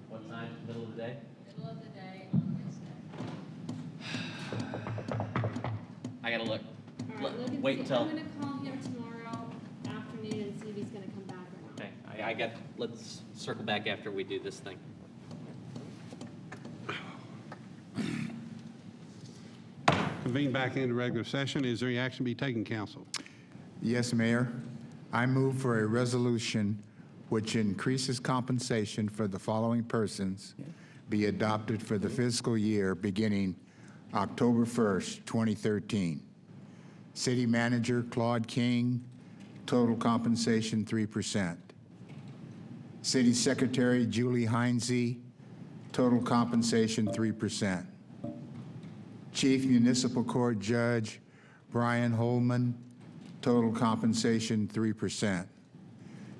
What time? Middle of the day? Middle of the day on Wednesday. I gotta look. All right, look and Wait see. until. I'm gonna call him tomorrow afternoon and see if he's gonna come back or not. Okay, let's circle back after we do this thing. Convene back into regular session. Is there any action to be taken, council? Yes, Mayor. I move for a resolution which increases compensation for the following persons be adopted for the fiscal year beginning October 1st, 2013. City Manager Claude King, total compensation 3%. City Secretary Julie Heinze, total compensation 3%. Chief Municipal Court Judge Brian Holman, total compensation 3%.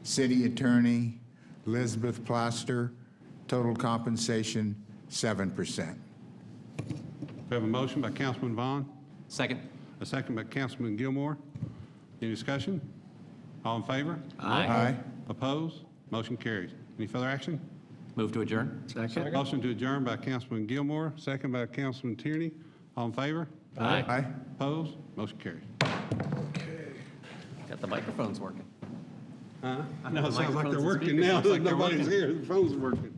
City Attorney Elizabeth Plaster, total compensation 7%. We have a motion by Councilman Vaughn, Second. a second by Councilman Gilmore. Any discussion? All in favor? Aye. Opposed? Motion carries. Any further action? Move to adjourn. Motion to adjourn by Councilman Gilmore, second by Councilman Tierney. All in favor? Aye. Opposed? Motion carries. Got the microphones working. I know, it The sounds like they're microphones and working speakers now. looks like they're Nobody's working. here. The phone's working.